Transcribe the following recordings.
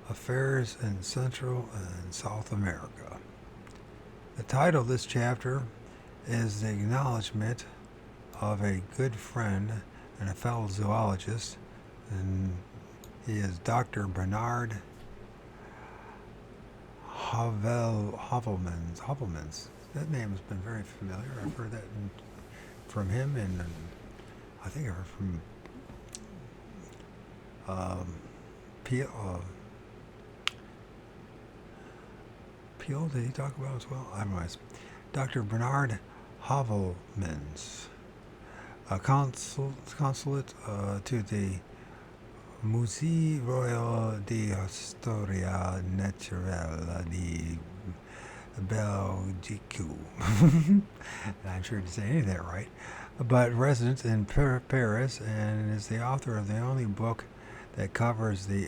affairs in Central and South America. The title of this chapter is the acknowledgement of a good friend and a fellow zoologist, and he is Dr. Bernard Hovelmans. That name has been very familiar. I've heard that from him, and I think I heard from Peel. Did he talk about it as well? Otherwise, Dr. Bernard Hovelmans, a consulate to the Musée Royal d'Historia Naturelle de Belgique. I'm sure to say any of that right. But resident in Paris, and is the author of the only book that covers the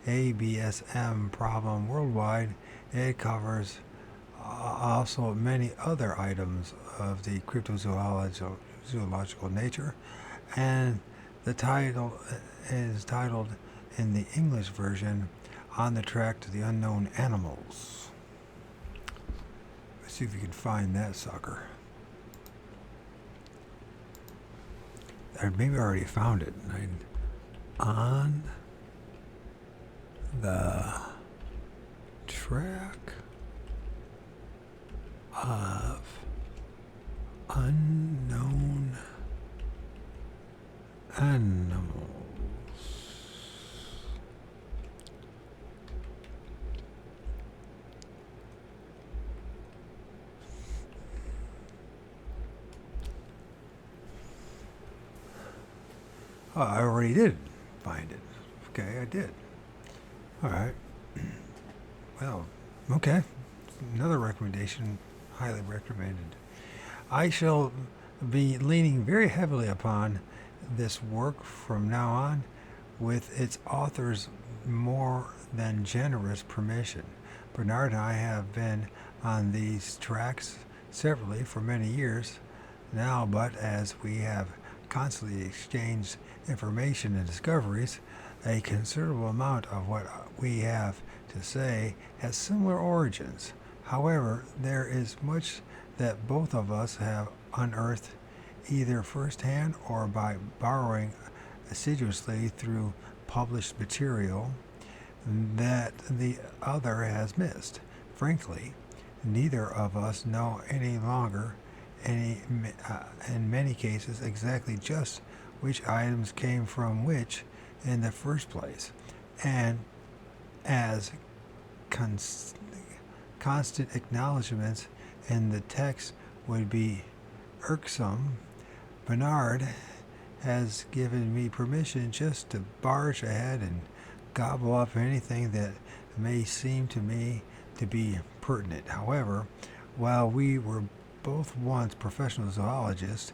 ABSM problem worldwide. It covers also many other items of the cryptozoological nature, and the title is titled in the English version, On the Track to the Unknown Animals. Let's see if you can find that sucker. Or maybe I already found it. On the track of unknown animals. Oh, I already did find it. Okay, I did. All right. Well, okay. Another recommendation, highly recommended. I shall be leaning very heavily upon this work from now on, with its author's more than generous permission. Bernard and I have been on these tracks severally for many years now, but as we have constantly exchanged information and discoveries, a considerable amount of what we have to say has similar origins. However, there is much that both of us have unearthed either firsthand or by borrowing assiduously through published material that the other has missed. Frankly, neither of us know any longer, in many cases, exactly just which items came from which in the first place, and as constant acknowledgments in the text would be irksome, Bernard has given me permission just to barge ahead and gobble up anything that may seem to me to be pertinent. However, while we were both once professional zoologists,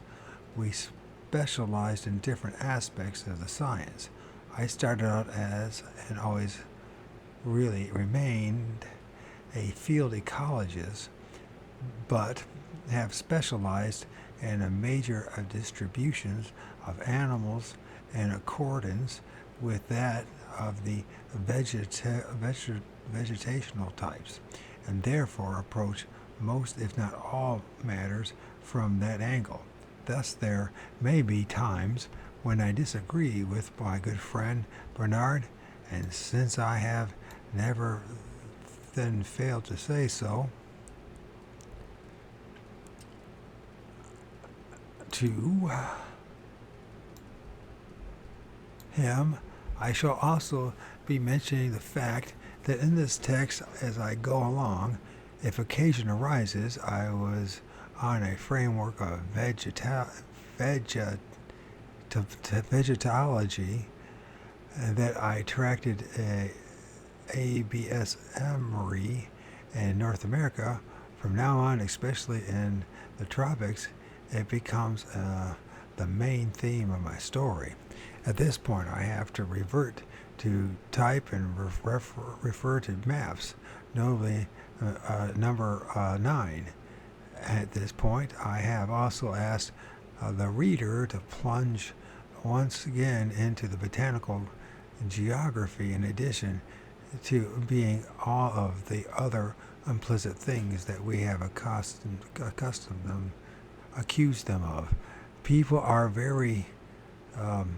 we specialized in different aspects of the science. I started out as, and always really remained, a field ecologist, but have specialized in a major of distributions of animals in accordance with that of the vegetational types, and therefore approach most, if not all, matters from that angle. Thus, there may be times when I disagree with my good friend Bernard, and since I have never then failed to say so to him, I shall also be mentioning the fact that in this text, as I go along, if occasion arises, I was on a framework of vegetology that I tracted ABSMRE in North America. From now on, especially in the tropics, it becomes the main theme of my story. At this point, I have to revert to type and refer to maps, notably number 9. At this point, I have also asked the reader to plunge once again into the botanical geography in addition to being all of the other unpleasant things that we have accused them of. People are very um,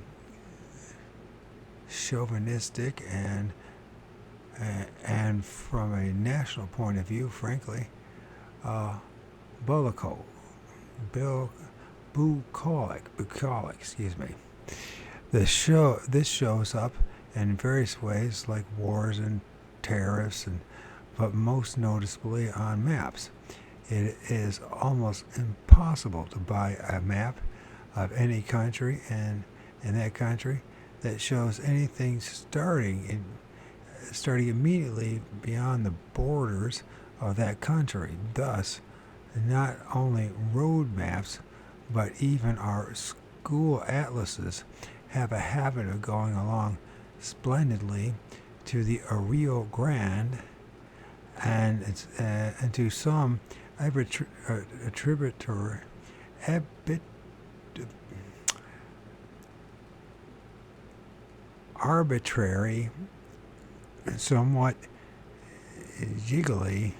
chauvinistic and from a national point of view, frankly, uh, bullico, Bill, bucolic, excuse me. This shows up in various ways like wars and tariffs, but most noticeably on maps. It is almost impossible to buy a map of any country and in that country that shows anything starting immediately beyond the borders of that country. Thus, not only road maps, but even our school atlases have a habit of going along splendidly to the Rio Grande and to some arbitrary, somewhat jiggly,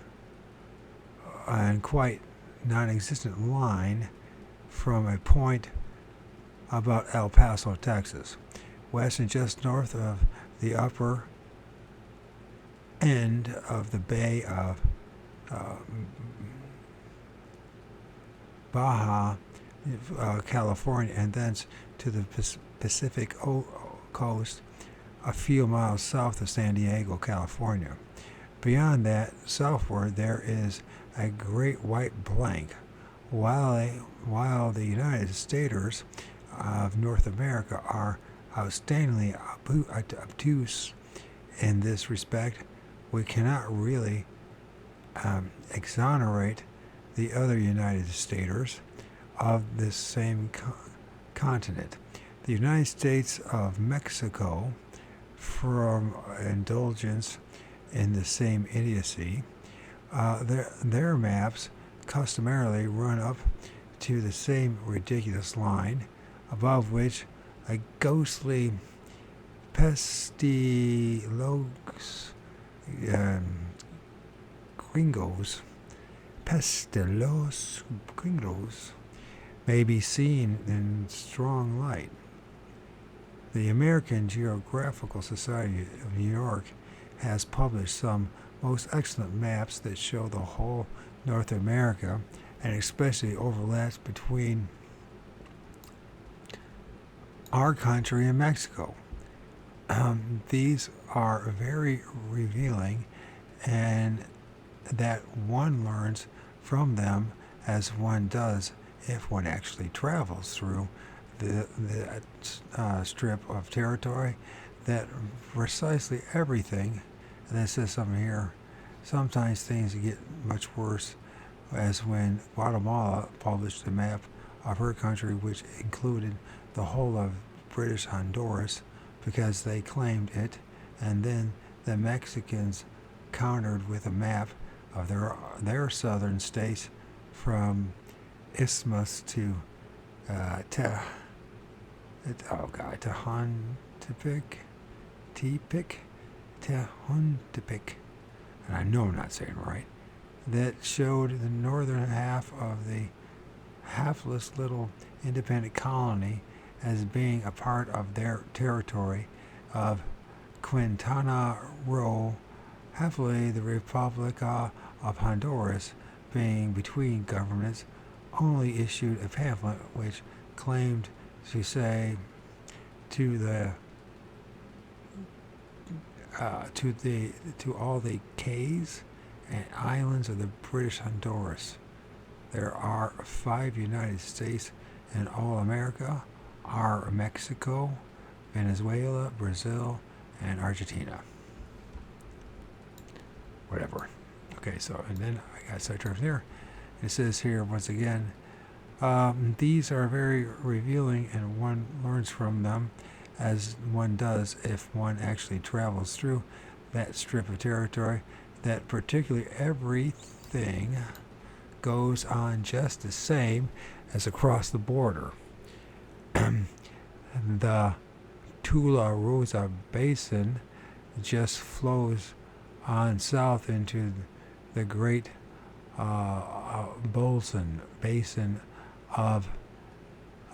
and quite non-existent line from a point about El Paso, Texas, west and just north of the upper end of the Bay of uh, Baja, California, and thence to the Pacific coast a few miles south of San Diego, California. Beyond that, southward, there is a great white blank, while the United Staters of North America are outstandingly obtuse in this respect. We cannot really exonerate the other United Staters of this same continent. The United States of Mexico, from indulgence in the same idiocy, their maps customarily run up to the same ridiculous line, above which a ghostly pestilogos gringos may be seen in strong light. The American Geographical Society of New York has published some most excellent maps that show the whole North America and especially overlaps between our country and Mexico. These are very revealing, and that one learns from them as one does if one actually travels through the strip of territory, that precisely everything, and it says something here, sometimes things get much worse, as when Guatemala published a map of her country which included the whole of British Honduras because they claimed it, and then the Mexicans countered with a map of their southern states from Isthmus to Tehuantepec, and I know I'm not saying it right, that showed the northern half of the hapless little independent colony as being a part of their territory of Quintana Roo, happily the Republica of Honduras, being between governments, only issued a pamphlet which claimed to say to all the cays and islands of the British Honduras, there are 5 United States, and all America are Mexico, Venezuela, Brazil, and Argentina. Whatever. Okay, so, and then I got sidetracked there. It says here, once again, these are very revealing, and one learns from them as one does if one actually travels through that strip of territory, that particularly everything goes on just the same as across the border. The Tularosa Basin just flows on south into the Great Bolson Basin of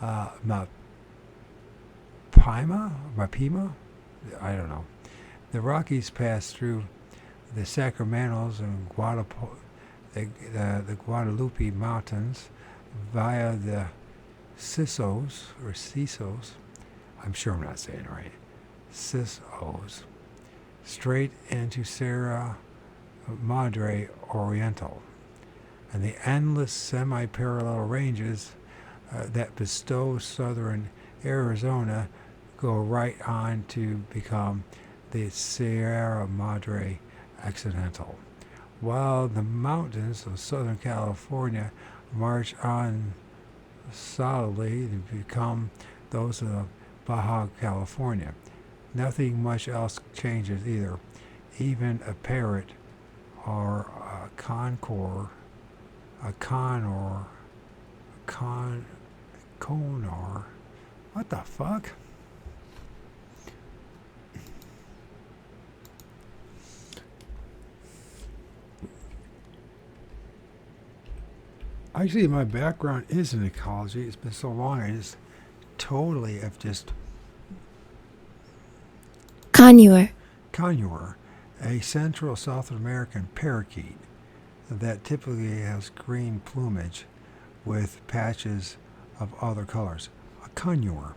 Mapima? I don't know. The Rockies pass through the Sacramentos and the Guadalupe Mountains via the Cisos, I'm sure I'm not saying it right, Cisos, straight into Sierra Madre Oriental, and the endless semi-parallel ranges that bestow southern Arizona go right on to become the Sierra Madre Occidental, while the mountains of Southern California march on solidly to become those of Baja California. Nothing much else changes either. Even a parrot or a conor, what the fuck? Actually, my background is in ecology. It's been so long, I just totally have just... Conure, a Central South American parakeet that typically has green plumage with patches of other colors. A conure.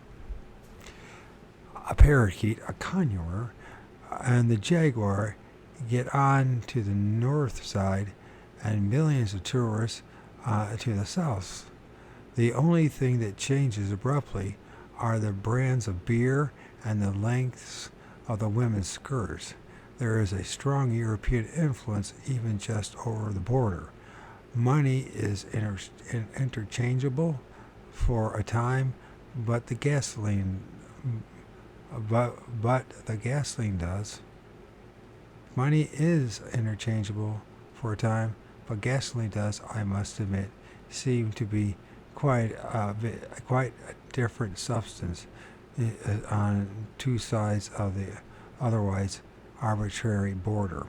A parakeet, a conure, and the jaguar get on to the north side, and millions of tourists to the south. The only thing that changes abruptly are the brands of beer and the lengths of the women's skirts. There is a strong European influence even just over the border. Money is interchangeable for a time, but the gasoline does. Money is interchangeable for a time, but gasoline does, I must admit, seem to be quite a different substance on two sides of the otherwise arbitrary border.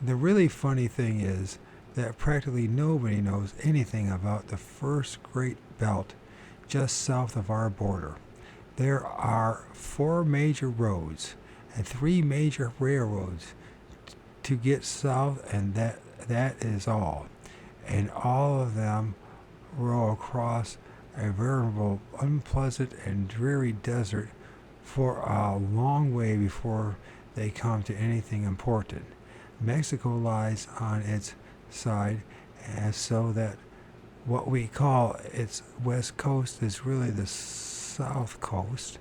The really funny thing is that practically nobody knows anything about the first great belt just south of our border. There are 4 major roads and 3 major railroads to get south, and that is all. And all of them roll across a veritable unpleasant and dreary desert for a long way before they come to anything important. Mexico lies on its side, and so that what we call its west coast is really the south coast.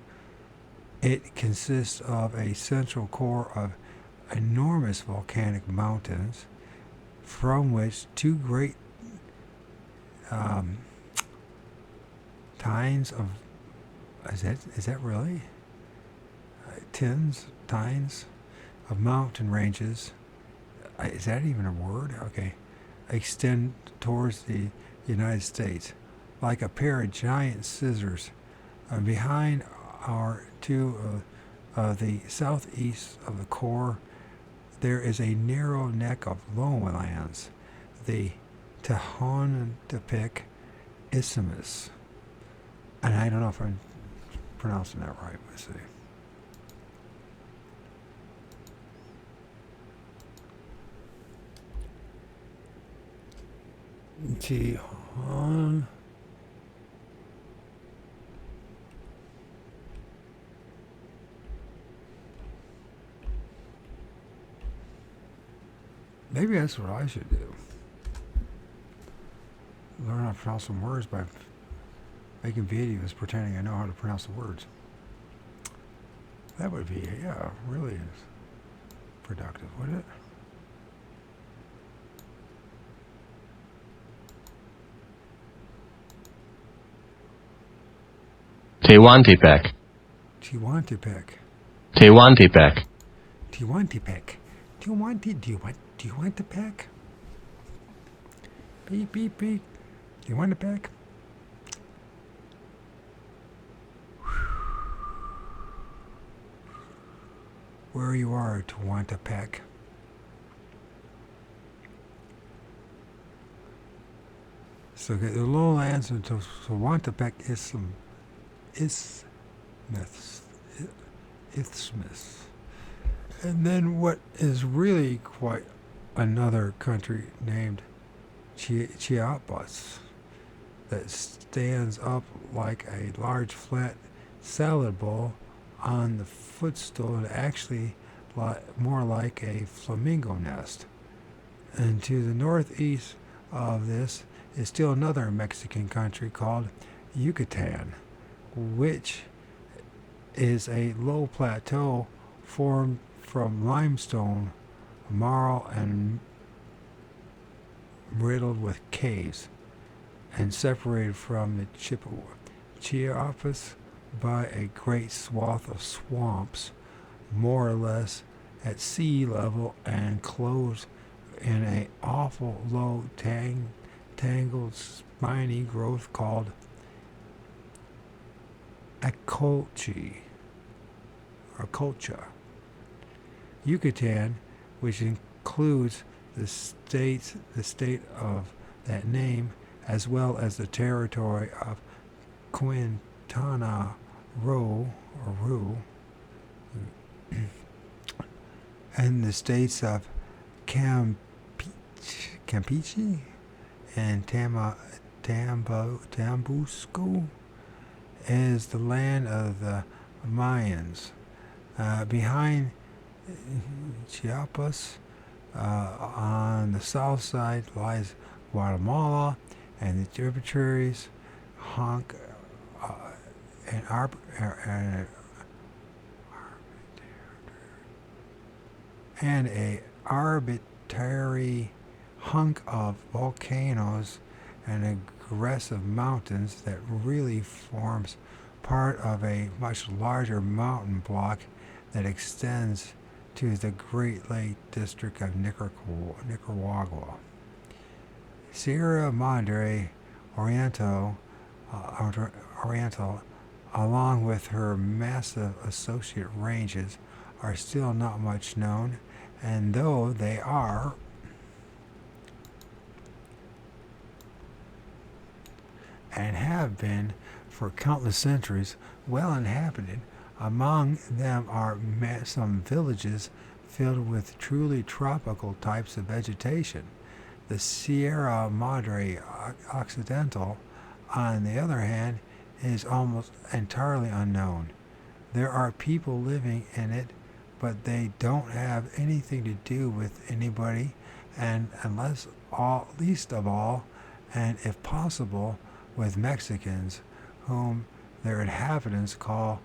It consists of a central core of enormous volcanic mountains, from which 2 great tines of, is that really? Tines of mountain ranges, is that even a word? Okay, extend towards the United States like a pair of giant scissors. Behind are 2 of the southeast of the core, there is a narrow neck of lowlands, the Tehuantepec Isthmus. And I don't know if I'm pronouncing that right, let's see. Maybe that's what I should do. Learn how to pronounce some words by making videos pretending I know how to pronounce the words. That would be, yeah, really productive, wouldn't it? Tehuantepec. Tehuantepec. Tehuantepec. Tehuantepec. Do you want the pack? Beep, beep, beep. Do you want the pack? where you are, Tehuantepec. So the lowlands of Tehuantepec isthmus. And then what is really quite another country named Chiapas that stands up like a large flat salad bowl on the footstool and actually more like a flamingo nest. And to the northeast of this is still another Mexican country called Yucatan, which is a low plateau formed from limestone, marl, and riddled with caves, and separated from the Chiapas by a great swath of swamps, more or less at sea level and closed in a awful low tangled spiny growth called acolcha. Yucatan, which includes the state of that name, as well as the territory of Quintana Roo, and the states of Campeche and Tambusco, is the land of the Mayans. Behind Chiapas, on the south side, lies Guatemala and the tributaries and a arbitrary hunk of volcanoes and aggressive mountains that really forms part of a much larger mountain block that extends to the Great Lake District of Nicaragua. Sierra Madre Oriental, along with her massive associate ranges, are still not much known, and though they are and have been for countless centuries well inhabited, among them are some villages filled with truly tropical types of vegetation. The Sierra Madre Occidental, on the other hand, is almost entirely unknown. There are people living in it, but they don't have anything to do with anybody, and least of all, and if possible, with Mexicans, whom their inhabitants call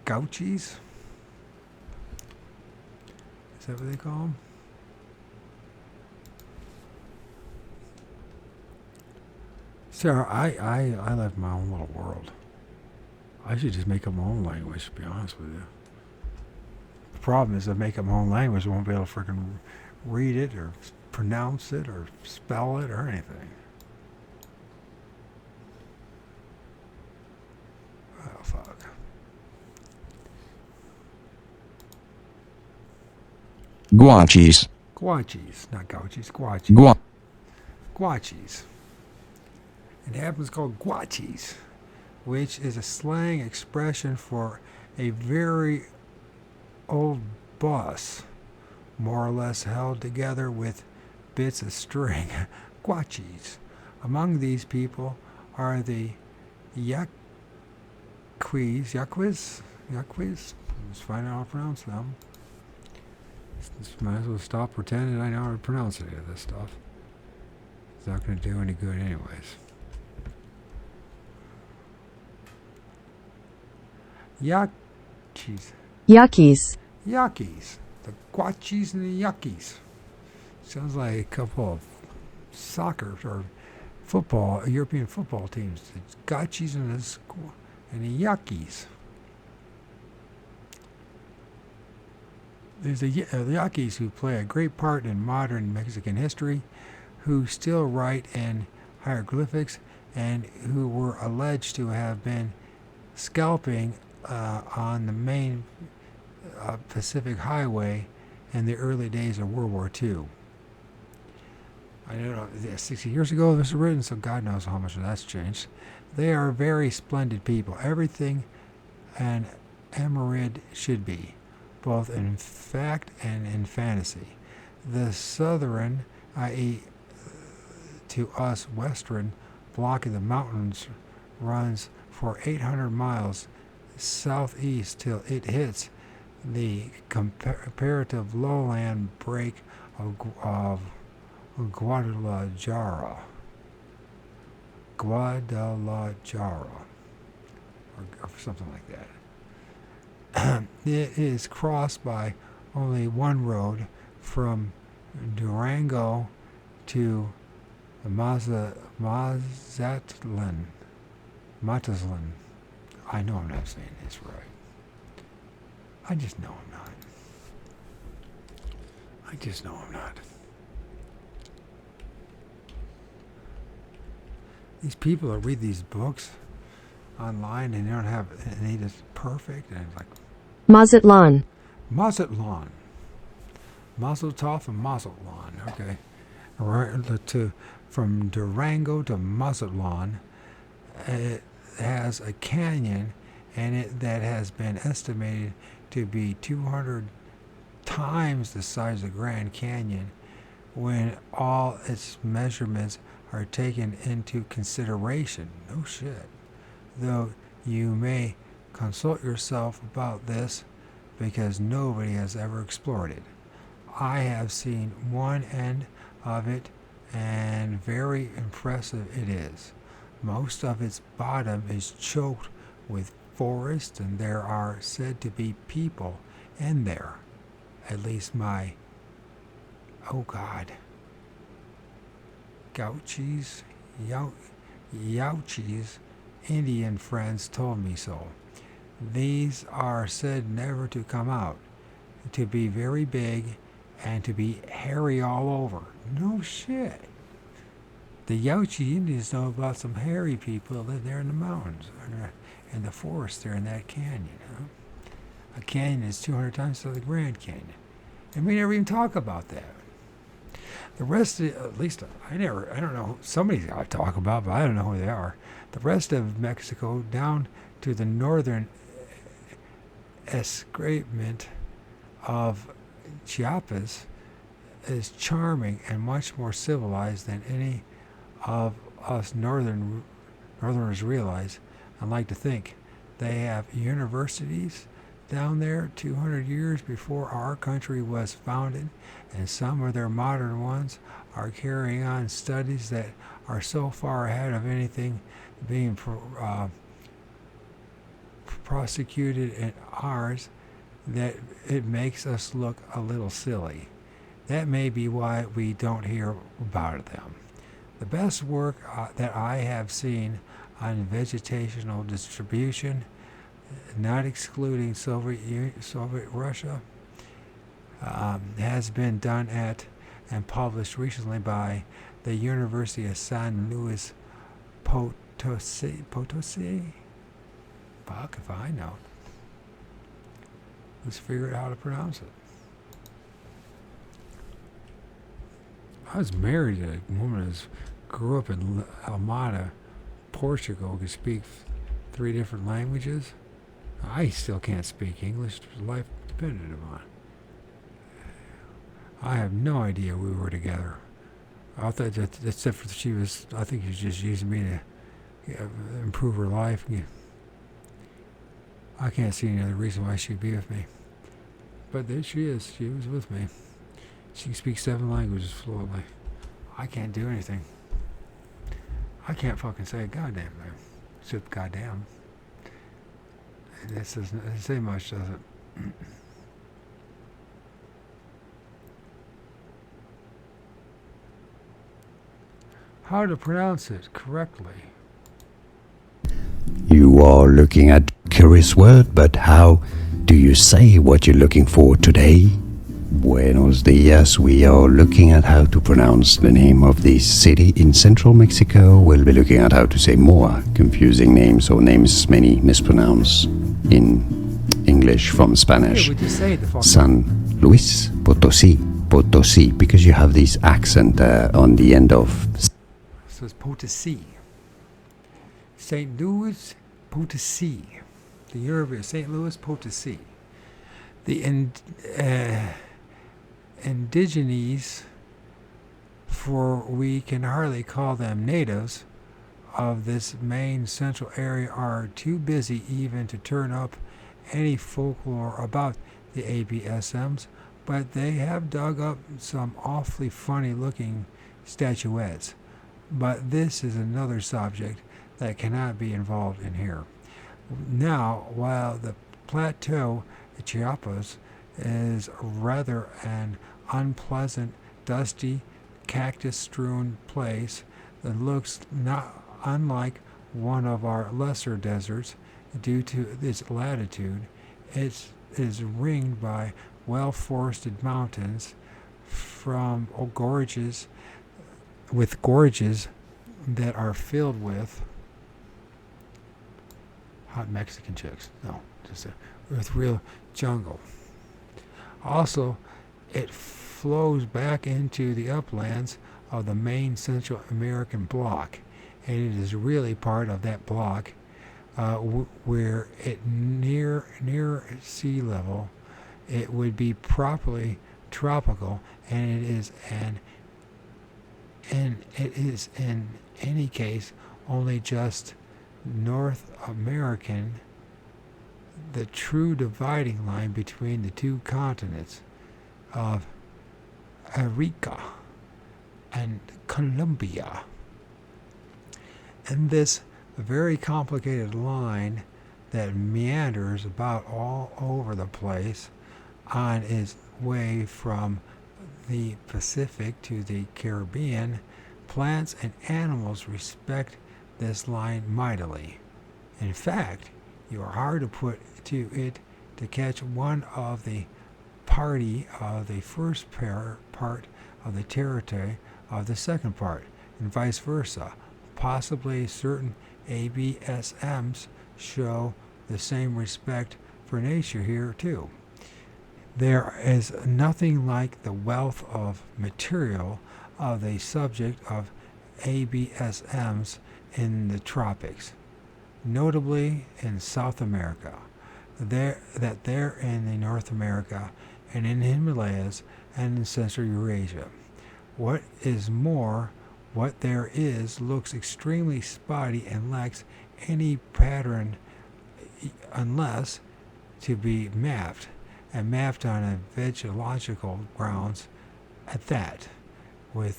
gauchis. Is that what they call them? Sarah, I left my own little world. I should just make up my own language, to be honest with you. The problem is, if I make up my own language, I won't be able to freaking read it or pronounce it or spell it or anything. Oh, fuck. Guachis. Guachis, not gauchis, guachis. Guachis. It happens called guachis, which is a slang expression for a very old bus, more or less held together with bits of string. Guachis. Among these people are the Yaquis. Let's find out how to pronounce them. Just might as well stop pretending I know how to pronounce any of this stuff. It's not going to do any good anyways. Yaquis. The Guachis and the Yaquis. Sounds like a couple of soccer or football, European football teams. The Guachis and the Yaquis. There's the Yaquis who play a great part in modern Mexican history, who still write in hieroglyphics, and who were alleged to have been scalping on the main Pacific Highway in the early days of World War II. I don't know, 60 years ago this was written, so God knows how much that's changed. They are very splendid people. Everything an Emerid should be, both in fact and in fantasy. The southern, i.e. to us western, block of the mountains runs for 800 miles southeast till it hits the comparative lowland break of Guadalajara, or something like that. It is crossed by only one road from Durango to Mazatlan. I know I'm not saying this right. I just know I'm not. These people that read these books online and they don't have, and they just perfect, and it's like Mazatlan. Mazel tov and Mazatlan, okay. From Durango to Mazatlan, it has a canyon in it that has been estimated to be 200 times the size of the Grand Canyon when all its measurements are taken into consideration. No shit. Though you may consult yourself about this because nobody has ever explored it. I have seen one end of it and very impressive it is. Most of its bottom is choked with forest and there are said to be people in there. At least my, Gauchis, Indian friends told me so. These are said never to come out, to be very big, and to be hairy all over. No shit. The Yautji Indians know about some hairy people that live there in the mountains, or in the forest there in that canyon. Huh? A canyon is 200 times the Grand Canyon. And we never even talk about that. The rest of, at least I don't know, somebody's got to talk about, but I don't know who they are. The rest of Mexico down to the northern escarpment of Chiapas is charming and much more civilized than any of us northerners realize and like to think. They have universities down there 200 years before our country was founded, and some of their modern ones are carrying on studies that are so far ahead of anything being prosecuted in ours that it makes us look a little silly. That may be why we don't hear about them. The best work that I have seen on vegetational distribution, not excluding Soviet Russia, has been done at and published recently by the University of San Luis Potosi. Fuck if I know. Let's figure out how to pronounce it. I was married to a woman who grew up in Almada, Portugal, could speak 3 different languages. I still can't speak English. Life depended upon. I have no idea we were together. I thought that except for she was, I think she was just using me to improve her life. I can't see any other reason why she'd be with me. But there she is. She was with me. She can speak 7 languages fluently. I can't do anything. I can't fucking say a goddamn thing. Except goddamn. This doesn't say much, does it? How to pronounce it correctly. You are looking at a curious word, but how do you say what you're looking for today? Buenos dias. We are looking at how to pronounce the name of this city in central Mexico. We'll be looking at how to say more confusing names or names many mispronounce. in English from Yeah, Spanish. we just say the fucking San Luis Potosí, Potosí, because you have this accent on the end of. So it's Potosi. St. Louis, Potosi. The University of St. Louis, Potosi. The indigenes, for we can hardly call them natives, of this main central area are too busy even to turn up any folklore about the ABSMs, but they have dug up some awfully funny looking statuettes. But this is another subject that cannot be involved in here. Now, while the plateau of Chiapas is rather an unpleasant, dusty, cactus-strewn place that looks not unlike one of our lesser deserts due to its latitude, it is ringed by well-forested mountains from gorges that are filled with hot Mexican chicks. No, just with real jungle. Also, it flows back into the uplands of the main Central American block, and it is really part of that block where it near sea level it would be properly tropical, and it is in any case only just North American, the true dividing line between the two continents of America and Colombia. And this very complicated line that meanders about all over the place on its way from the Pacific to the Caribbean, plants and animals respect this line mightily. In fact, you are hard to put to it to catch one of the party of the first part of the territory of the second part, and vice versa. Possibly certain ABSMs show the same respect for nature here too. There is nothing like the wealth of material of the subject of ABSMs in the tropics, notably in South America, there in the North America and in the Himalayas and in Central Eurasia. What is more, what there is looks extremely spotty and lacks any pattern unless to be mapped, and mapped on a vegetational grounds at that. When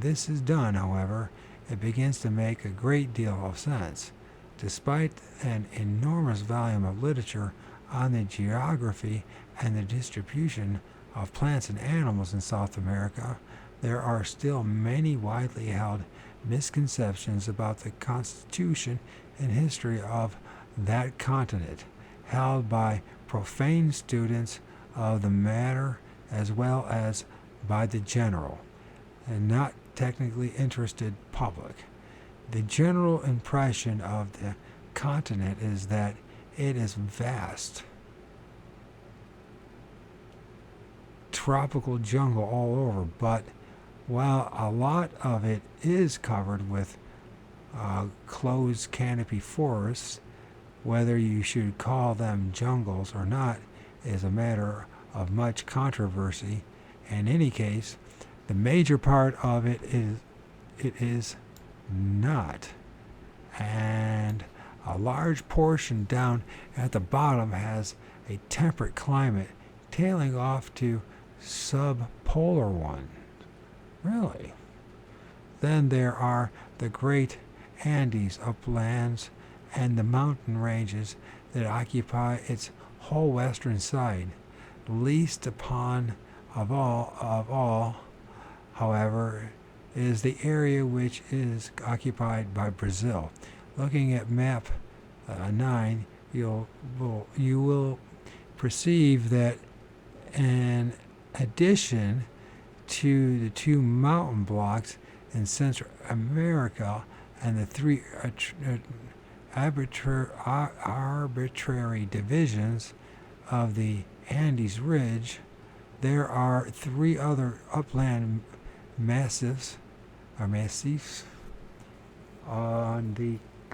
this is done, however, it begins to make a great deal of sense. Despite an enormous volume of literature on the geography and the distribution of plants and animals in South America, there are still many widely held misconceptions about the constitution and history of that continent, held by profane students of the matter as well as by the general and not technically interested public. The general impression of the continent is that it is vast, tropical jungle all over, but while a lot of it is covered with closed canopy forests, whether you should call them jungles or not is a matter of much controversy. In any case, the major part of it is not, and a large portion down at the bottom has a temperate climate tailing off to subpolar ones. Really? Then there are the great Andes uplands and the mountain ranges that occupy its whole western side. Least upon of all, however, is the area which is occupied by Brazil. Looking at map 9, you will perceive that in addition to the two mountain blocks in Central America and the three arbitrary divisions of the Andes Ridge, there are three other upland massifs on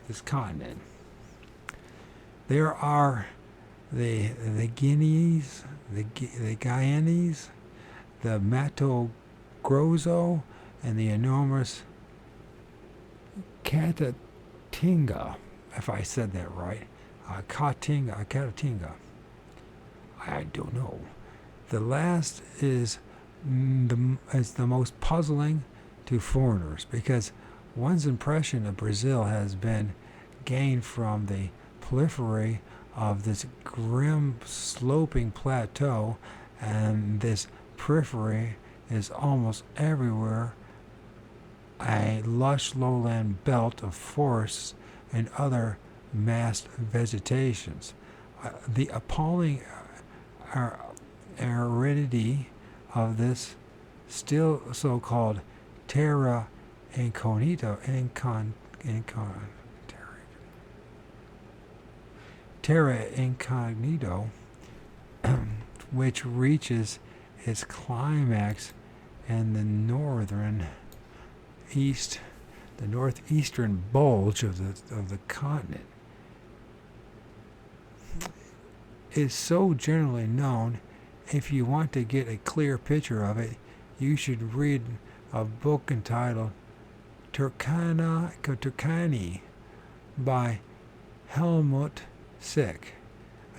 this continent. There are the Guineas, the Guyanese, the Mato Grosso, and the enormous Catatinga, if I said that right. Catatinga. I don't know. The last is the most puzzling to foreigners because one's impression of Brazil has been gained from the periphery of this grim sloping plateau, and this periphery is almost everywhere a lush lowland belt of forests and other massed vegetations. The appalling aridity of this still so-called terra incognito, which reaches its climax in the northeastern bulge of the continent, is so generally known. If you want to get a clear picture of it, you should read a book entitled Turkani by Helmut Sick,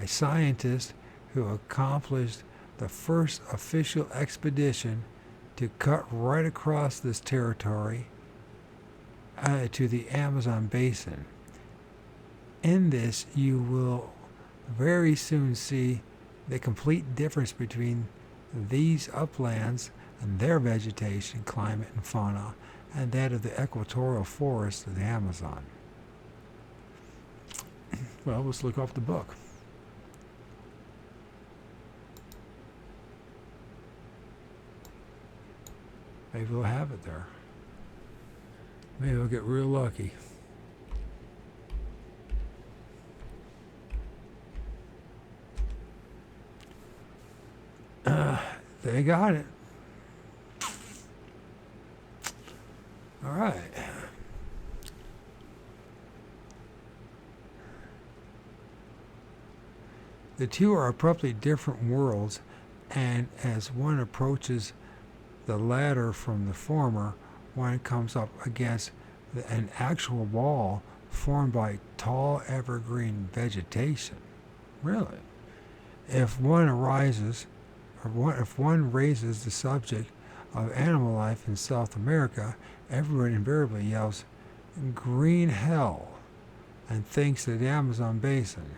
a scientist who accomplished the first official expedition to cut right across this territory to the Amazon basin. In this, you will very soon see the complete difference between these uplands and their vegetation, climate, and fauna, and that of the equatorial forests of the Amazon. Well, let's look off the book. Maybe we'll have it there. Maybe we'll get real lucky. They got it. All right. The two are abruptly different worlds, and as one approaches the latter from the former, one comes up against an actual wall formed by tall evergreen vegetation. Really? If one raises the subject of animal life in South America, everyone invariably yells, "Green hell," and thinks of the Amazon basin.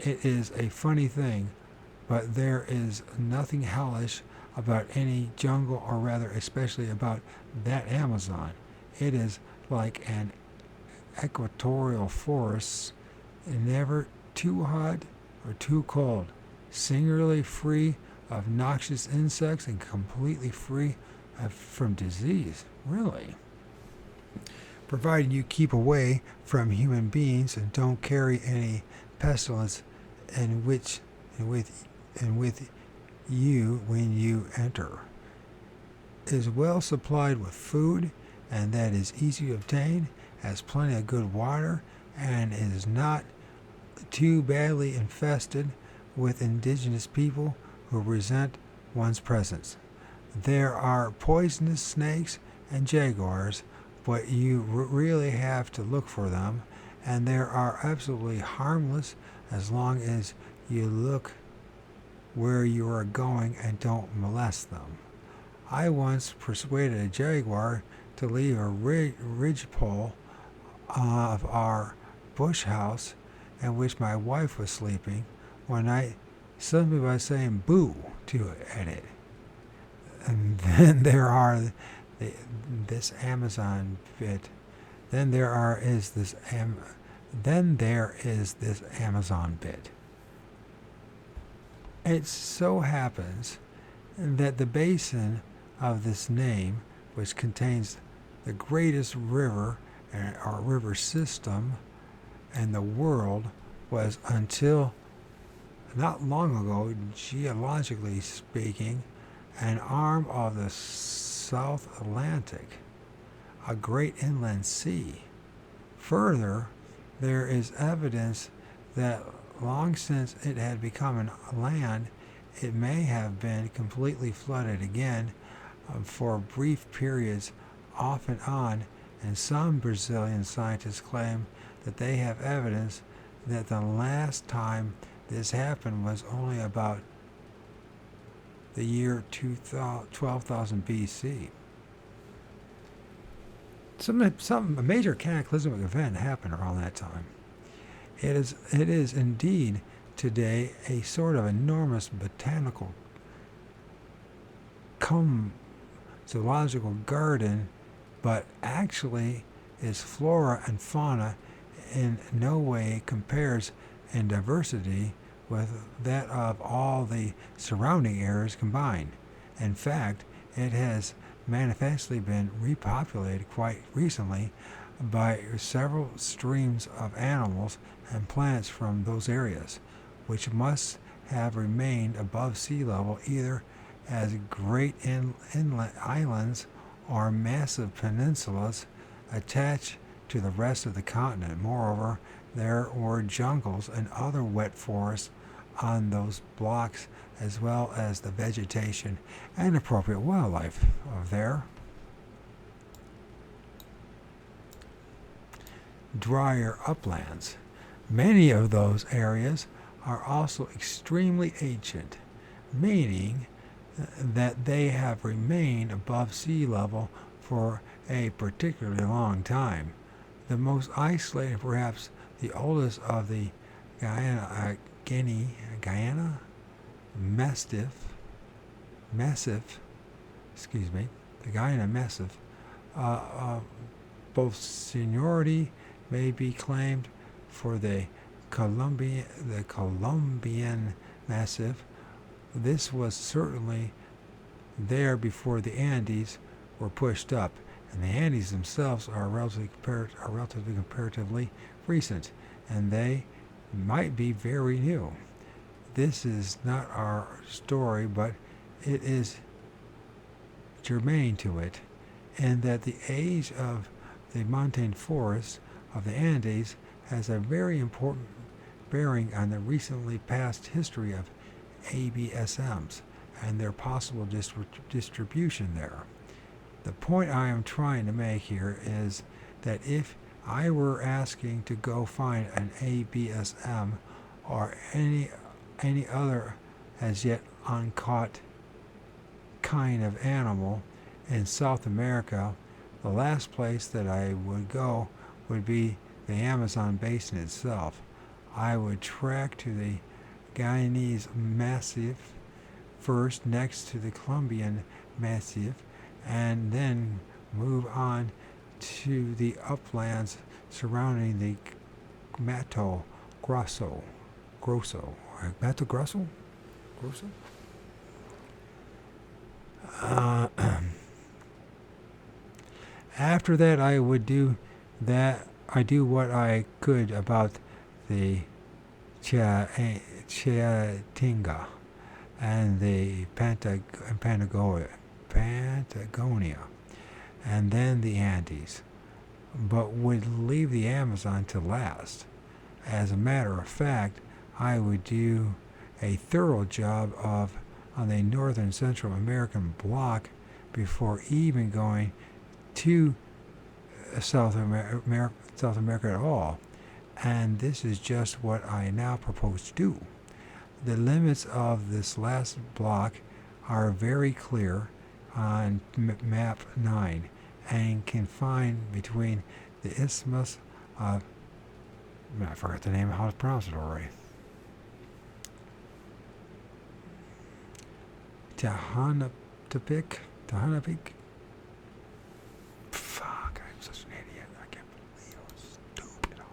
It is a funny thing, but there is nothing hellish about any jungle, or rather especially about that Amazon. It is like an equatorial forest, never too hot or too cold, singularly free of noxious insects and completely free from disease. Really? Provided you keep away from human beings and don't carry any pestilence and with you when you enter. It is well supplied with food, and that is easy to obtain, has plenty of good water, and is not too badly infested with indigenous people who resent one's presence. There are poisonous snakes and jaguars, but you really have to look for them, and they are absolutely harmless as long as you look where you are going and don't molest them. I once persuaded a jaguar to leave a ridgepole of our bush house in which my wife was sleeping one night, simply by saying boo to it at it. And then there is this Amazon bit. It so happens that the basin of this name, which contains the greatest river or river system in the world was, until not long ago, geologically speaking, an arm of the South Atlantic, a great inland sea. Further, there is evidence that long since it had become an land, it may have been completely flooded again for brief periods off and on, and some Brazilian scientists claim that they have evidence that the last time this happened was only about the year 12,000 BC. A major cataclysmic event happened around that time. It is indeed today a sort of enormous botanical zoological garden, but actually its flora and fauna in no way compares in diversity with that of all the surrounding areas combined. In fact, it has manifestly been repopulated quite recently by several streams of animals and plants from those areas, which must have remained above sea level either as great inland islands or massive peninsulas attached to the rest of the continent. Moreover, there were jungles and other wet forests on those blocks, as well as the vegetation and appropriate wildlife of there. Drier uplands. Many of those areas are also extremely ancient, meaning that they have remained above sea level for a particularly long time. The most isolated, perhaps the oldest of the Guyana the Guyana Massif, both seniority may be claimed for the Colombian Massif. This was certainly there before the Andes were pushed up, and the Andes themselves are relatively comparatively recent, and they might be very new. This is not our story, but it is germane to it, and that the age of the montane forests of the Andes has a very important bearing on the recently past history of ABSMs and their possible distribution there. The point I am trying to make here is that if I were asking to go find an ABSM or any other as yet uncaught kind of animal in South America, the last place that I would go would be the Amazon basin itself. I would track to the Guyanese Massif first, next to the Colombian Massif, and then move on to the uplands surrounding the Mato Grosso. Mato Grosso? After that, I would do that. I do what I could about the Caatinga and the Patagonia, and then the Andes, but would leave the Amazon to last. As a matter of fact, I would do a thorough job on the northern Central American block before even going to South America at all. And this is just what I now propose to do. The limits of this last block are very clear on map 9 and confined between the Isthmus of, I forgot the name, how to pronounce it already. Tehuantepec. Fuck, I'm such an idiot. I can't believe how stupid I am.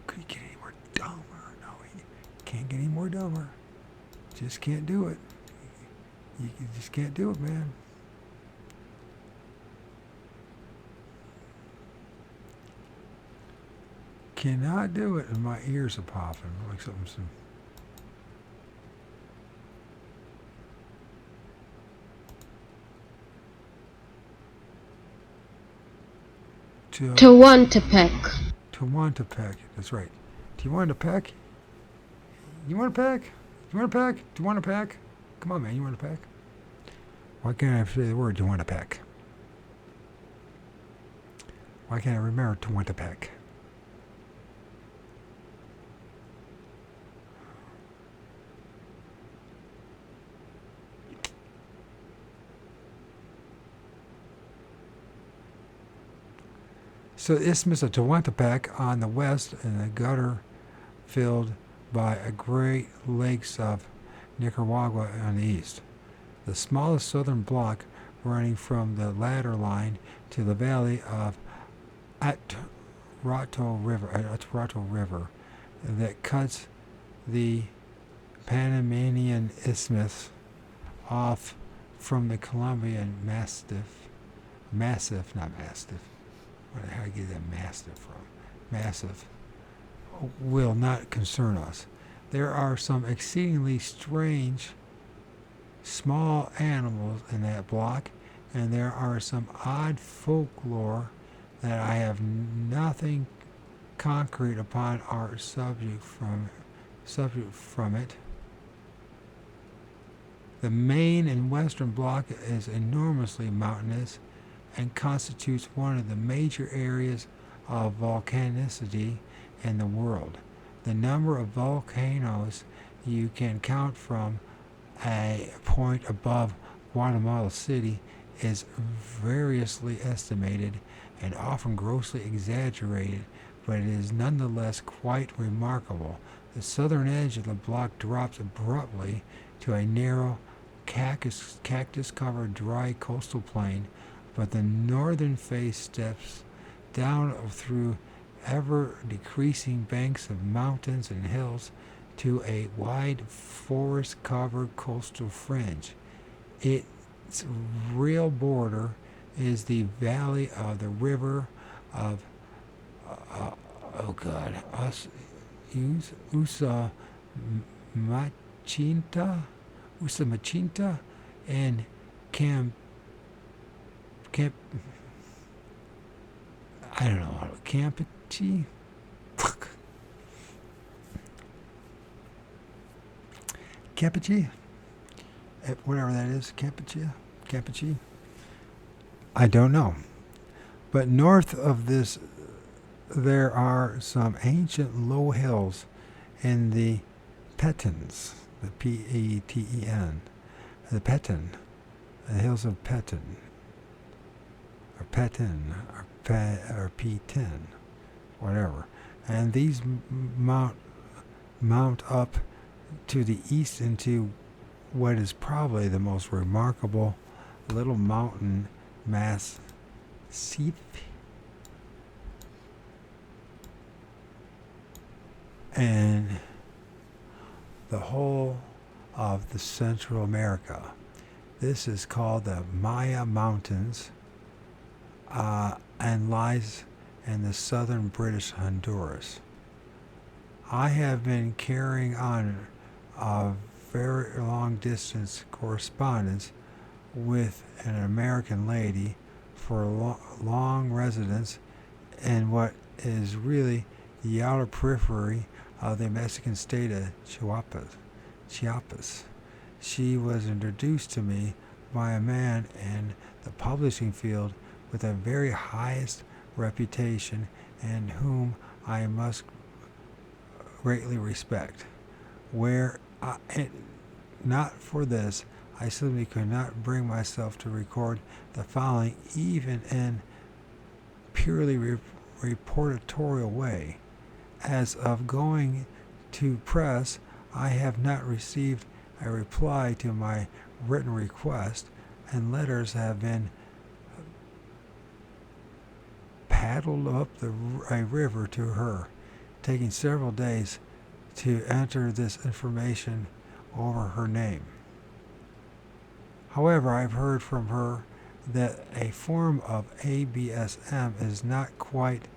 Could he get any more dumber? No, he can't get any more dumber. Just can't do it. You just can't do it, man. cannot do it, and my ears are popping like something. Tehuantepec. Tehuantepec. That's right. Tehuantepec. You want a pack? You want a pack? Do you want a pack? Come on, man. You want a pack? Why can't I say the word? Do you want a pack? Why can't I remember Tehuantepec? So the Isthmus of Tehuantepec on the west and the gutter filled by a Great Lakes of Nicaragua on the east. The smallest southern block running from the latter line to the valley of Atrato River that cuts the Panamanian Isthmus off from the Colombian Massif, not Mastiff. Where the hell did I get that Mastiff from? Massive will not concern us. There are some exceedingly strange small animals in that block, and there are some odd folklore that I have nothing concrete upon our subject from it. The main and western block is enormously mountainous and constitutes one of the major areas of volcanicity in the world. The number of volcanoes you can count from a point above Guatemala City is variously estimated and often grossly exaggerated, but it is nonetheless quite remarkable. The southern edge of the block drops abruptly to a narrow cactus-covered dry coastal plain, but the northern face steps down through ever-decreasing banks of mountains and hills to a wide forest-covered coastal fringe. Its real border is the valley of the river of Usamachinta and I don't know, Campeche? Campeche? Whatever that is, Campeche? I don't know. But north of this, there are some ancient low hills in the Petens, the P-E-T-E-N, the Petten, the hills of Petten, or Petten, or P10, whatever. And these mount up to the east into what is probably the most remarkable little mountain massif and the whole of the Central America. This is called the Maya Mountains and lies in the southern British Honduras. I have been carrying on a very long distance correspondence with an American lady for a long residence in what is really the outer periphery of the Mexican state of Chiapas. She was introduced to me by a man in the publishing field with the very highest reputation and whom I must greatly respect. Not for this, I simply could not bring myself to record the following, even in purely reportorial way. As of going to press, I have not received a reply to my written request, and letters have been paddled up a river to her, taking several days to enter this information over her name. However, I've heard from her that a form of ABSM is not quite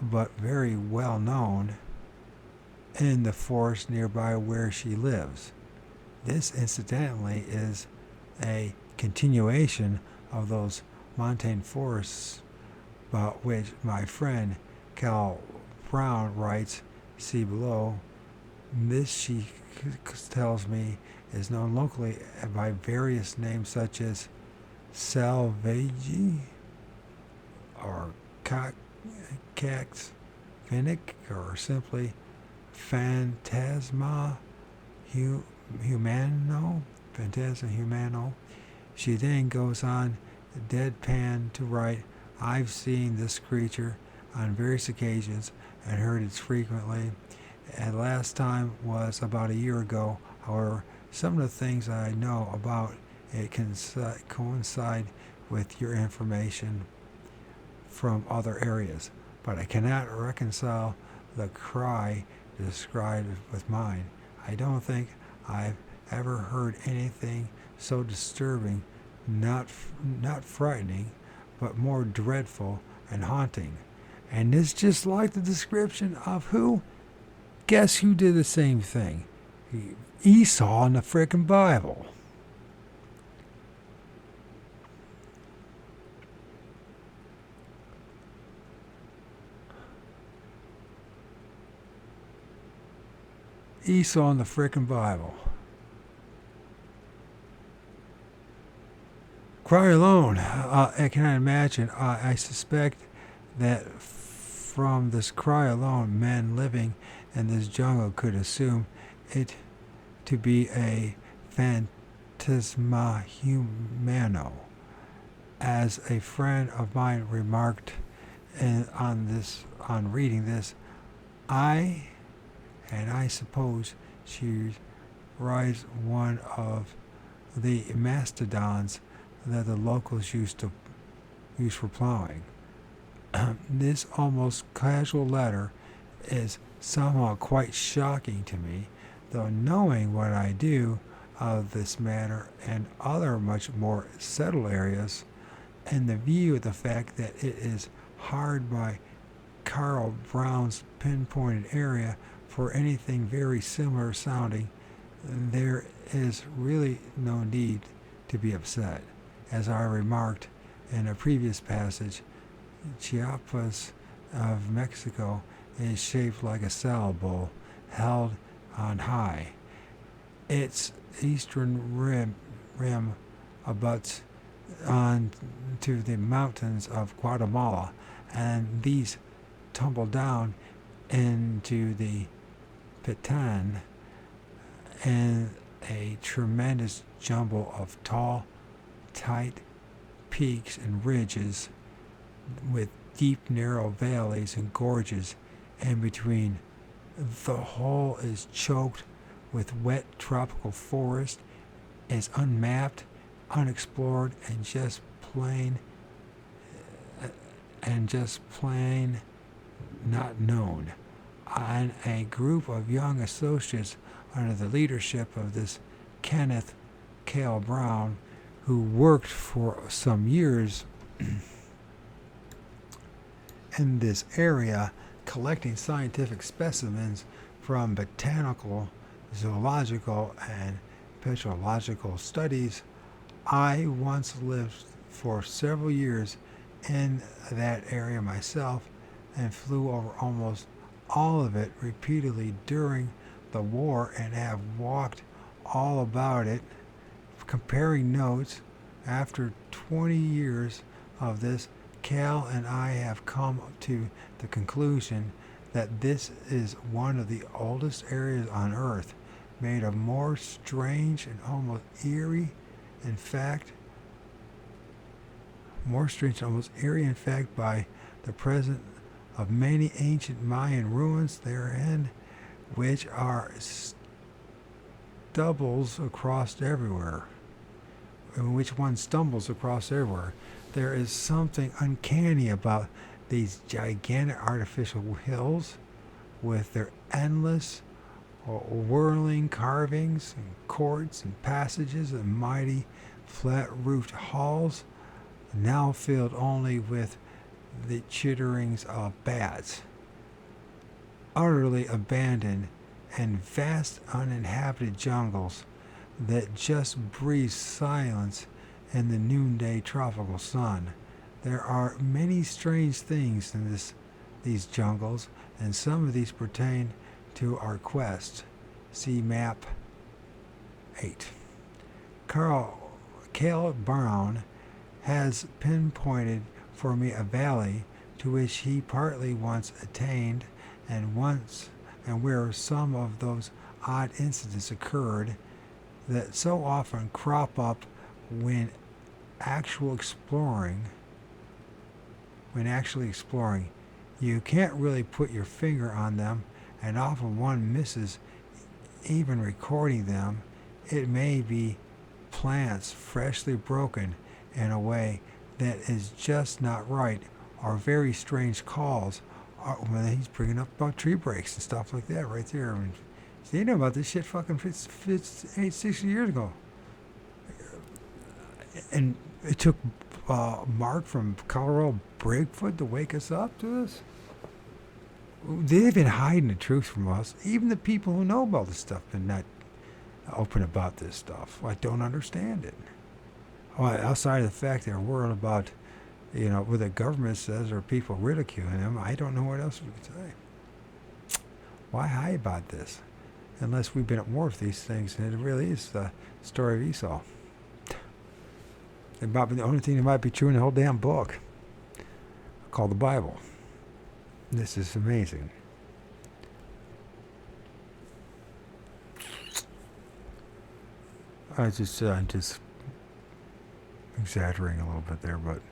but very well known in the forest nearby where she lives. This, incidentally, is a continuation of those montane forests about which my friend Cal Brown writes, see below. This, she tells me, is known locally by various names such as salvage or cax finic or simply phantasma humano. Phantasma humano. She then goes on deadpan to write, I've seen this creature on various occasions and heard it frequently. And last time was about a year ago. However, some of the things I know about it can coincide with your information from other areas, but I cannot reconcile the cry described with mine. I don't think I've ever heard anything so disturbing, not frightening, but more dreadful and haunting. And it's just like the description of who? Guess who did the same thing? Esau in the frickin' Bible. Esau in the frickin' Bible. Cry alone. I cannot imagine. I suspect that from this cry alone, men living in this jungle could assume it to be a phantasma humano. As a friend of mine remarked on reading this, I suppose she rides one of the mastodons that the locals use for plowing. This almost casual letter is somehow quite shocking to me, though knowing what I do of this matter and other much more settled areas, and the view of the fact that it is hard by Carl Brown's pinpointed area for anything very similar sounding, there is really no need to be upset. As I remarked in a previous passage, Chiapas of Mexico is shaped like a salad bowl held on high. Its eastern rim abuts on to the mountains of Guatemala, and these tumble down into the Pitan in a tremendous jumble of tall, tight peaks and ridges with deep, narrow valleys and gorges in between. The whole is choked with wet tropical forest, is unmapped, unexplored, and just plain not known. And a group of young associates under the leadership of this Kenneth Cale Brown, who worked for some years in this area collecting scientific specimens from botanical, zoological, and petrological studies. I once lived for several years in that area myself and flew over almost all of it repeatedly during the war and have walked all about it, comparing notes. After 20 years of this, Cal and I have come to the conclusion that this is one of the oldest areas on Earth, made of more strange and almost eerie, in fact, by the presence of many ancient Mayan ruins therein, which are stumbles across everywhere. In which one stumbles across everywhere. There is something uncanny about these gigantic artificial hills with their endless whirling carvings and courts and passages and mighty flat-roofed halls, now filled only with the chitterings of bats. Utterly abandoned and vast uninhabited jungles that just breathe silence in the noonday tropical sun. There are many strange things in these jungles, and some of these pertain to our quest. See map 8. Cale Brown has pinpointed for me a valley to which he partly once attained, and where some of those odd incidents occurred that so often crop up when actually exploring. You can't really put your finger on them, and often one misses even recording them. It may be plants freshly broken in a way that is just not right, or very strange calls. When he's bringing up about tree breaks and stuff like that right there. I mean, you know about this shit fucking 60 years ago. And it took Mark from Colorado Bigfoot to wake us up to this. They've been hiding the truth from us. Even the people who know about this stuff been not open about this stuff. I don't understand it. Outside of the fact they're worried about, what the government says or people ridiculing them, I don't know what else we could say. Why hide about this? Unless we've been at war with these things, and it really is the story of Esau. It might be the only thing that might be true in the whole damn book, called the Bible. This is amazing. I'm just exaggerating a little bit there, but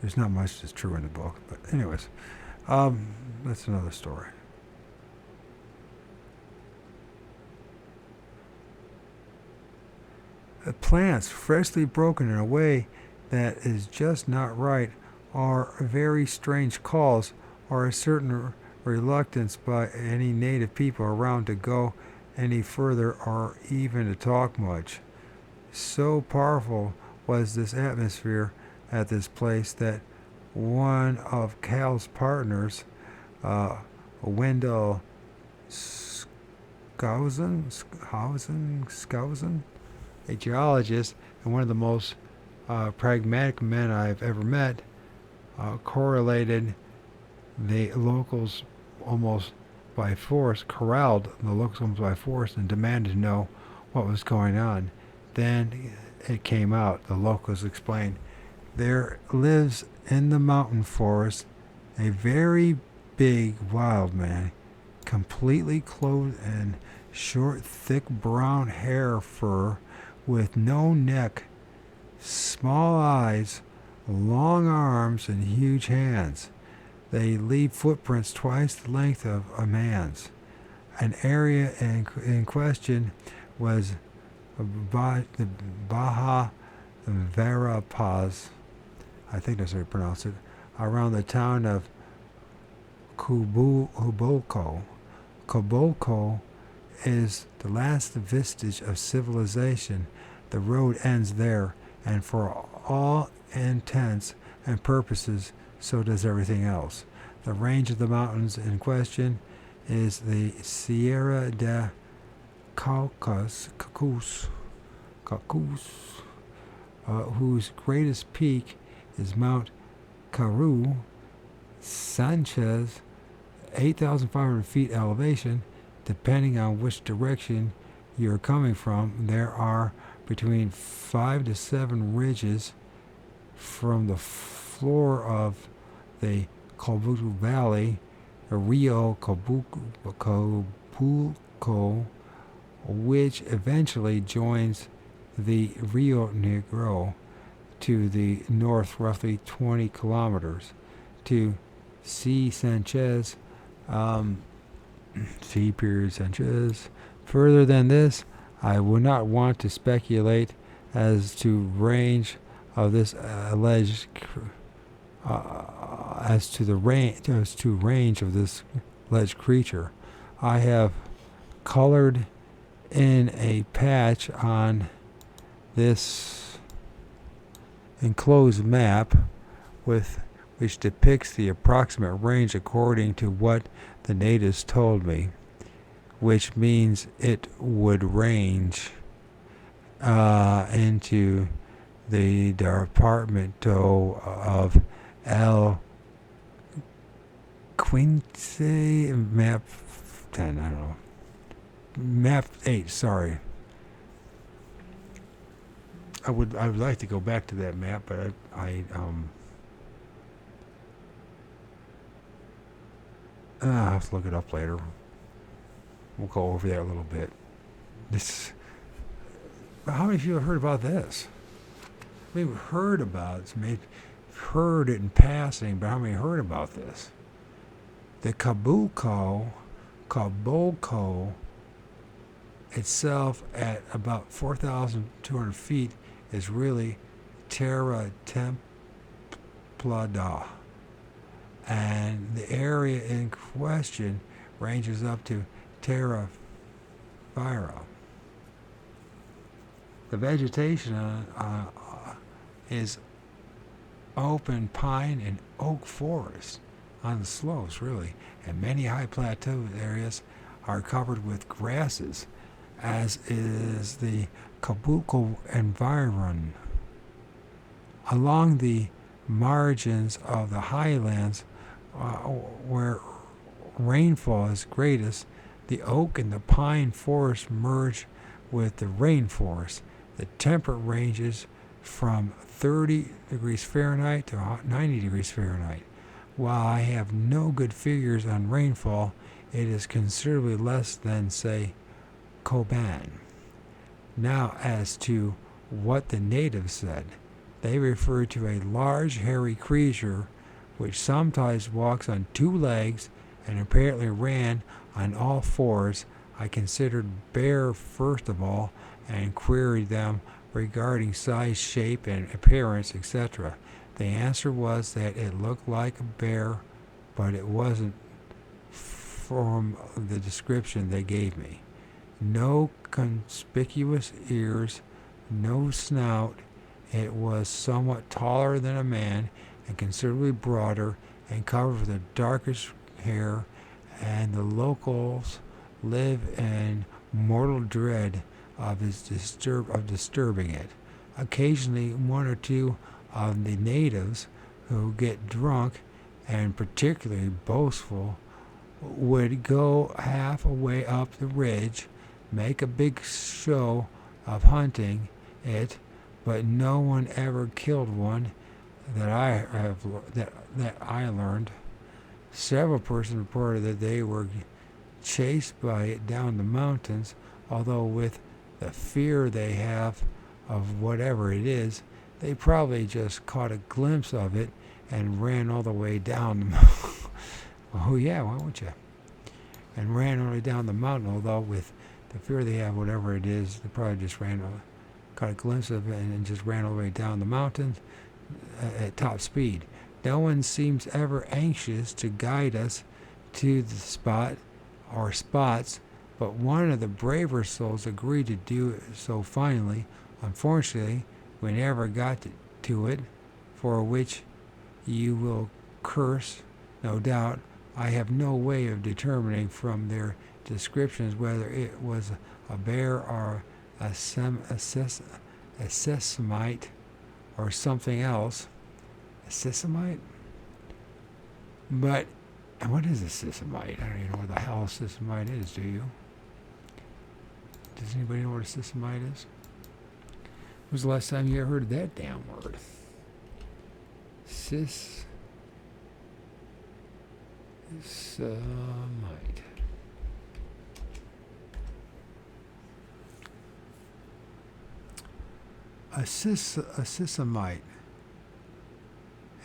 there's not much that's true in the book. But anyways, that's another story. Plants freshly broken in a way that is just not right, are very strange calls, or a certain reluctance by any native people around to go any further or even to talk much. So powerful was this atmosphere at this place that one of Cal's partners, Wendell Skousen, a geologist and one of the most pragmatic men I've ever met, corralled the locals almost by force, and demanded to know what was going on. Then it came out, the locals explained, there lives in the mountain forest a very big wild man, completely clothed in short, thick brown hair fur, with no neck, small eyes, long arms, and huge hands. They leave footprints twice the length of a man's. An area in question was the Baja Verapaz, I think that's how you pronounce it, around the town of Cubulco. Cubulco is the last vestige of civilization. The road ends there, and for all intents and purposes, so does everything else. The range of the mountains in question is the Sierra de Caucus, whose greatest peak is Mount Caru Sanchez, 8,500 feet elevation. Depending on which direction you're coming from, there are between 5 to 7 ridges from the floor of the Cobulco Valley, the Rio Cobulco, which eventually joins the Rio Negro to the north, roughly 20 kilometers, to C. Sanchez, C. Sanchez. Further than this, I would not want to speculate as to range of this alleged range of this alleged creature. I have colored in a patch on this enclosed map with which depicts the approximate range according to what the natives told me, which means it would range into the Departamento of El Quince, map 10, I don't know. Map 8, sorry. I would like to go back to that map, but I'll have to look it up later. We'll go over there a little bit. How many of you have heard about this? We've heard about it. Maybe heard it in passing, but how many heard about this? The Cabulco itself at about 4,200 feet is really Terra Templada, and the area in question ranges up to Terra Firma. The vegetation is open pine and oak forest on the slopes, really, and many high plateau areas are covered with grasses, as is the Cabulco environ. Along the margins of the highlands, where rainfall is greatest, the oak and the pine forest merge with the rainforest. The temperature ranges from 30 degrees Fahrenheit to 90 degrees Fahrenheit. While I have no good figures on rainfall, it is considerably less than, say, Coban. Now, as to what the natives said, they refer to a large hairy creature which sometimes walks on two legs and apparently ran on all fours. I considered bear first of all and queried them regarding size, shape, and appearance, etc. The answer was that it looked like a bear, but it wasn't from the description they gave me. No conspicuous ears, no snout. It was somewhat taller than a man and considerably broader and covered with a darkish hair, and the locals live in mortal dread of disturbing it. Occasionally, one or two of the natives who get drunk and particularly boastful would go half a way up the ridge, make a big show of hunting it, but no one ever killed one that I learned. Several persons reported that they were chased by it down the mountains, although with the fear they have of whatever it is, they probably just caught a glimpse of it and ran all the way down the mountain. Oh yeah, why wouldn't you? And ran all the way down the mountain, although with the fear they have, whatever it is, they probably just caught a glimpse of it and just ran all the way down the mountain at top speed. No one seems ever anxious to guide us to the spot or spots, but one of the braver souls agreed to do so finally. Unfortunately, we never got to it, for which you will curse, no doubt. I have no way of determining from their descriptions whether it was a bear or a sesamite or something else. A sesamite? But what is a sesamite? I don't even know what the hell a sesamite is, do you? Does anybody know what a sesamite is? When was the last time you ever heard that damn word? Sesamite. A sesamite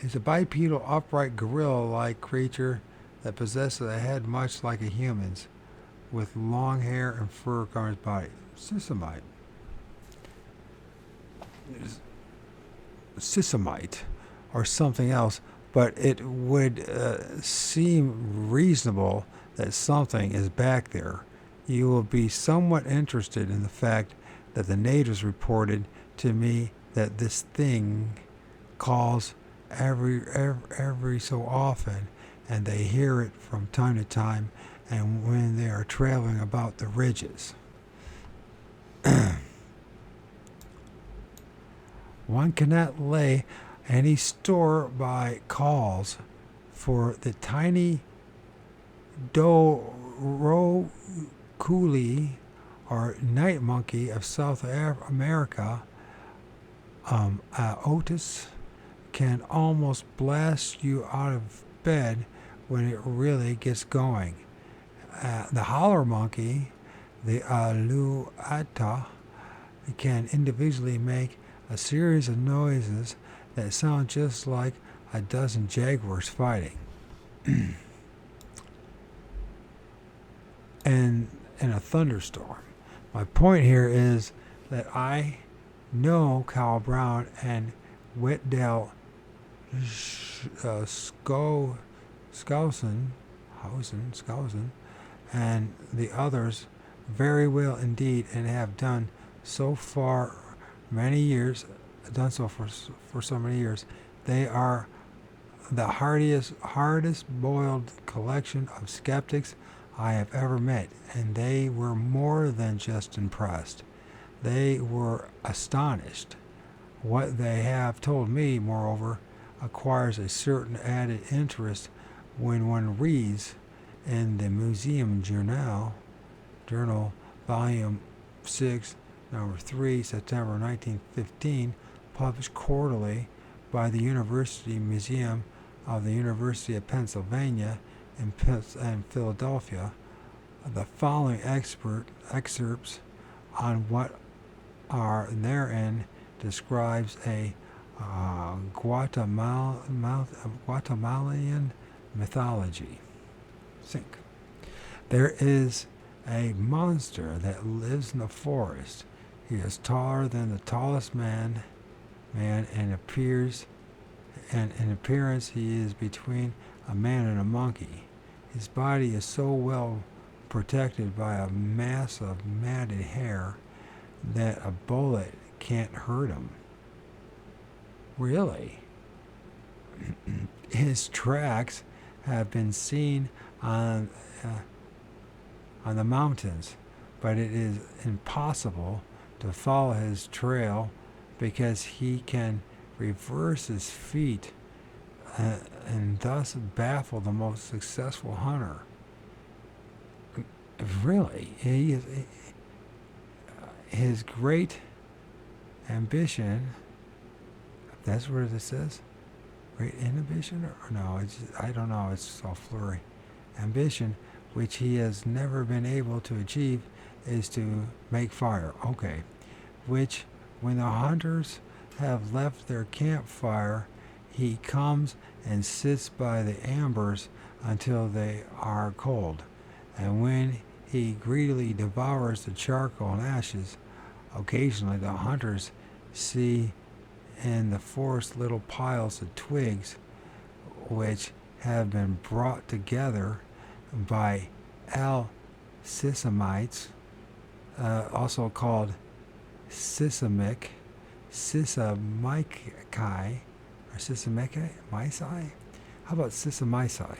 is a bipedal, upright, gorilla-like creature that possesses a head much like a human's, with long hair and fur covering its body. Sesamite. Sesamite, or something else, but it would seem reasonable that something is back there. You will be somewhat interested in the fact that the natives reported to me that this thing calls every so often, and they hear it from time to time, and when they are traveling about the ridges. One cannot lay any store by calls, for the tiny doroculi, or night monkey of South America, Otis, can almost blast you out of bed when it really gets going. The holler monkey, the aluata, can individually make a series of noises that sound just like a dozen jaguars fighting. And in a thunderstorm. My point here is that I know Kyle Brown and Whitdale Skousen, and the others very well indeed, and have done so for many years. For so many years. They are the hardest boiled collection of skeptics I have ever met, and they were more than just impressed. They were astonished. What they have told me, moreover, acquires a certain added interest when one reads in the Museum Journal, Volume 6, Number 3, September 1915, published quarterly by the University Museum of the University of Pennsylvania in Philadelphia, the following excerpts on what are therein describes a Guatemalan mythology. Sink. There is a monster that lives in the forest. He is taller than the tallest man, and appears, and in appearance he is between a man and a monkey. His body is so well protected by a mass of matted hair that a bullet can't hurt him. Really? His tracks have been seen on the mountains, but it is impossible to follow his trail because he can reverse his feet and thus baffle the most successful hunter. Really, his great ambition, if that's what it says, great inhibition, or no, I don't know, it's all flurry. Ambition, which he has never been able to achieve, is to make fire. Okay. Which, when the hunters have left their campfire, he comes and sits by the embers until they are cold. And when he greedily devours the charcoal and ashes, occasionally the hunters see in the forest little piles of twigs which have been brought together by alsisamites, also called Sisamic, Sisamyci, or Sisamyci? How about Sisamyci?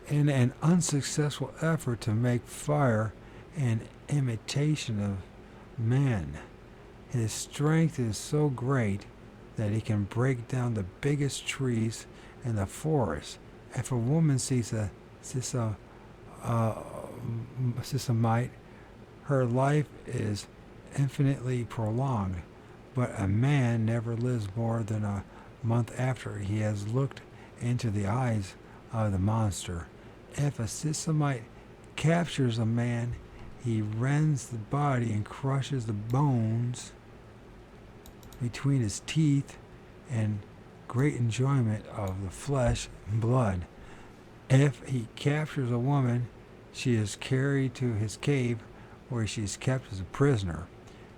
In an unsuccessful effort to make fire in imitation of man. His strength is so great that he can break down the biggest trees in the forest. If a woman sees a Sisamite, her life is infinitely prolonged, but a man never lives more than a month after he has looked into the eyes of the monster. If a Sisamite captures a man, he rends the body and crushes the bones between his teeth in great enjoyment of the flesh and blood. If he captures a woman, she is carried to his cave where she is kept as a prisoner.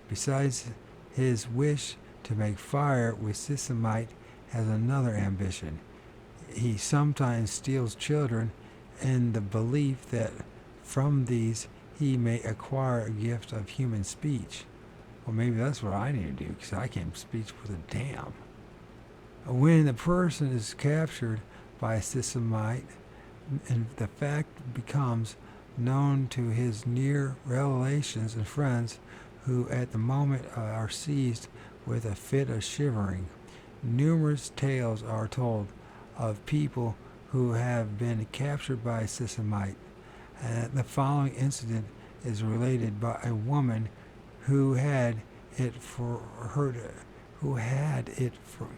Besides his wish to make fire, with Sisamite has another ambition. He sometimes steals children in the belief that from these he may acquire a gift of human speech. Well, maybe that's what I need to do, because I can't speak with a damn. When the person is captured by a Sisamite, and the fact becomes known to his near relations and friends, who at the moment are seized with a fit of shivering. Numerous tales are told of people who have been captured by a Sisamite. The following incident is related by a woman who had it for her, who had it from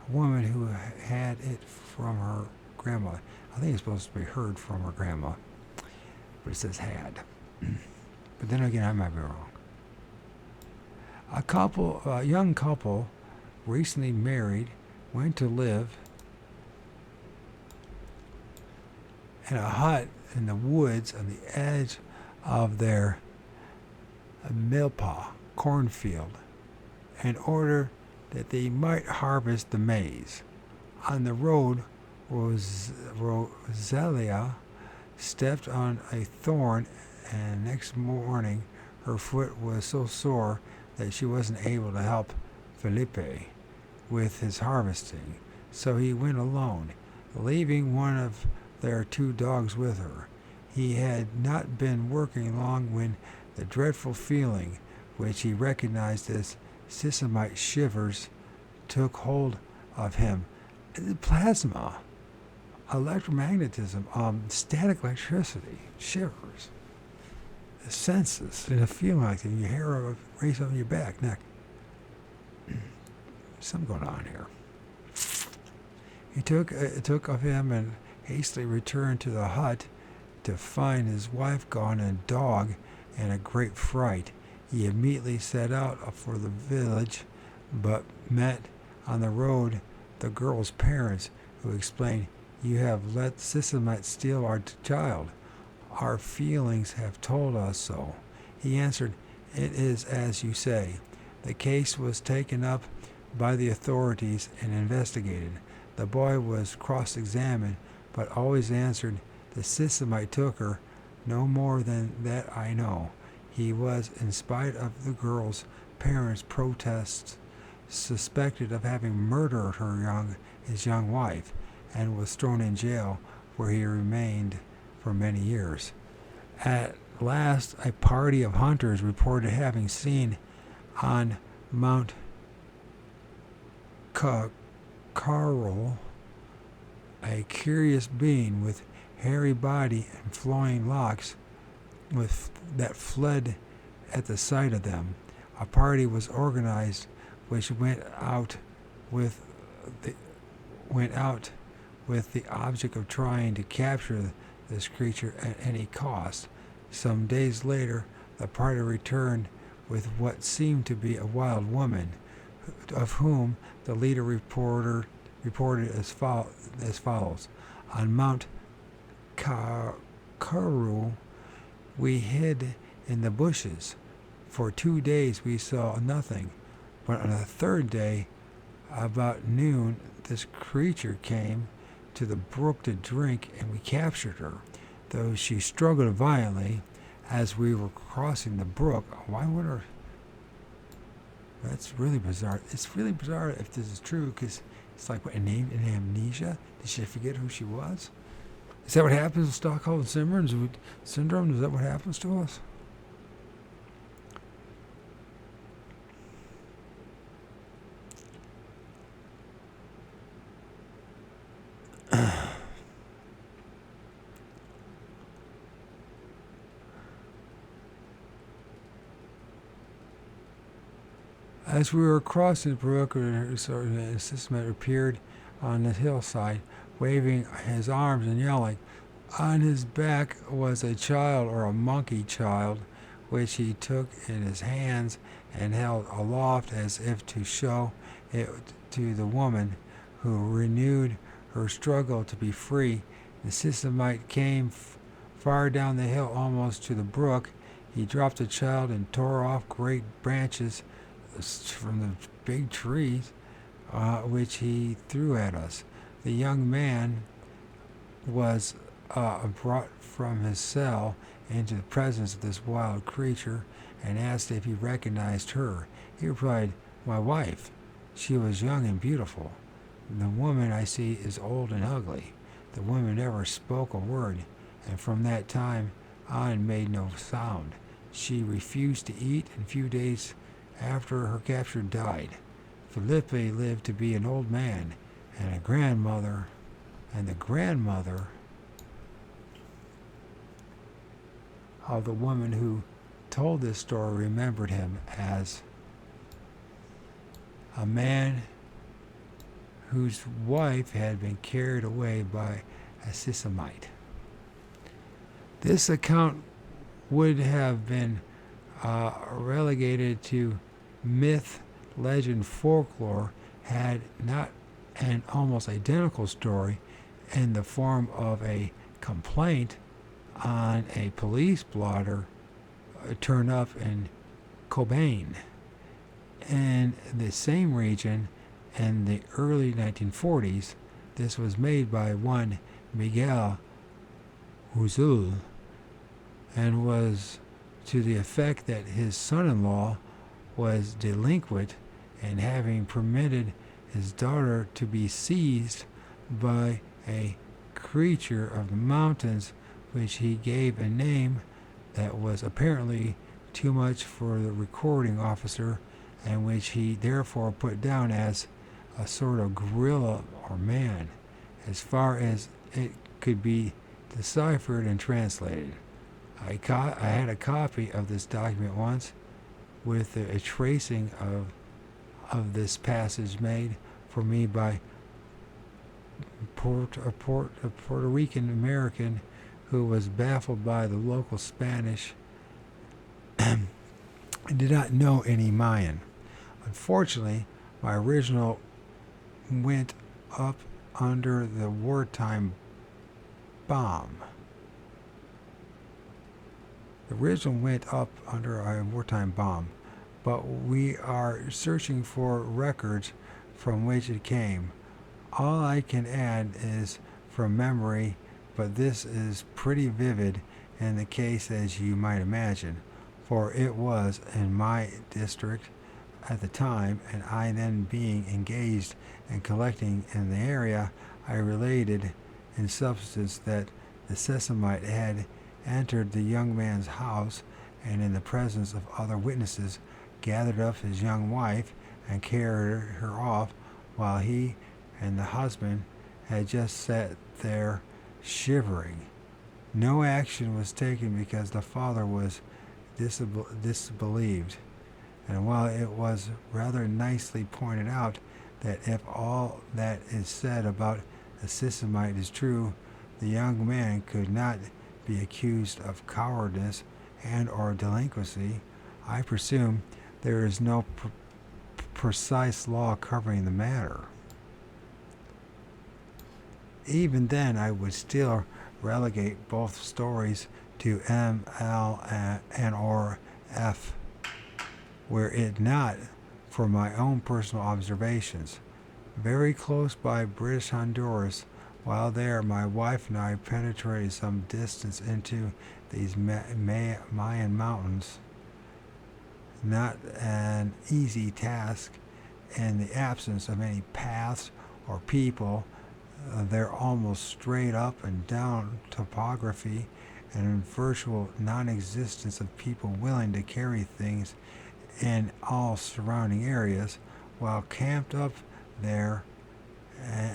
a woman who had it from her grandma. I think it's supposed to be heard from her grandma, but it says had. But then again, I might be wrong. A young couple, recently married, went to live in a hut in the woods on the edge of their milpa cornfield in order that they might harvest the maize. On the road, Roselia stepped on a thorn, and next morning her foot was so sore that she wasn't able to help Felipe with his harvesting. So he went alone, leaving one of their 2 dogs with her. He had not been working long when the dreadful feeling, which he recognized as Sisamite shivers, took hold of him. Plasma, electromagnetism, static electricity, shivers, the senses, and a feeling like that. Your hair race on your back, neck. Something going on here. He took of him and hastily returned to the hut to find his wife gone and dog in a great fright. He immediately set out for the village, but met on the road the girl's parents, who explained, "You have let Sisamite steal our child. Our feelings have told us so." He answered, "It is as you say." The case was taken up by the authorities and investigated. The boy was cross-examined, but always answered, "The Sisamite took her. No more than that I know." He was, in spite of the girl's parents' protests, suspected of having murdered his young wife, and was thrown in jail, where he remained for many years. At last, a party of hunters reported having seen on Mount Carol a curious being with hairy body and flowing locks that fled at the sight of them. A party was organized which went out with the object of trying to capture this creature at any cost. Some days later, the party returned with what seemed to be a wild woman, of whom the leader reported as follows. On Mount Karul, we hid in the bushes. For 2 days we saw nothing, but on the 3rd day, about noon, this creature came to the brook to drink, and we captured her, though she struggled violently as we were crossing the brook. Why would her? That's really bizarre. It's really bizarre if this is true, because it's like an amnesia. Did she forget who she was? Is that what happens with Stockholm syndrome? Is that what happens to us? As we were crossing the brook, an assistant appeared on the hillside, waving his arms and yelling. On his back was a child, or a monkey child, which he took in his hands and held aloft as if to show it to the woman, who renewed her struggle to be free. The Sisamite came far down the hill, almost to the brook. He dropped the child and tore off great branches from the big trees, which he threw at us. The young man was brought from his cell into the presence of this wild creature and asked if he recognized her. He replied, "My wife." She was young and beautiful. The woman I see is old and ugly. The woman never spoke a word, and from that time on made no sound. She refused to eat, and a few days after her capture died. Felipe lived to be an old man, and the grandmother of the woman who told this story remembered him as a man whose wife had been carried away by a Sisamite. This account would have been relegated to myth, legend, folklore, had not an almost identical story in the form of a complaint on a police blotter turn up in Cobain in the same region in the early 1940s. This was made by one Miguel Huzul and was to the effect that his son-in-law was delinquent and having permitted his daughter to be seized by a creature of the mountains, which he gave a name that was apparently too much for the recording officer, and which he therefore put down as a sort of gorilla or man, as far as it could be deciphered and translated. I had a copy of this document once with a tracing of this passage made for me by a Puerto Rican American who was baffled by the local Spanish and did not know any Mayan. Unfortunately, my original went up under the wartime bomb. The original went up under a wartime bomb, but we are searching for records from which it came. All I can add is from memory, but this is pretty vivid in the case as you might imagine, for it was in my district at the time, and I then being engaged in collecting in the area, I related in substance that the Sesamite had entered the young man's house and in the presence of other witnesses gathered up his young wife and carried her off while he and the husband had just sat there shivering. No action was taken because the father was disbelieved, and while it was rather nicely pointed out that if all that is said about the Sisamite is true, the young man could not be accused of cowardice and or delinquency, I presume there is no precise law covering the matter. Even then, I would still relegate both stories to M, L, and or F, were it not for my own personal observations. Very close by British Honduras, while there, my wife and I penetrated some distance into these Mayan mountains. Not an easy task in the absence of any paths or people. They're almost straight up and down topography and in virtual non-existence of people willing to carry things in all surrounding areas. While camped up there,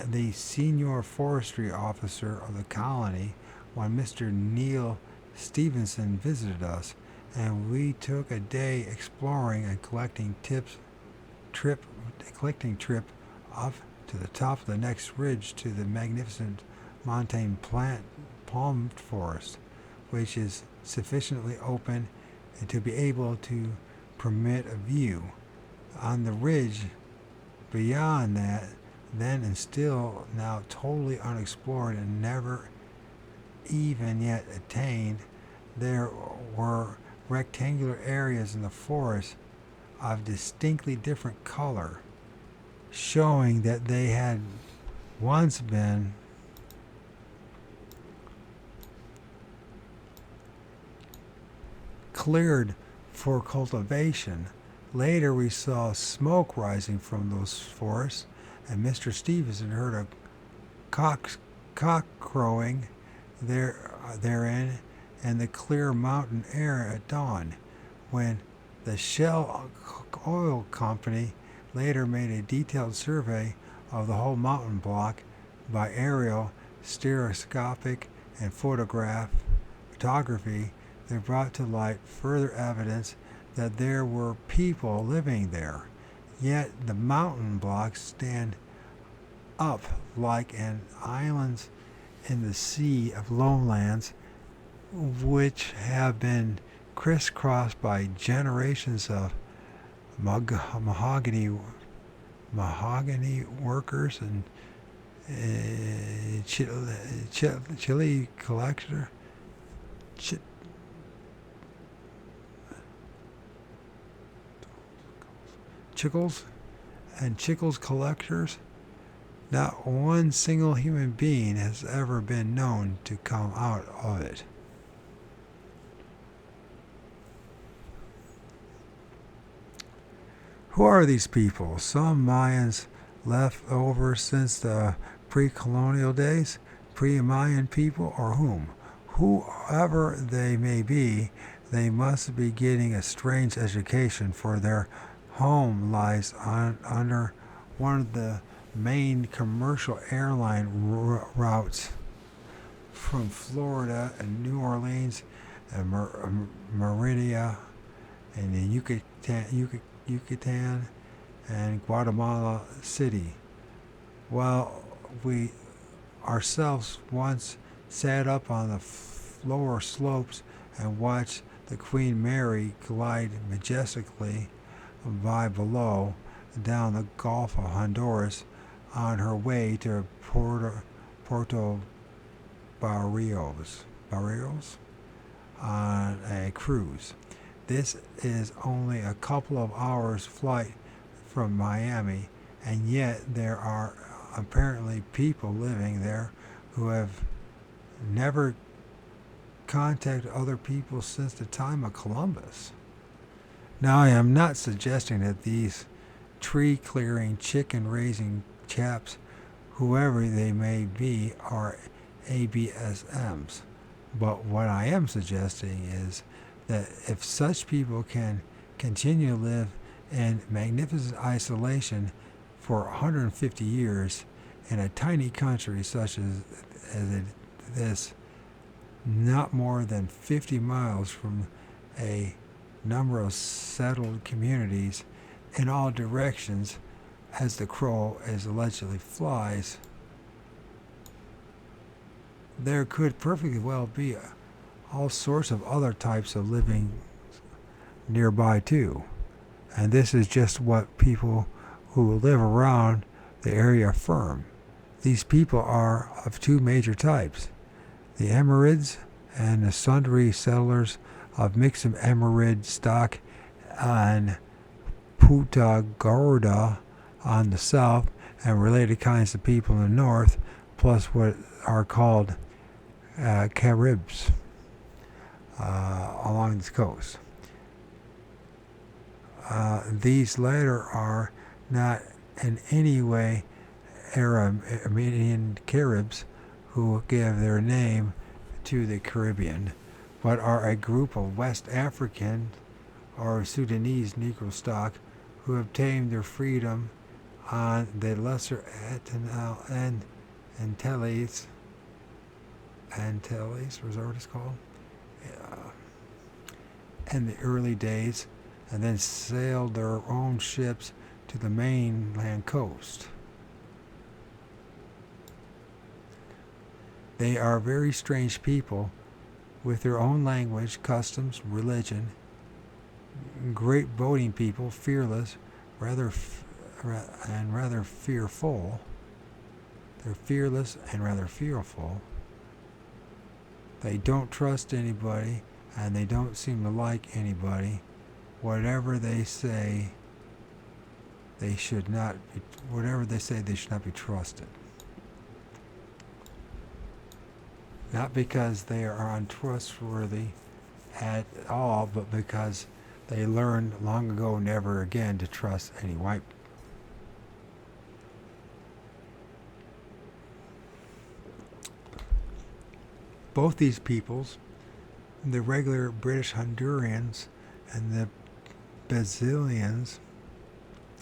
the senior forestry officer of the colony, one Mr. Neil Stevenson, visited us, and we took a day exploring and collecting trip up to the top of the next ridge to the magnificent montane palm forest, which is sufficiently open and to be able to permit a view. On the ridge beyond that, then and still now totally unexplored and never even yet attained, there were rectangular areas in the forest of distinctly different color, showing that they had once been cleared for cultivation. Later, we saw smoke rising from those forests, and Mr. Stevenson heard a cock crowing therein in the clear mountain air at dawn, when the Shell Oil Company later made a detailed survey of the whole mountain block by aerial, stereoscopic, and photography. They brought to light further evidence that there were people living there. Yet the mountain blocks stand up like an islands in the sea of lowlands, which have been crisscrossed by generations of mahogany workers and chili collector, chickles collectors. Not one single human being has ever been known to come out of it. Who are these people? Some Mayans left over since the pre-colonial days, pre-Mayan people, or whom? Whoever they may be, they must be getting a strange education, for their home lies under one of the main commercial airline routes from Florida and New Orleans and Meridia and the Yucatan and Guatemala City. While we ourselves once sat up on the lower slopes and watched the Queen Mary glide majestically by below down the Gulf of Honduras on her way to Puerto Barrios on a cruise. This is only a couple of hours flight from Miami, and yet there are apparently people living there who have never contacted other people since the time of Columbus. Now, I am not suggesting that these tree-clearing, chicken-raising chaps, whoever they may be, are ABSMs. But what I am suggesting is that if such people can continue to live in magnificent isolation for 150 years in a tiny country such as this, not more than 50 miles from a number of settled communities in all directions as the crow is allegedly flies, there could perfectly well be all sorts of other types of living nearby too. And this is just what people who live around the area affirm. These people are of two major types: the Emirids and the sundry settlers of mixed Emerid stock and Punta Gorda on the south, and related kinds of people in the north, plus what are called Caribs along the coast. These latter are not in any way Armenian Caribs who give their name to the Caribbean, but are a group of West African or Sudanese Negro stock who obtained their freedom on the Lesser Antilles, was that what it's called? In the early days, and then sailed their own ships to the mainland coast. They are very strange people with their own language, customs, religion, great boating people, fearless, rather fearful. They're fearless and rather fearful. They don't trust anybody, and they don't seem to like anybody. Whatever they say, they should not be. Whatever they say, they should not be trusted. Not because they are untrustworthy at all, but because They learned long ago never again to trust any white. Both these peoples, the regular British Hondurans and the Brazilians,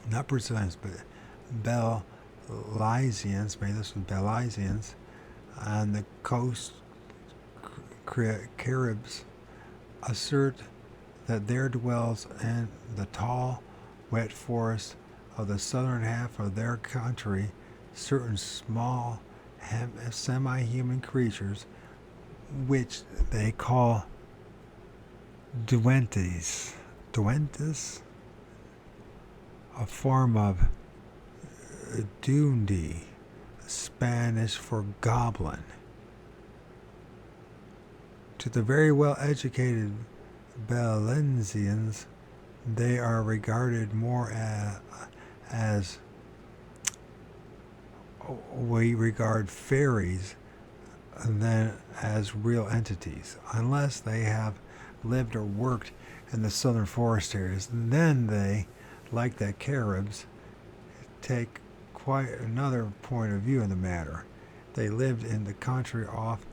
not Brazilians, but Belizeans, maybe this was Belizeans, on the coast Caribs, assert that there dwells in the tall, wet forests of the southern half of their country certain small, semi-human creatures which they call duendes. Duendes? A form of duende, Spanish for goblin. To the very well-educated Belizeans, they are regarded more as we regard fairies than as real entities, unless they have lived or worked in the southern forest areas. And then they, like the Caribs, take quite another point of view in the matter. They lived in the country off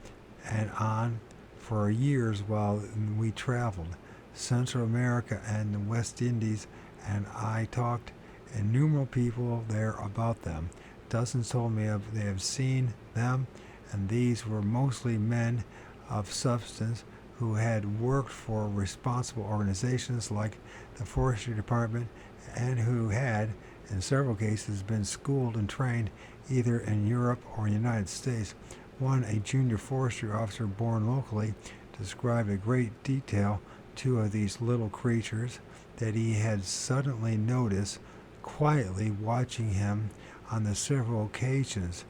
and on for years while we traveled Central America and the West Indies, and I talked to innumerable people there about them. Dozens told me they have seen them, and these were mostly men of substance who had worked for responsible organizations like the Forestry Department and who had, in several cases, been schooled and trained either in Europe or in the United States. One, a junior forestry officer born locally, described in great detail two of these little creatures that he had suddenly noticed quietly watching him on the several occasions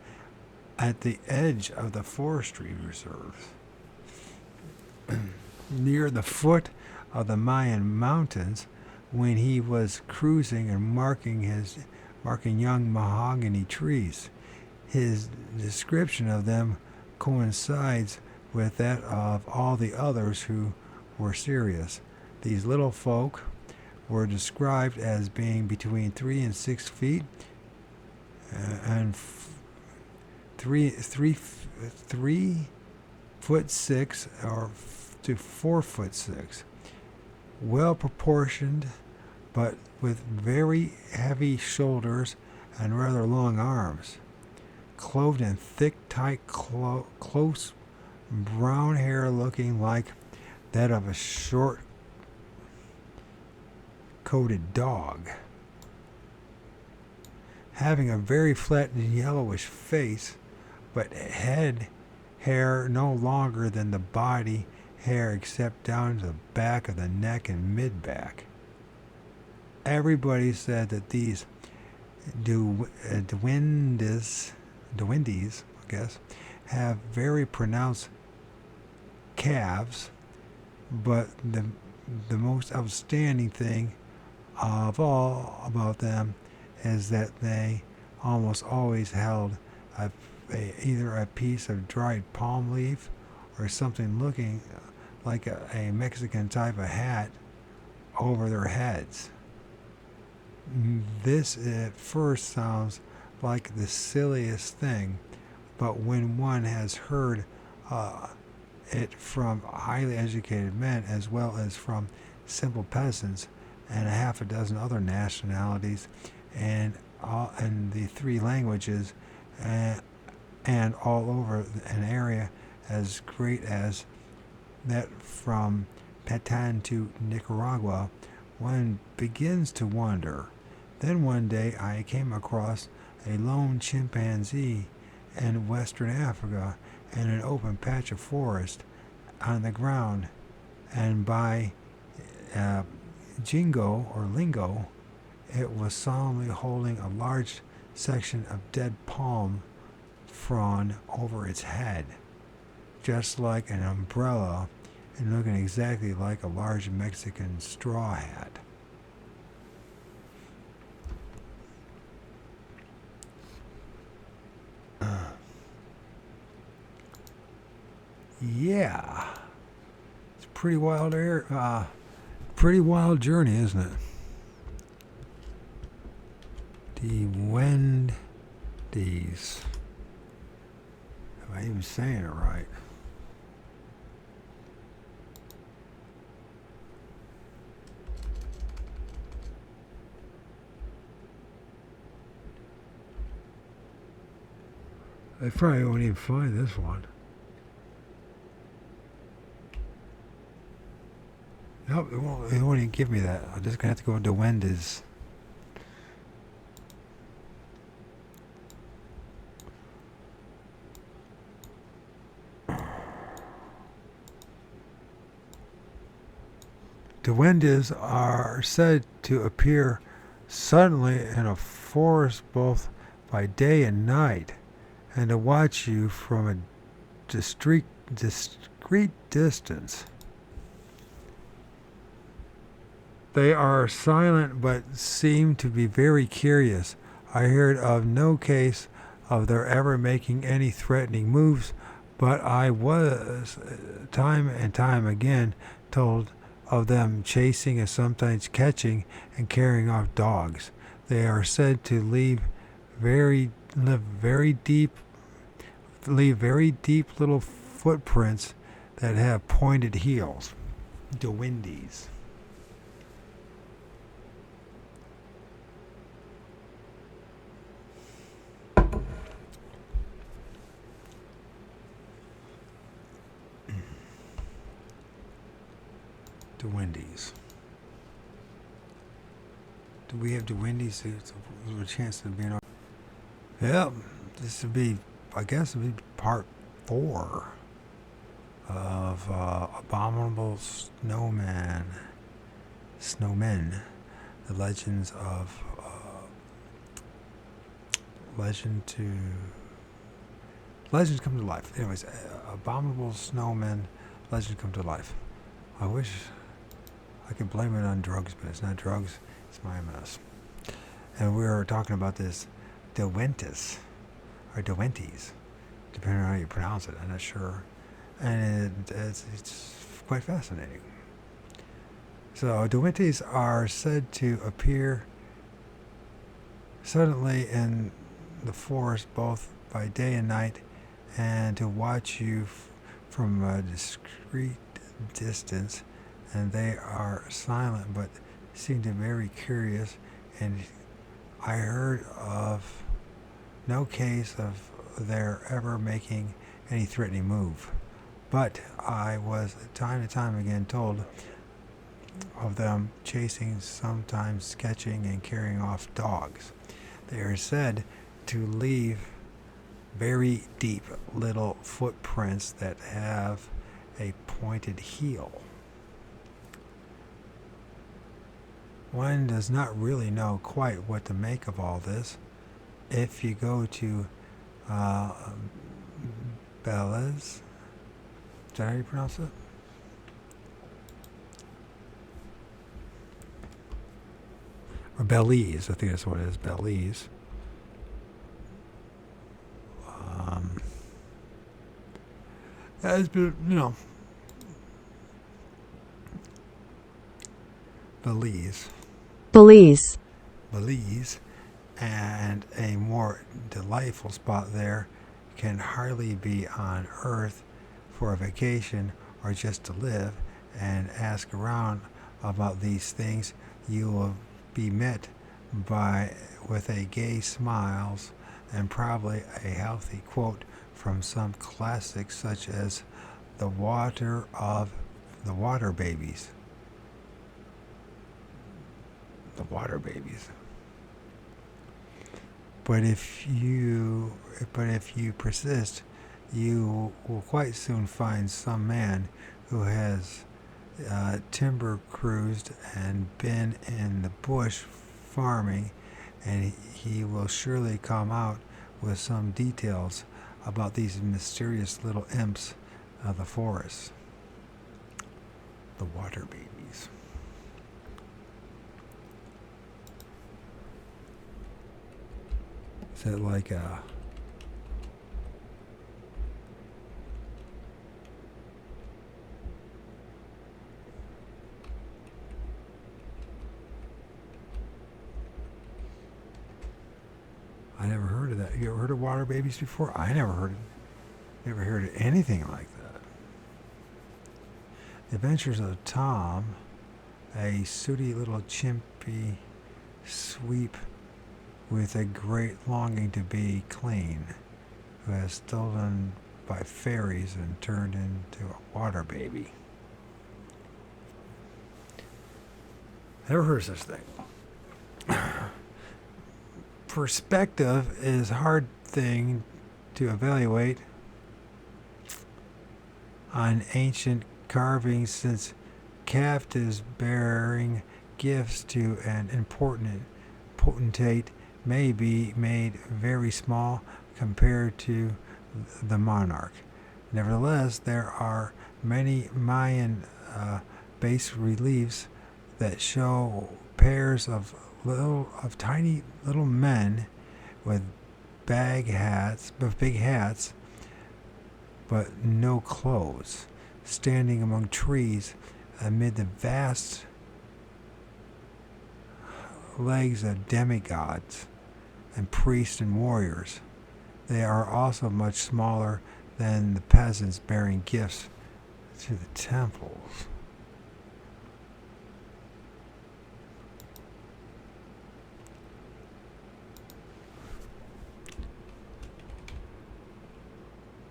at the edge of the forestry reserve. Near the foot of the Mayan mountains, when he was cruising and marking young mahogany trees. His description of them coincides with that of all the others who were serious. These little folk were described as being between 3 and 6 feet, and 3'6" or to 4'6", well proportioned, but with very heavy shoulders and rather long arms, clothed in thick, tight, close brown hair looking like that of a short-coated dog, having a very flat yellowish face, but head hair no longer than the body hair except down to the back of the neck and mid-back. Everybody said that these duendes, I guess, have very pronounced calves, but the most outstanding thing of all about them is that they almost always held either a piece of dried palm leaf or something looking like a Mexican type of hat over their heads. This at first sounds like the silliest thing, but when one has heard it from highly educated men as well as from simple peasants and a half a dozen other nationalities and the 3 languages and all over an area as great as that from Patan to Nicaragua, one begins to wonder. Then one day I came across a lone chimpanzee in Western Africa in an open patch of forest on the ground, and by jingo or lingo, it was solemnly holding a large section of dead palm frond over its head, just like an umbrella, and looking exactly like a large Mexican straw hat. Yeah, it's pretty wild area, pretty wild journey, isn't it? The Wendy's. Am I even saying it right? I probably won't even find this one. Nope, it won't even give me that. I'm just gonna have to go to Wendy's. The Wendy's are said to appear suddenly in a forest both by day and night, and to watch you from a discreet distance. They are silent but seem to be very curious. I heard of no case of their ever making any threatening moves, but I was time and time again told of them chasing and sometimes catching and carrying off dogs. They are said to leave very deep little footprints that have pointed heels. The Wendy's. The Wendy's. Do we have the Wendy's? There's a chance to be in our... Yep, this would be, I guess it would be part 4 of Abominable Snowmen, the legends of legends come to life. Anyways, Abominable Snowmen, legends come to life. I wish I could blame it on drugs, but it's not drugs, it's my MS. And we were talking about this Dewentis, or Dewenties, depending on how you pronounce it, I'm not sure. And it's quite fascinating. So Dewenties are said to appear suddenly in the forest both by day and night, and to watch you from a discreet distance, and they are silent but seem to be very curious. And I heard of no case of their ever making any threatening move, but I was time and time again told of them chasing, sometimes catching and carrying off dogs. They are said to leave very deep little footprints that have a pointed heel. One does not really know quite what to make of all this. If you go to Belize, is that how you pronounce it? Or Belize, I think that's what it is, Belize. Has been, Belize, and a more delightful spot there can hardly be on Earth for a vacation or just to live. And ask around about these things, you will be met with a gay smiles and probably a healthy quote from some classics such as the Water Babies. The Water Babies. But if you persist, you will quite soon find some man who has timber cruised and been in the bush farming, and he will surely come out with some details about these mysterious little imps of the forest. The Water Babies. Is it like a... I never heard of that. You ever heard of water babies before? I never heard of anything like that. The Adventures of Tom, a sooty little chimpy sweep with a great longing to be clean, who has stolen by fairies and turned into a water baby. Never heard of such thing. Perspective is a hard thing to evaluate on ancient carvings, since captives bearing gifts to an important potentate may be made very small compared to the monarch. Nevertheless, there are many Mayan bas reliefs that show pairs of tiny little men with big hats, but no clothes, standing among trees amid the vast legs of demigods and priests and warriors. They are also much smaller than the peasants bearing gifts to the temples.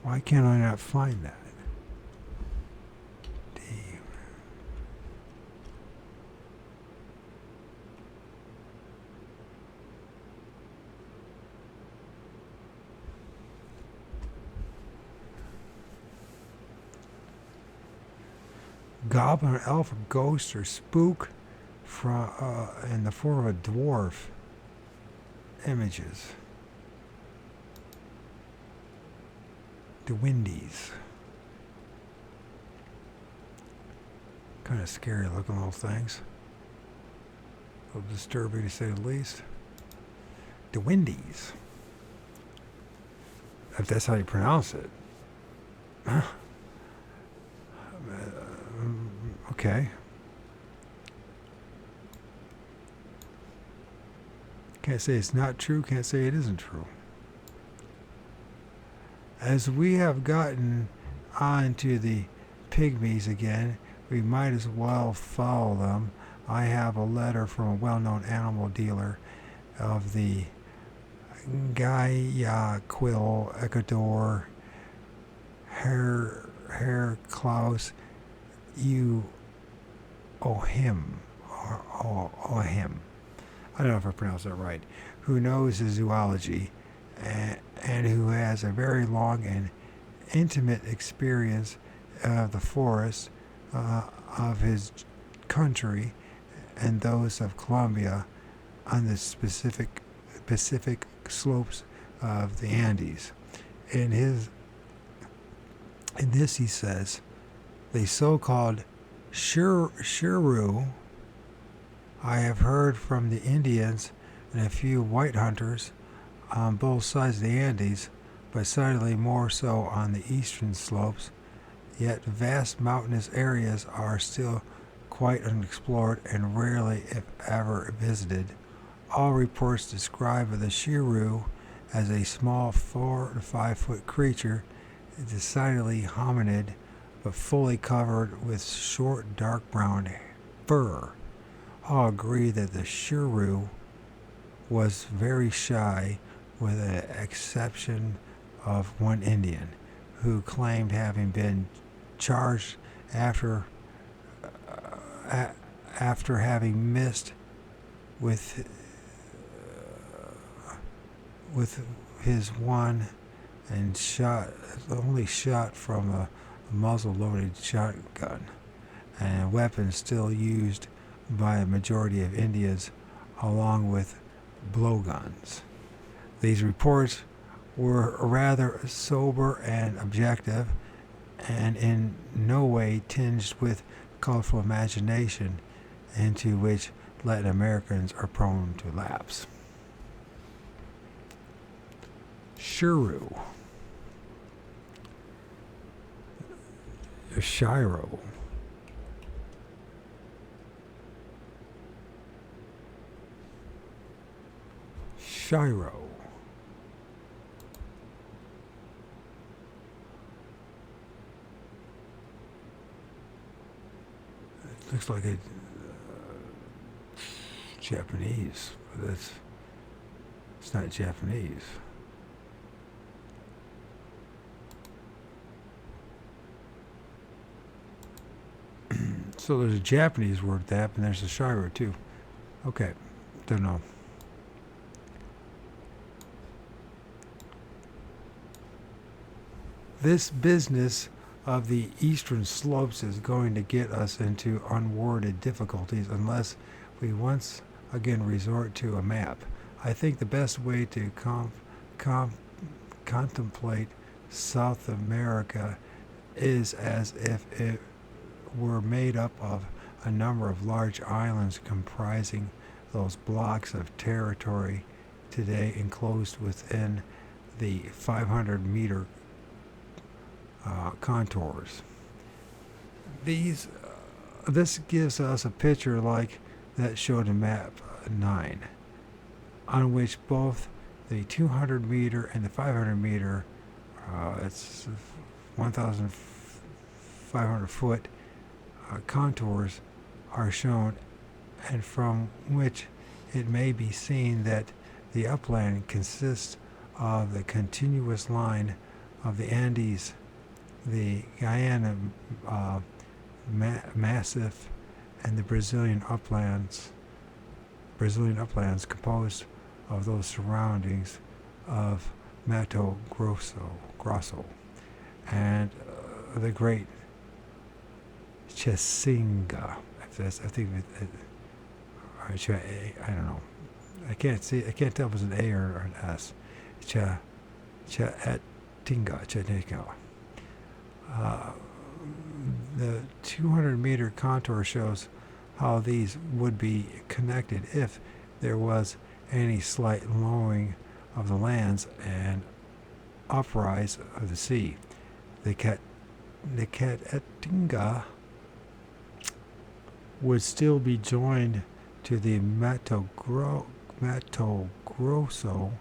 Why can't I not find that? Damn. Goblin or elf or ghost or spook from in the form of a dwarf. Images. The Windies. Kind of scary looking little things. A little disturbing to say the least. The Windies. If that's how you pronounce it. Okay. Can't say it's not true, can't say it isn't true. As we have gotten on to the pygmies again, we might as well follow them. I have a letter from a well-known animal dealer of the Guayaquil, Ecuador, Herr Klaus U. Ohim, or Ohim. I don't know if I pronounced that right. Who knows his zoology and who has a very long and intimate experience of the forests of his country and those of Colombia on the Pacific slopes of the Andes. In this he says, the so-called shrew, I have heard from the Indians and a few white hunters on both sides of the Andes, but decidedly more so on the eastern slopes, yet vast mountainous areas are still quite unexplored and rarely, if ever, visited. All reports describe the shrew as a small 4 to 5 foot creature, decidedly hominid, but fully covered with short dark brown fur. All agree that the shrew was very shy, with the exception of one Indian, who claimed having been charged after having missed with his one and only shot from a muzzle-loaded shotgun, and a weapon still used by a majority of Indians, along with blowguns. These reports were rather sober and objective, and in no way tinged with colorful imagination, into which Latin Americans are prone to lapse. Shrew. Shiro. Shiro. looks like a Japanese, but it's not Japanese. So there's a Japanese word that, and there's a Shiro too. Okay, don't know. This business of the eastern slopes is going to get us into unwarranted difficulties unless we once again resort to a map. I think the best way to contemplate South America is as if it were made up of a number of large islands comprising those blocks of territory today enclosed within the 500-meter contours. This gives us a picture like that showed in map 9, on which both the 200-meter and the 500-meter, it's 1,500 foot contours are shown, and from which it may be seen that the upland consists of the continuous line of the Andes, the Guyana Massif, and the Brazilian uplands composed of those surroundings of Mato Grosso and the Great Caatinga. I think I don't know. I can't tell if it's an A or an S. Caatinga. The 200-meter contour shows how these would be connected if there was any slight lowering of the lands and uprise of the sea. The Caatinga would still be joined to the Mato Grosso,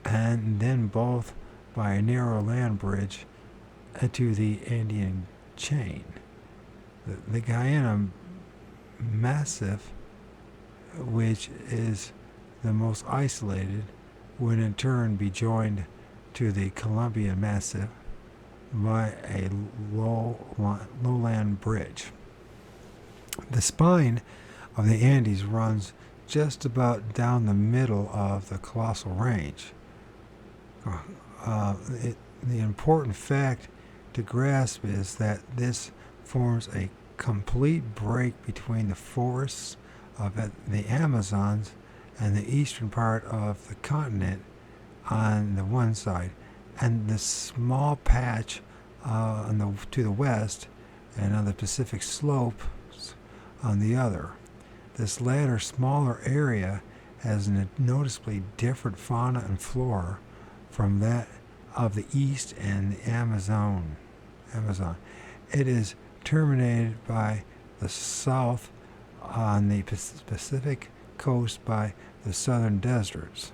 and then both by a narrow land bridge to the Andean chain. The Guyana Massif, which is the most isolated, would in turn be joined to the Colombian Massif by a lowland bridge. The spine of the Andes runs just about down the middle of the colossal range. The important fact to grasp is that this forms a complete break between the forests of the Amazons and the eastern part of the continent on the one side, and the small patch to the west and on the Pacific slope on the other. This latter smaller area has a noticeably different fauna and flora from that of the east and the Amazon. It is terminated by the south on the Pacific coast by the southern deserts.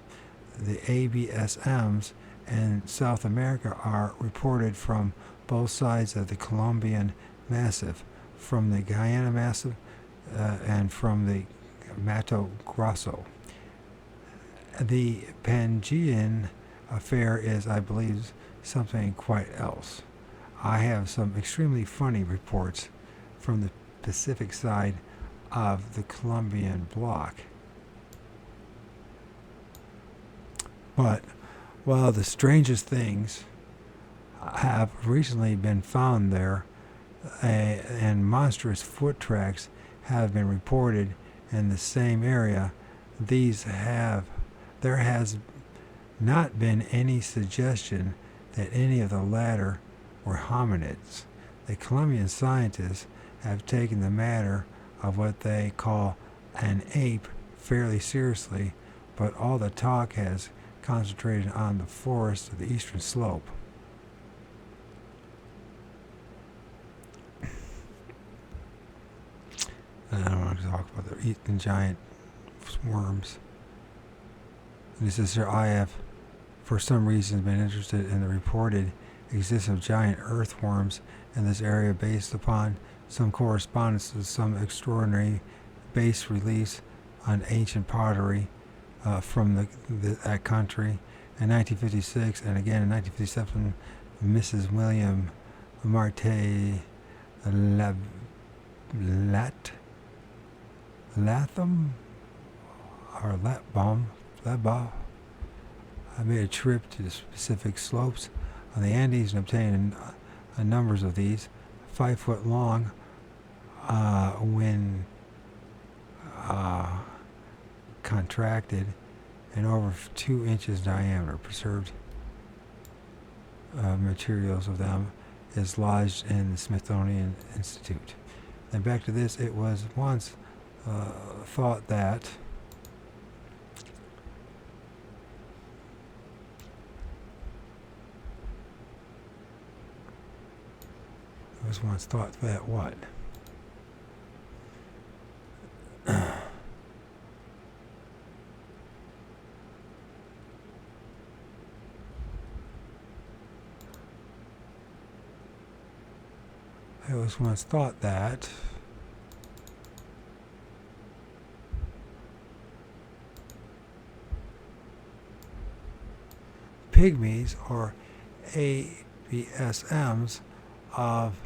The ABSMs in South America are reported from both sides of the Colombian Massif, from the Guyana Massif and from the Mato Grosso. The Pangean affair is, I believe, something quite else. I have some extremely funny reports from the Pacific side of the Colombian bloc. But while the strangest things have recently been found there, and monstrous foot tracks have been reported in the same area, there has not been any suggestion that any of the latter were hominids. The Colombian scientists have taken the matter of what they call an ape fairly seriously, but all the talk has concentrated on the forest of the eastern slope. And I don't want to talk about the giant worms. And this is here, I have, for some reason, been interested in the reported existence of giant earthworms in this area based upon some correspondence with some extraordinary bas reliefs on ancient pottery from that country. In 1956 and again in 1957, Mrs. William Marte Latham or Latbaugh made a trip to the specific slopes of the Andes and obtained numbers of these, 5 foot long, when contracted, and over 2 inches diameter. Preserved materials of them is lodged in the Smithsonian Institute. Then back to this, it was once thought that what? It was once thought that pygmies or ABSMs of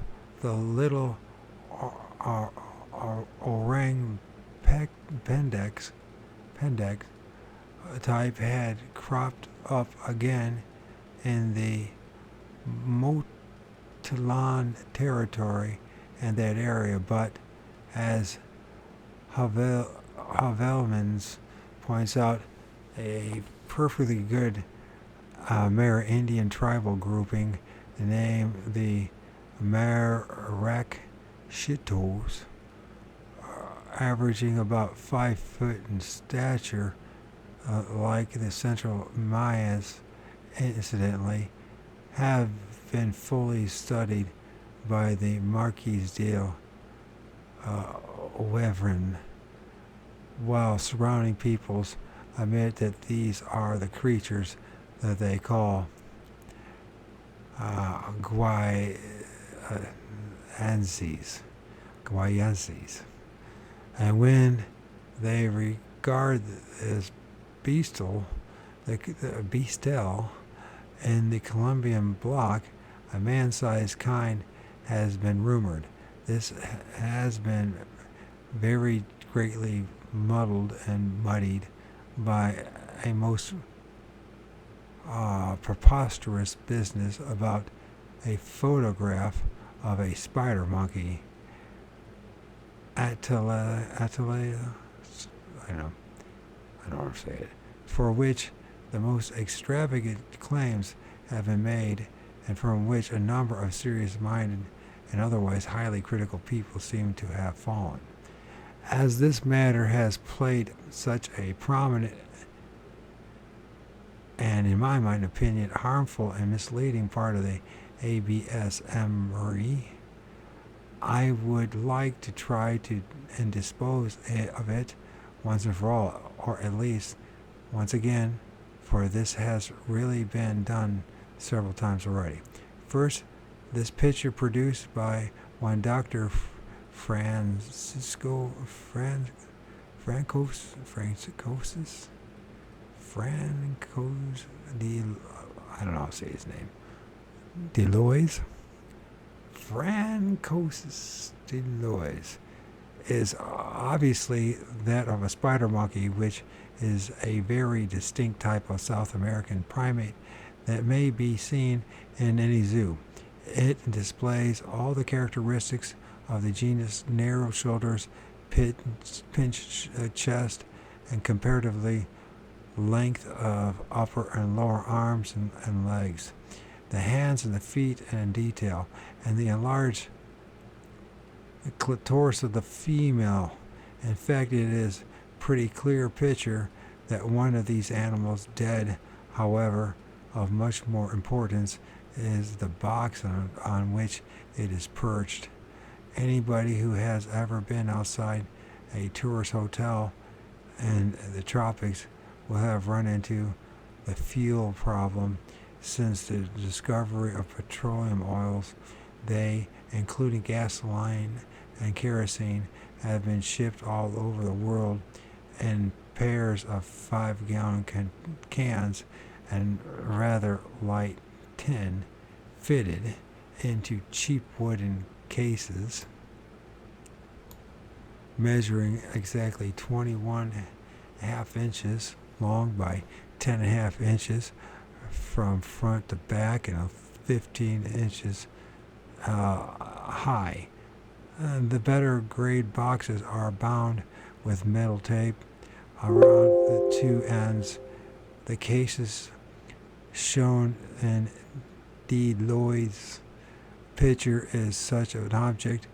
the little orang pendex type had cropped up again in the Mogollon territory and that area, but as Havelmans points out, a perfectly good Amerindian tribal grouping named the Marrakeshitos, averaging about 5 foot in stature, like the Central Mayas, incidentally, have been fully studied by the Marquis de Wevrin, while surrounding peoples admit that these are the creatures that they call Guayanzis, and when they regard as bestial in the Colombian bloc, a man-sized kind has been rumored. This has been very greatly muddled and muddied by a most preposterous business about a photograph of a spider monkey. Atalaya, I don't know how to say it, for which the most extravagant claims have been made, and from which a number of serious-minded and otherwise highly critical people seem to have fallen. As this matter has played such a prominent and, in my mind, opinion, harmful and misleading part of the ABSMRE, I would like to try to and dispose of it once and for all, or at least once again, for this has really been done several times already. First, this picture produced by one Dr. Francosis, I don't know how to say his name, Deloise, Francosis Deloise, is obviously that of a spider monkey, which is a very distinct type of South American primate that may be seen in any zoo. It displays all the characteristics of the genus: narrow shoulders, pinched chest, and comparatively length of upper and lower arms and legs, the hands and the feet in detail, and the enlarged clitoris of the female. In fact, it is pretty clear picture that one of these animals dead. However, of much more importance is the box on which it is perched. Anybody who has ever been outside a tourist hotel in the tropics will have run into the fuel problem since the discovery of petroleum oils. They, including gasoline and kerosene have been shipped all over the world in pairs of 5-gallon cans and rather light tin fitted into cheap wooden cases measuring exactly 21.5 inches long by 10.5 inches from front to back and 15 inches high. The better grade boxes are bound with metal tape around the two ends. The cases shown in Lloyd's picture is such an object.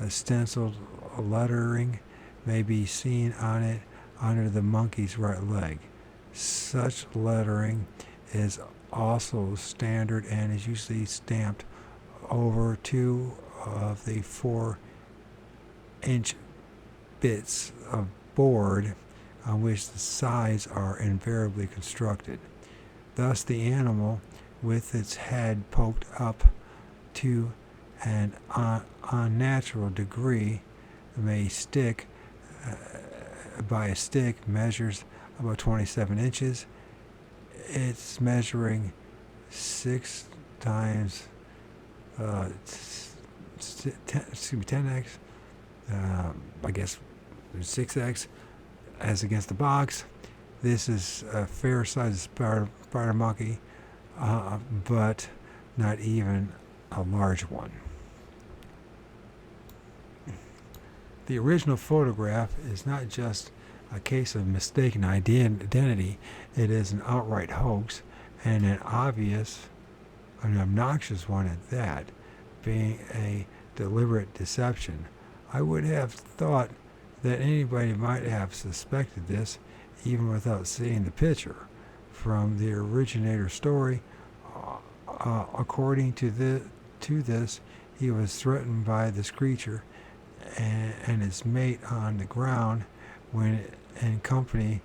A stenciled lettering may be seen on it under the monkey's right leg. Such lettering is also standard and is usually stamped over 2 of the 4-inch bits of board on which the sides are invariably constructed. Thus, the animal, with its head poked up to an unnatural degree, may stick by a stick measures about 27 inches. It's measuring 6 times 10x, I guess 6x as against the box. This is a fair sized spider monkey, but not even a large one. The original photograph is not just a case of mistaken identity, it is an outright hoax, and an obnoxious one at that, being a deliberate deception. I would have thought that anybody might have suspected this even without seeing the picture. From the originator story, according to this, he was threatened by this creature and its mate on the ground when in company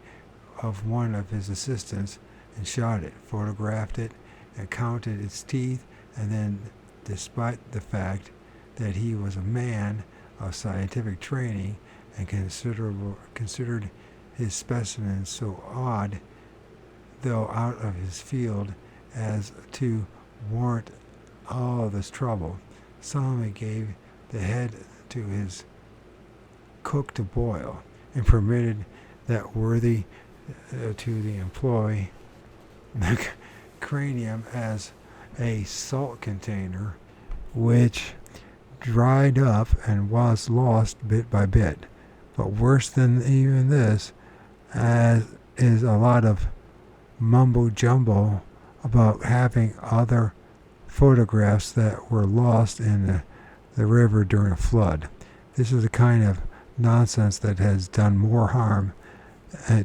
of one of his assistants, and shot it, photographed it, and counted its teeth, and then, despite the fact that he was a man of scientific training and considered his specimen so odd, though out of his field, as to warrant all this trouble, solemnly gave the head to his cook to boil, and permitted that worthy to the employ the cranium as a salt container, which dried up and was lost bit by bit. But worse than even this is a lot of mumbo jumbo about having other photographs that were lost in the river during a flood. This is the kind of nonsense that has done more harm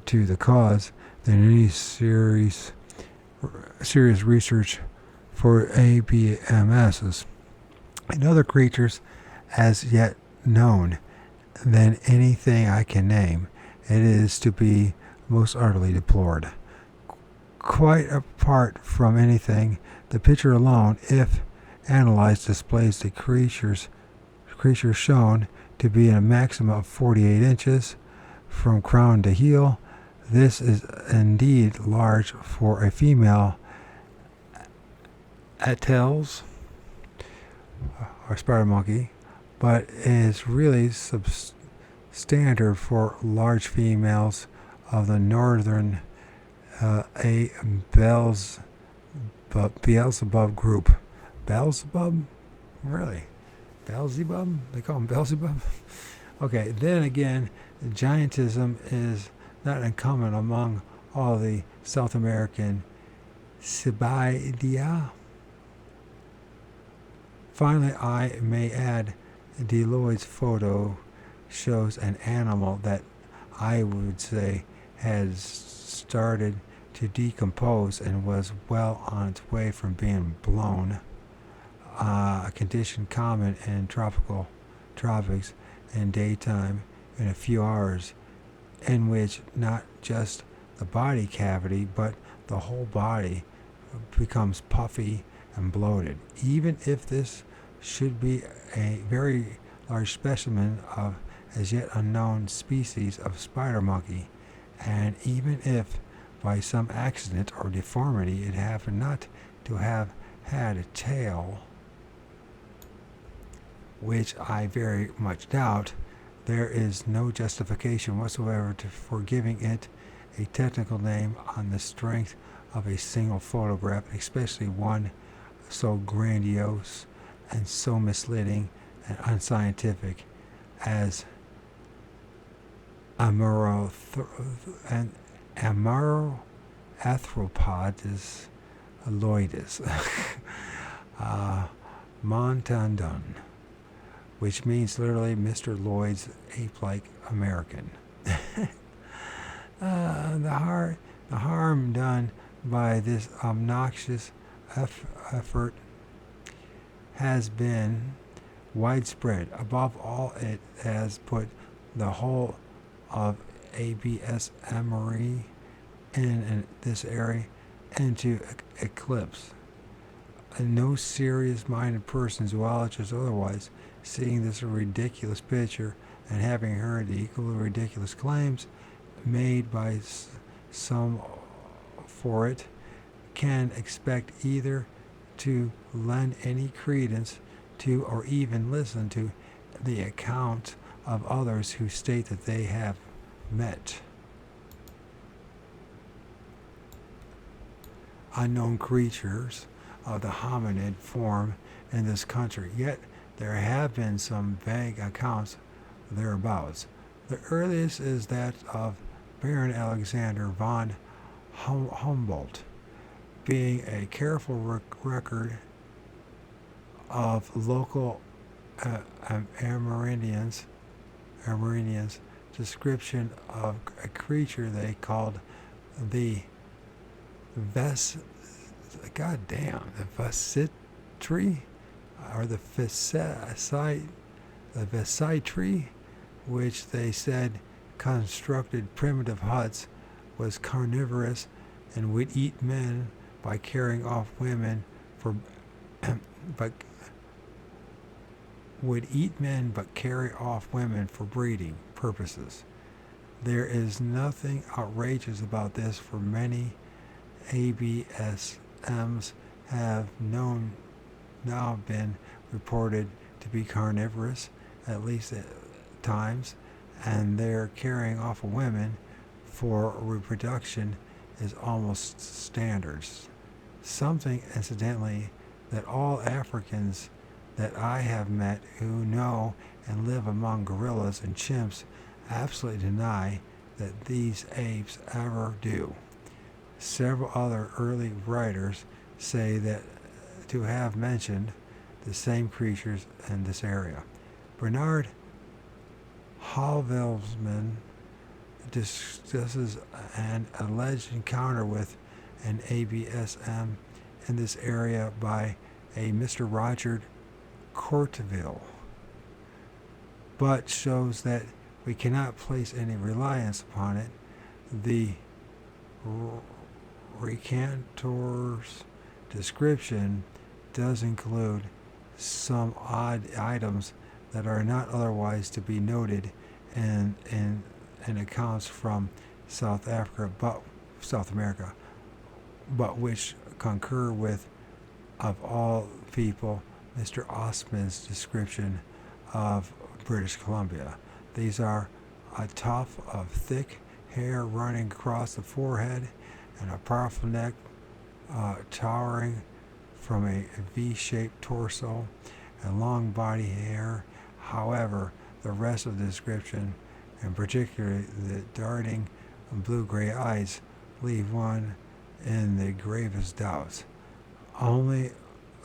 to the cause than any serious research for ABMSs and other creatures as yet known than anything I can name. It is to be most utterly deplored. Quite apart from anything, the picture alone, if analyzed, displays the creature shown to be in a maximum of 48 inches from crown to heel. This is indeed large for a female Attels or spider monkey, but is really substandard for large females of the northern Beelzebub group. Beelzebub? Really? Beelzebub? They call him Beelzebub? Okay, then again, giantism is not uncommon among all the South American Cibidia. Finally, I may add, Deloitte's photo shows an animal that I would say has started to decompose and was well on its way from being blown, a condition common in tropics in daytime in a few hours, in which not just the body cavity but the whole body becomes puffy and bloated. Even if this should be a very large specimen of as yet unknown species of spider monkey, and even if by some accident or deformity it happened not to have had a tail, which I very much doubt, there is no justification whatsoever for giving it a technical name on the strength of a single photograph, especially one so grandiose and so misleading and unscientific as Amauroarthropodus loidus Montandon, which means literally Mr. Lloyd's ape-like American. The harm done by this obnoxious effort has been widespread. Above all, it has put the whole of ABS-Amory in this area into eclipse. No serious-minded person, zoologist or otherwise, seeing this ridiculous picture and having heard the equally ridiculous claims made by some for it, can expect either to lend any credence to or even listen to the account of others who state that they have met unknown creatures of the hominid form in this country. Yet there have been some vague accounts thereabouts. The earliest is that of Baron Alexander von Humboldt, being a careful record of local Amerindians' description of a creature they called the Vesitri, or the Vesitri, which they said constructed primitive huts, was carnivorous and would eat men by carrying off women for but carry off women for breeding purposes. There is nothing outrageous about this, for many ABSMs have now been reported to be carnivorous, at least at times, and their carrying off of women for reproduction is almost standard. Something, incidentally, that all Africans that I have met who know and live among gorillas and chimps absolutely deny that these apes ever do. Several other early writers say that to have mentioned the same creatures in this area. Bernard Halvelsman discusses an alleged encounter with an ABSM in this area by a Mr. Roger Courteville, but shows that we cannot place any reliance upon it. The recantor's description does include some odd items that are not otherwise to be noted in accounts from South America, but which concur with, of all people, Mr. Osman's description of British Columbia. These are a tuft of thick hair running across the forehead and a powerful neck towering from a V-shaped torso and long body hair. However, the rest of the description, and particularly the darting blue-gray eyes, leave one in the gravest doubts.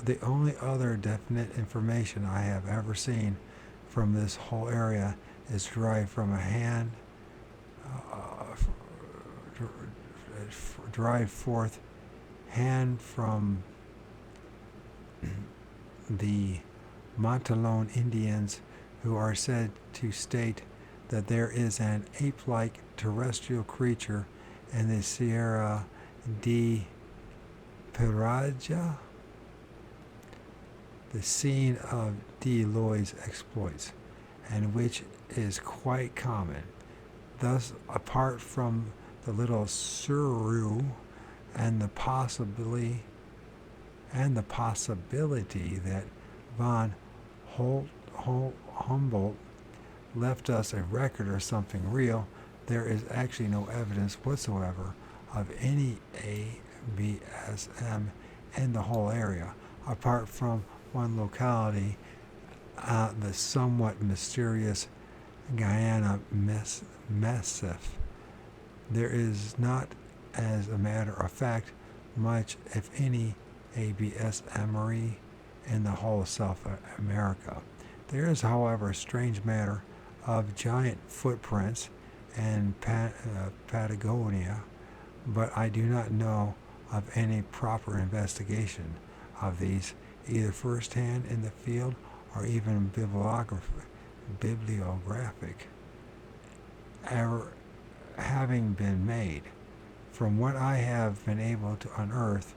The only other definite information I have ever seen from this whole area is derived from a hand from the Montalone Indians, who are said to state that there is an ape-like terrestrial creature in the Sierra de Piraja, the scene of D. Lloyd's exploits. and which is quite common. Thus, apart from the little Suru and the possibility that von Humboldt left us a record or something real, there is actually no evidence whatsoever of any ABSM in the whole area, apart from one locality, the somewhat mysterious Guyana Massif. There is not, as a matter of fact, much, if any, ABSMery in the whole of South America. There is, however, a strange matter of giant footprints in Patagonia, but I do not know of any proper investigation of these, either first-hand in the field or even bibliographic, ever having been made. From what I have been able to unearth,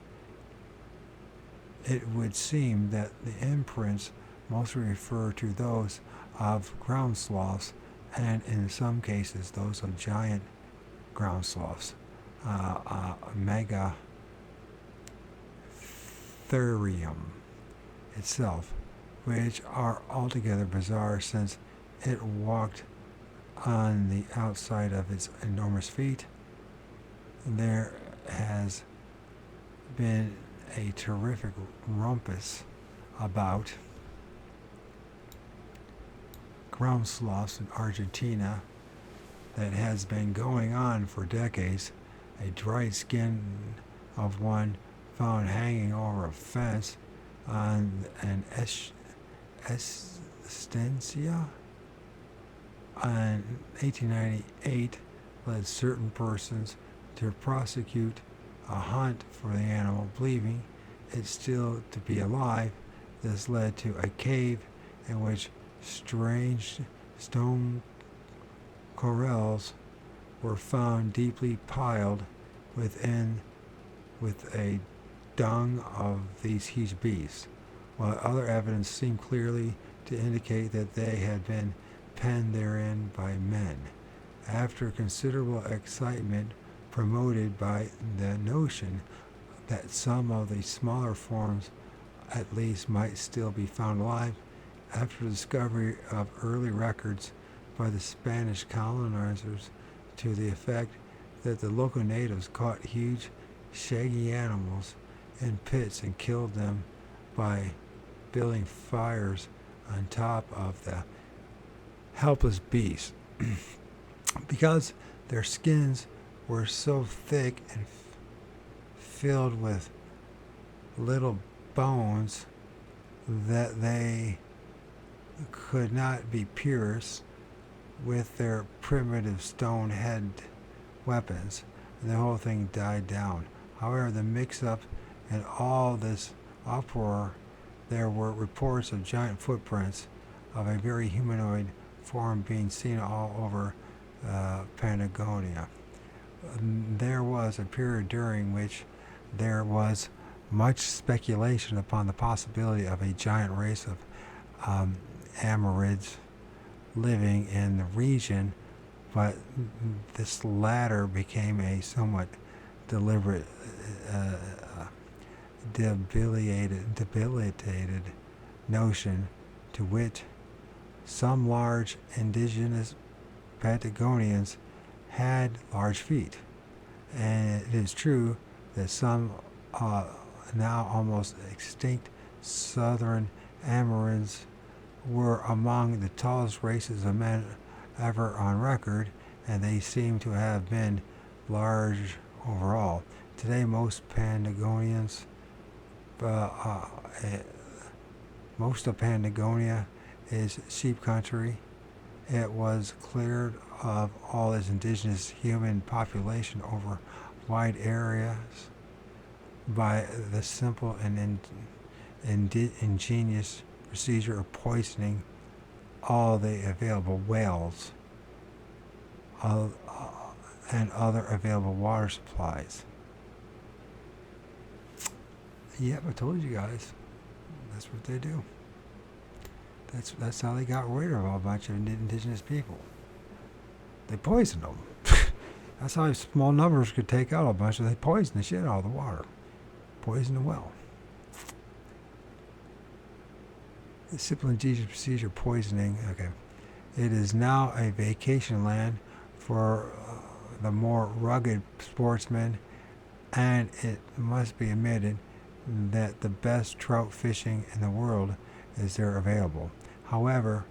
it would seem that the imprints mostly refer to those of ground sloths, and in some cases those of giant ground sloths, Megatherium itself, which are altogether bizarre since it walked on the outside of its enormous feet. There has been a terrific rumpus about ground sloths in Argentina that has been going on for decades. A dried skin of one found hanging over a fence on an estancia in 1898 led certain persons to prosecute a hunt for the animal, believing it still to be alive. This led to a cave in which strange stone corals were found deeply piled within with a dung of these huge beasts, while other evidence seemed clearly to indicate that they had been penned therein by men. After considerable excitement promoted by the notion that some of the smaller forms at least might still be found alive, after the discovery of early records by the Spanish colonizers to the effect that the local natives caught huge shaggy animals in pits and killed them by building fires on top of the helpless beasts. Because their skins were so thick and filled with little bones that they could not be pierced with their primitive stone head weapons, and the whole thing died down. However, the mix-up and all this uproar, there were reports of giant footprints of a very humanoid form being seen all over Patagonia. There was a period during which there was much speculation upon the possibility of a giant race of Amorids living in the region, but this latter became a somewhat deliberate, debilitated notion, to wit, some large indigenous Patagonians had large feet, and it is true that some now almost extinct southern Amorids were among the tallest races of men ever on record, and they seem to have been large overall. Today, most Patagonians, most of Patagonia is sheep country. It was cleared of all its indigenous human population over wide areas by the simple and ingenious procedure of poisoning all the available wells and other available water supplies. Yep, I told you guys. That's what they do. That's how they got rid of a bunch of indigenous people. They poisoned them. That's how small numbers could take out a bunch of. They poisoned the shit out of the water. Poisoned the well. The simple ingenious procedure poisoning. Okay, it is now a vacation land for the more rugged sportsmen, and it must be admitted that the best trout fishing in the world is there available. However,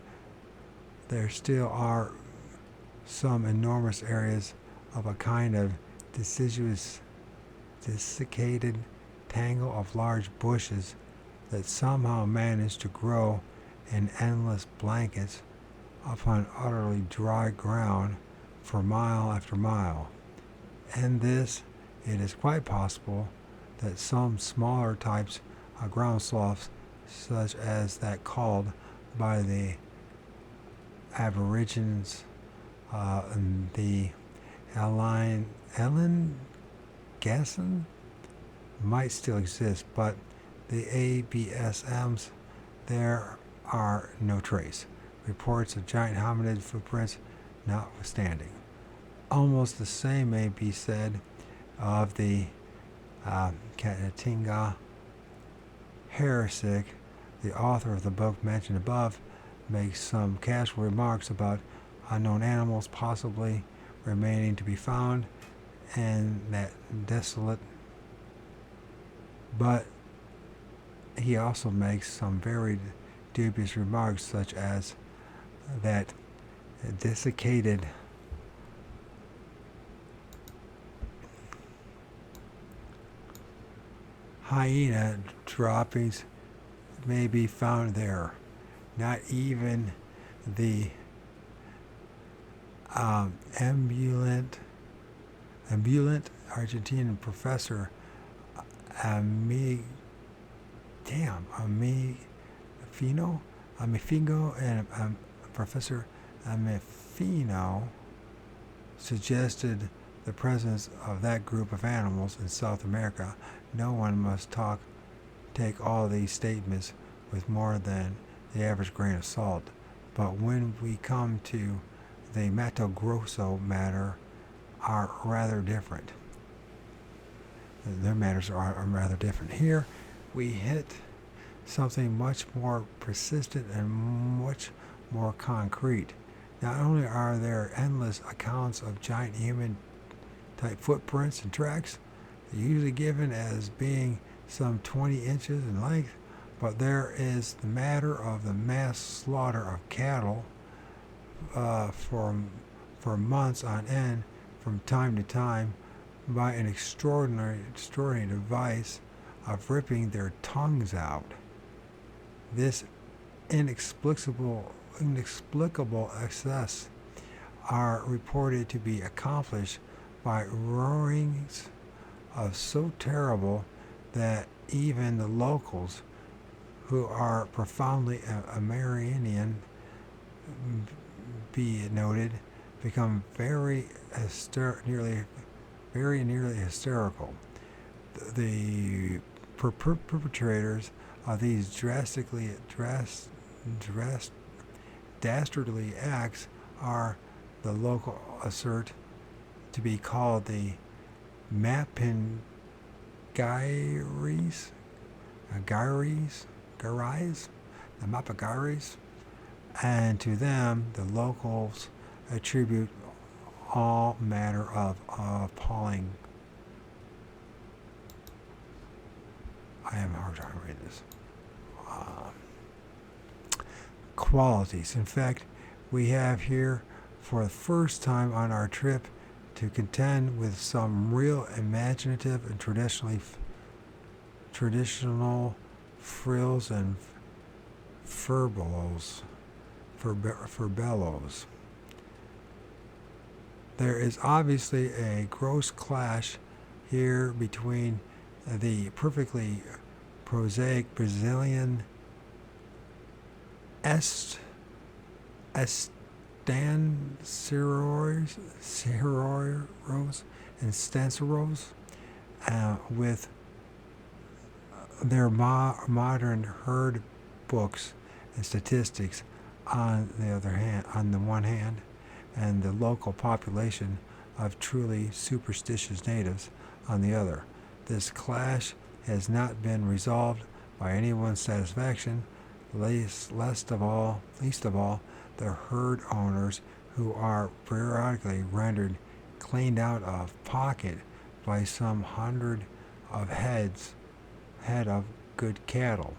there still are some enormous areas of a kind of deciduous, desiccated tangle of large bushes that somehow manage to grow in endless blankets upon utterly dry ground for mile after mile. And this, it is quite possible that some smaller types of ground sloths, such as that called by the Aborigines the Ellen Gasson, might still exist, but the ABSMs, there are no trace. Reports of giant hominid footprints notwithstanding. Almost the same may be said of the Catatinga Heresic. The author of the book mentioned above makes some casual remarks about unknown animals possibly remaining to be found in that desolate, but he also makes some very dubious remarks, such as that desiccated hyena droppings may be found there. Not even the ambulant Argentinian professor Amifingo and Professor Amifino suggested the presence of that group of animals in South America. No one must take all these statements with more than the average grain of salt. But when we come to the Mato Grosso matter, are rather different. Their matters are rather different. Here we hit something much more persistent and much more concrete. Not only are there endless accounts of giant human type footprints and tracks, usually given as being some 20 inches in length, but there is the matter of the mass slaughter of cattle for months on end, from time to time, by an extraordinary device of ripping their tongues out. This inexplicable excess are reported to be accomplished by roarings of so terrible that even the locals, who are profoundly Amerindian, be it noted, become very nearly hysterical. The perpetrators of these dastardly acts are, the local assert, to be called the Mapinguaris, the Mapinguaris, and to them the locals attribute all manner of appalling, I have a hard time reading this, qualities. In fact, we have here, for the first time on our trip, to contend with some real imaginative and traditional frills and furbelows. There is obviously a gross clash here between the perfectly prosaic Brazilian estanciros and stanceros with their modern herd books and statistics on the one hand, and the local population of truly superstitious natives on the other. This clash has not been resolved by anyone's satisfaction, least of all the herd owners, who are periodically rendered cleaned out of pocket by some hundred of head of good cattle.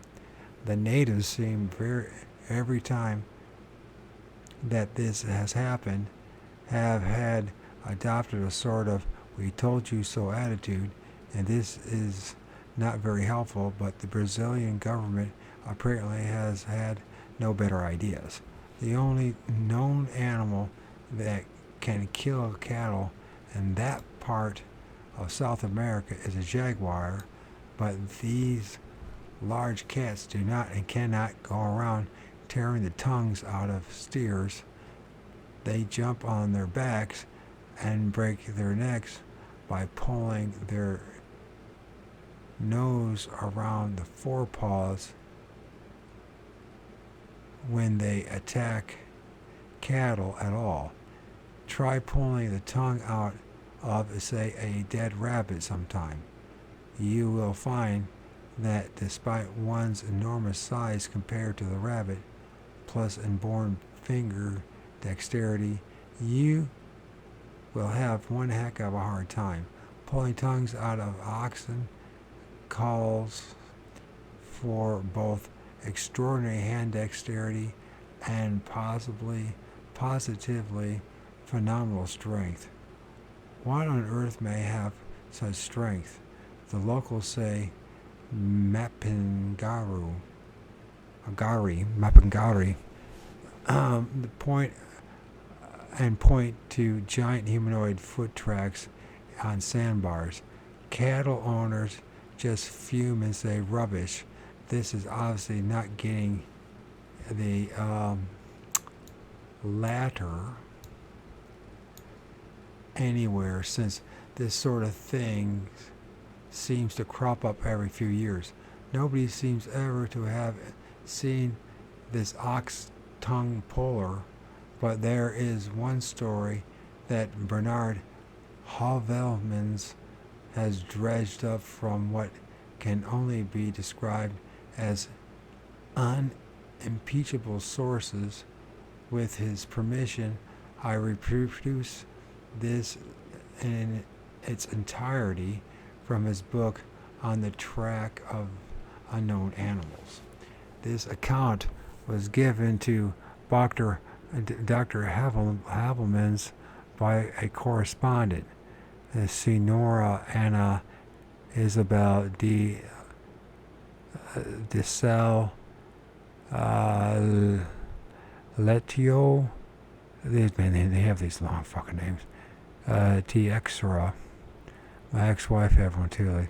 The natives seem every time that this has happened, have had adopted a sort of "we told you so" attitude, and this is not very helpful, but the Brazilian government apparently has had no better ideas. The only known animal that can kill cattle in that part of South America is a jaguar, but these large cats do not and cannot go around tearing the tongues out of steers. They jump on their backs and break their necks by pulling their nose around the forepaws when they attack cattle at all. Try pulling the tongue out of, say, a dead rabbit sometime. You will find that despite one's enormous size compared to the rabbit, plus inborn finger dexterity, you will have one heck of a hard time. Pulling tongues out of oxen calls for both extraordinary hand dexterity and positively phenomenal strength. What on earth may have such strength? The locals say Mapingari. The point to giant humanoid foot tracks on sandbars. Cattle owners just fume and say rubbish. This is obviously not getting the latter anywhere, since this sort of thing seems to crop up every few years. Nobody seems ever to have seen this ox tongue puller, but there is one story that Bernard Havelmans has dredged up from what can only be described as unimpeachable sources. With his permission, I reproduce this in its entirety from his book On the Track of Unknown Animals. This account was given to Dr. Havelmans by a correspondent, Senora Anna Isabel de Sal Letio. They have these long fucking names. T. Extra. My ex-wife had one too.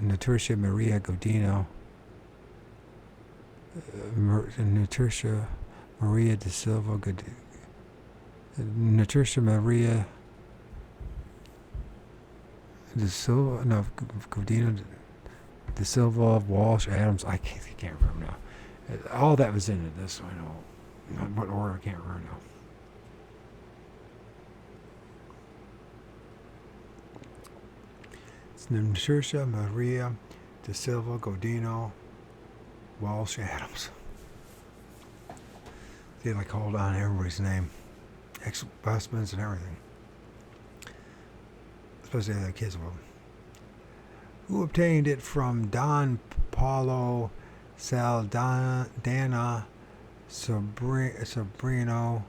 Natasha Maria Godino. Natasha Maria de Silva. Natasha Maria de Silva. No, Godino de Silva, Walsh, Adams. I can't remember now. All that was in it. This I know. What order, I can't remember now. It's Natasha Maria de Silva, Godino, Walsh, Adams. They like hold on to everybody's name, ex-husbands and everything, especially the kids of them. Who obtained it from Don Paulo Saldana Sobrino,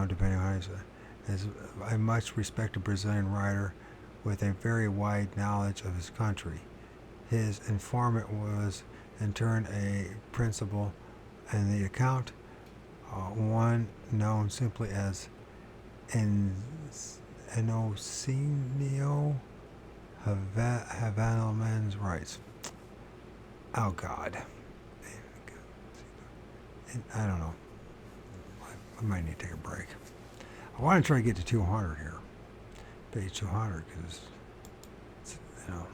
depending on how you say it, is a much respected Brazilian writer with a very wide knowledge of his country. His informant was in turn a principal in the account, one known simply as Enocinio Havelmans writes. Oh God. I don't know. I might need to take a break. I want to try to get to 200 here. Page 200, because, you know.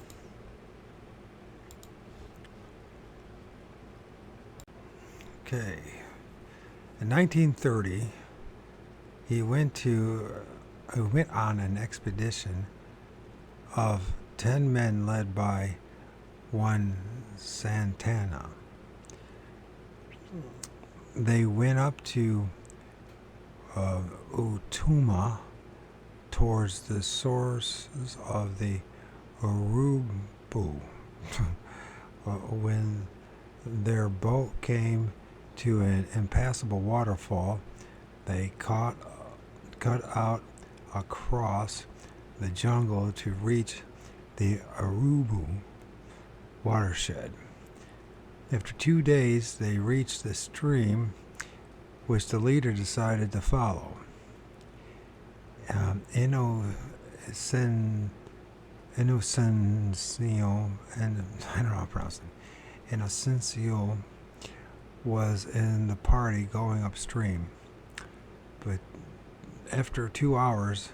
Okay. In 1930, he went on an expedition of 10 men led by one Santana. They went up to Utuma towards the sources of the Urubu. When their boat came to an impassable waterfall, they cut out across the jungle to reach the Urubu watershed. After 2 days, they reached the stream, which the leader decided to follow. Inocencio, and I don't know how to pronounce it. Inocencio was in the party going upstream, but after 2 hours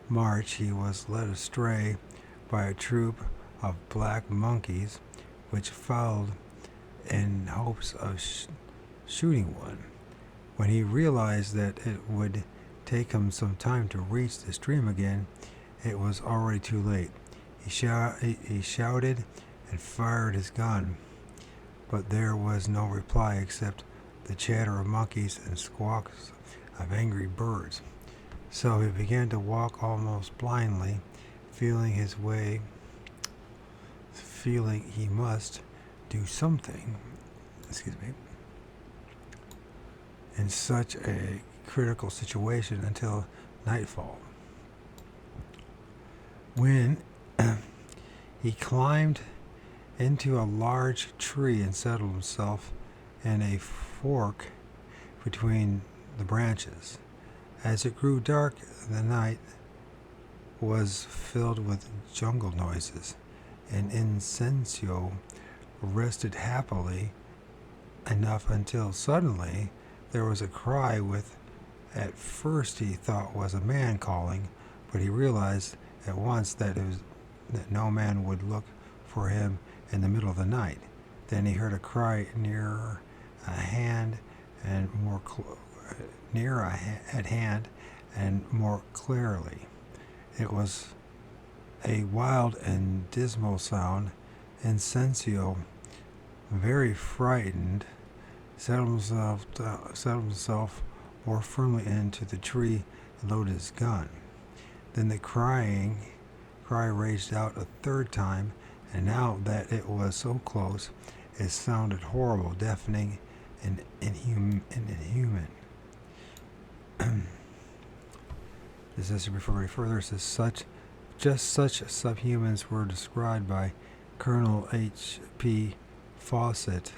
march, he was led astray by a troop of black monkeys, which followed in hopes of shooting one. When he realized that it would take him some time to reach the stream again, it was already too late. He shouted and fired his gun, but there was no reply except the chatter of monkeys and squawks of angry birds. So he began to walk almost blindly, feeling he must do something, in such a critical situation until nightfall, when he climbed into a large tree and settled himself in a fork between the branches. As it grew dark, the night was filled with jungle noises, and Inocencio rested happily enough until suddenly there was a cry with, at first he thought was a man calling, but he realized at once that no man would look for him in the middle of the night. Then he heard a cry nearer at hand and more clearly. It was a wild and dismal sound. Inocencio, very frightened, settled himself more firmly into the tree and loaded his gun. Then the cry raged out a third time, and now that it was so close, it sounded horrible, deafening, and inhuman. This is before we further. It says just such subhumans were described by Colonel H.P. Fawcett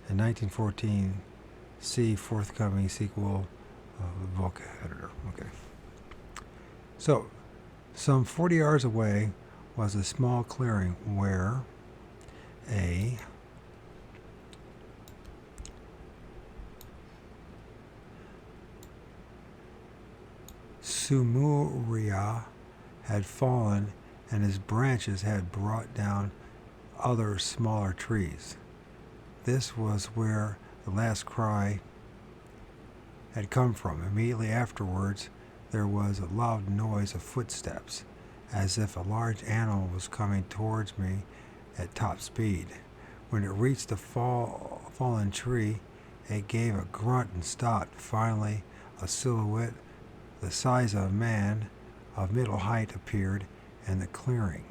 in 1914. See forthcoming sequel of the book editor. Okay. So, some 40 yards away was a small clearing where a Sumuria had fallen, and his branches had brought down other smaller trees. This was where the last cry had come from. Immediately afterwards, there was a loud noise of footsteps, as if a large animal was coming towards me at top speed. When it reached the fallen tree, it gave a grunt and stopped. Finally, a silhouette the size of a man of middle height appeared in the clearing.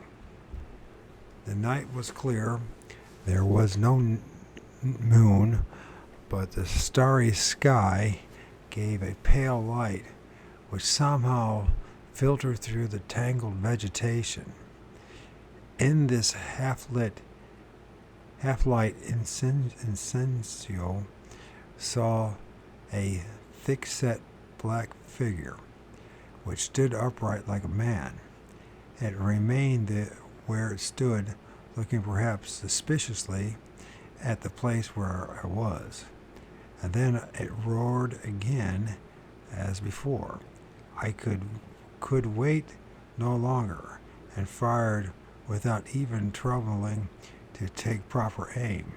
The night was clear. There was no moon, but the starry sky gave a pale light which somehow filtered through the tangled vegetation. In this half-light, Inocencio saw a thick-set black figure which stood upright like a man. It remained where it stood, looking perhaps suspiciously at the place where I was, and then it roared again as before. I could wait no longer, and fired without even troubling to take proper aim.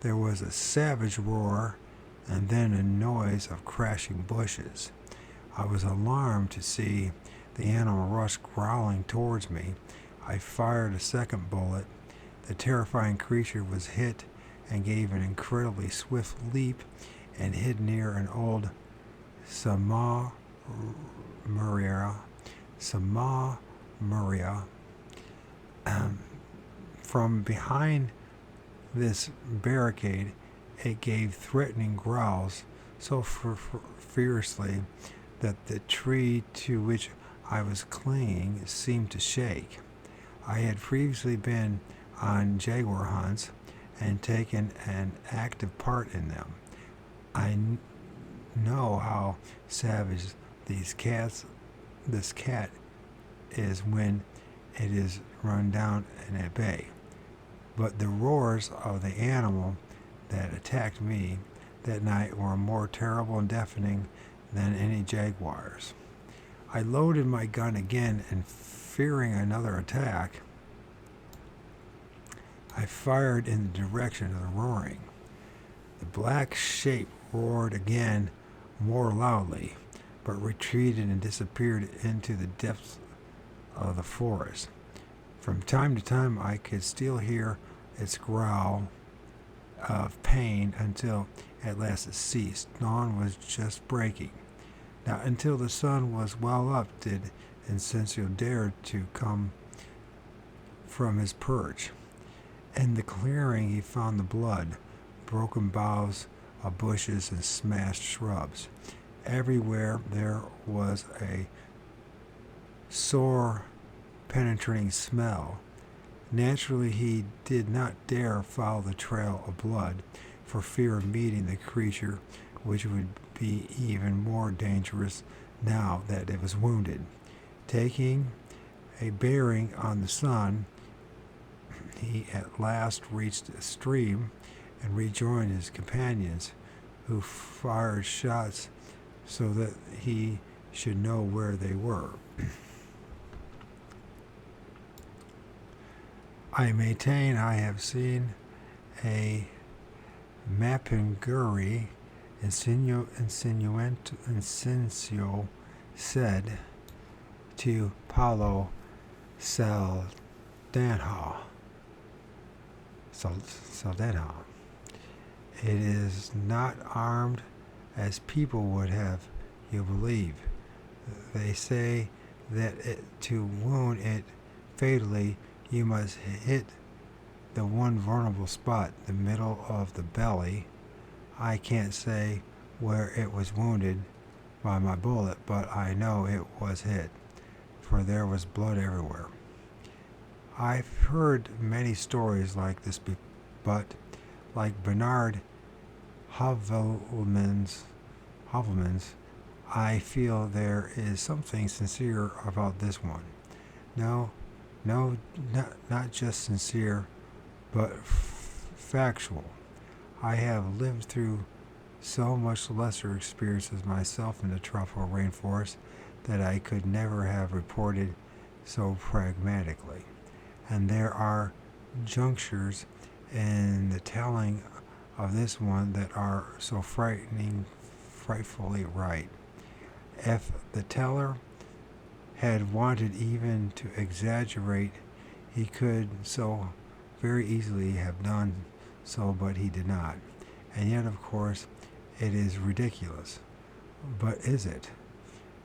There was a savage roar, and then a noise of crashing bushes. I was alarmed to see the animal rush growling towards me. I fired a second bullet. The terrifying creature was hit and gave an incredibly swift leap and hid near an old Samaria. From behind this barricade, it gave threatening growls so fiercely that the tree to which I was clinging seemed to shake. I had previously been on jaguar hunts and taken an active part in them. I know how savage this cat is when it is run down and at bay. But the roars of the animal that attacked me that night were more terrible and deafening than any jaguars. I loaded my gun again, and fearing another attack, I fired in the direction of the roaring. The black shape roared again more loudly, but retreated and disappeared into the depths of the forest. From time to time I could still hear its growl of pain until at last it ceased. Dawn was just breaking. Not until the sun was well up did Incencio dare to come from his perch. In the clearing he found the blood, broken boughs of bushes and smashed shrubs. Everywhere there was a sore, penetrating smell. Naturally, he did not dare follow the trail of blood for fear of meeting the creature, which would be even more dangerous now that it was wounded. Taking a bearing on the sun, he at last reached a stream and rejoined his companions, who fired shots so that he should know where they were. I maintain I have seen a Mapinguri. Incencio said to Paulo Saldanha. It is not armed as people would have you believe. They say that to wound it fatally, you must hit the one vulnerable spot, the middle of the belly. I can't say where it was wounded by my bullet, but I know it was hit, for there was blood everywhere. I've heard many stories like this, but like Bernard Havelman's, I feel there is something sincere about this one. No, not just sincere, but factual. I have lived through so much lesser experiences myself in the tropical rainforest that I could never have reported so pragmatically. And there are junctures in the telling of this one that are so frightfully right. If the teller had wanted even to exaggerate, he could so very easily have done so, but he did not. And yet, of course, it is ridiculous. But is it?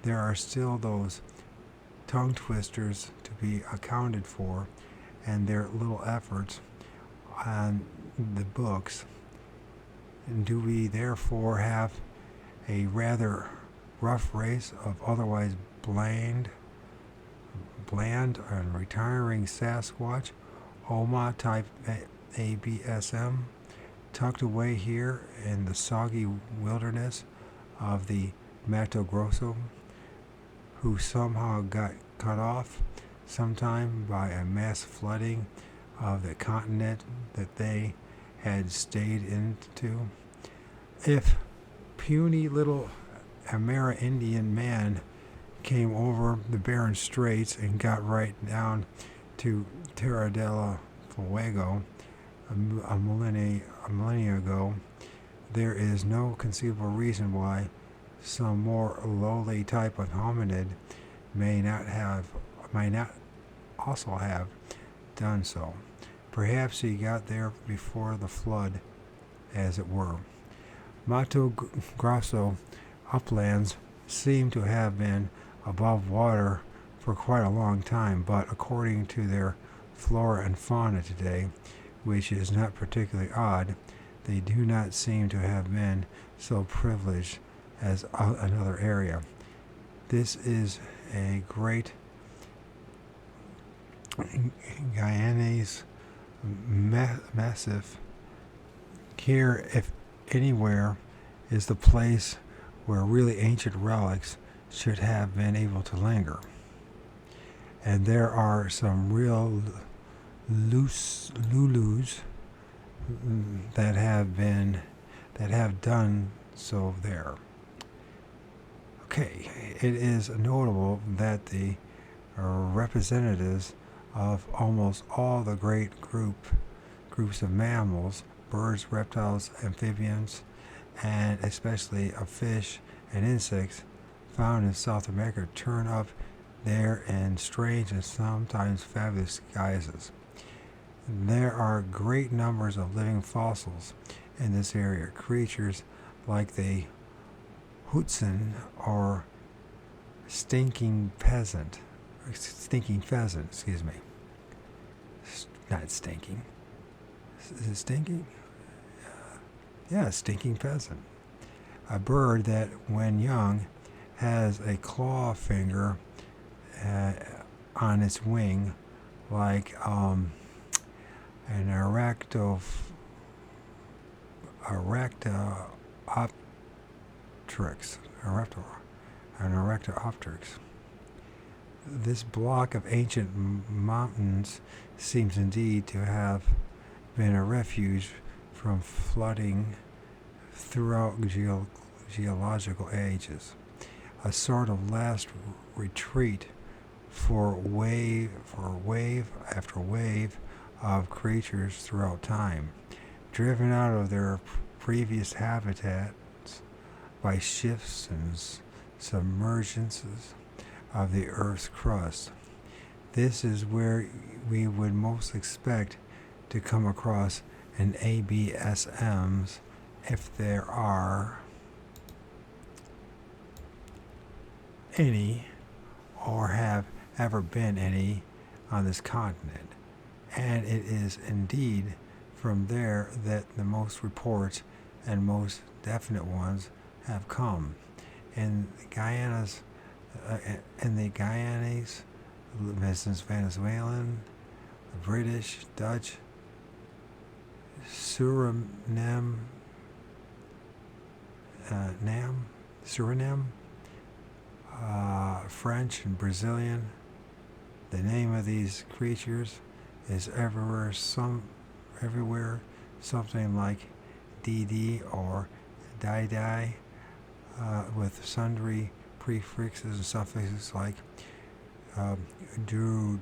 There are still those tongue twisters to be accounted for, and their little efforts on the books. And do we therefore have a rather rough race of otherwise bland and retiring Sasquatch, Oma type ABSM, tucked away here in the soggy wilderness of the Mato Grosso, who somehow got cut off sometime by a mass flooding of the continent that they had stayed into? If puny little Amerindian man came over the barren straits and got right down to Terra del Fuego a millennia ago, there is no conceivable reason why some more lowly type of hominid may not also have done so. Perhaps he got there before the flood, as it were. Mato Grosso uplands seem to have been above water for quite a long time, but according to their flora and fauna today, which is not particularly odd, they do not seem to have been so privileged as another area. This is a great Guyanese massive. Here, if anywhere, is the place where really ancient relics should have been able to linger. And there are some real loose Lulus that have done so there. Okay, it is notable that the representatives of almost all the great groups of mammals, birds, reptiles, amphibians, and especially of fish and insects found in South America turn up there in strange and sometimes fabulous guises. There are great numbers of living fossils in this area, creatures like the Hootsen or stinking pheasant, excuse me. Not stinking. Is it stinking? Yeah, stinking pheasant. A bird that, when young, has a claw finger on its wing, like an Arachnopteryx. This block of ancient mountains seems indeed to have been a refuge from flooding throughout geological ages, a sort of last retreat for wave after wave of creatures throughout time, driven out of their previous habitats by shifts and submergences of the Earth's crust. This is where we would most expect to come across an ABSMs, if there are any or have ever been any on this continent. And it is indeed from there that the most reports and most definite ones have come. In the Guyanese, Venezuelan, British, Dutch, Suriname, French and Brazilian. The name of these creatures is everywhere something like DD or Dai, with sundry prefixes and suffixes like Drudai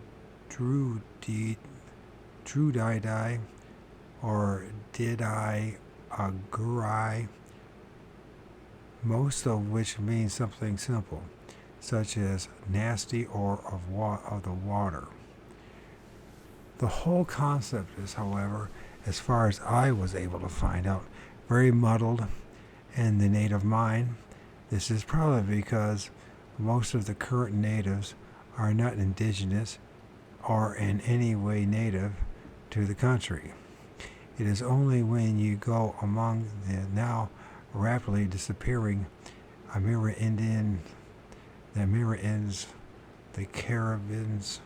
or Didai Agurai, most of which mean something simple, such as nasty or of the water. The whole concept is, however, as far as I was able to find out, very muddled in the native mind. This is probably because most of the current natives are not indigenous or in any way native to the country. It is only when you go among the now rapidly disappearing Amerindians, the Caribbeans,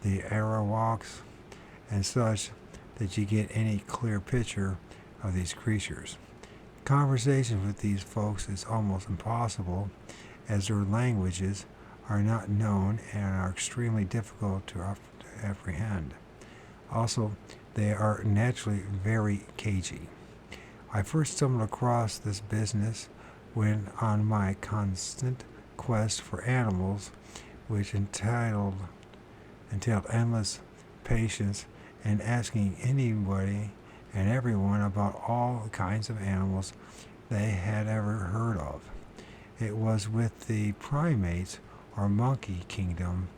the Arawaks, and such that you get any clear picture of these creatures. Conversation with these folks is almost impossible, as their languages are not known and are extremely difficult to apprehend. Also, they are naturally very cagey. I first stumbled across this business when on my constant quest for animals, which entailed endless patience and asking anybody and everyone about all kinds of animals they had ever heard of. It was with the primates or monkey kingdom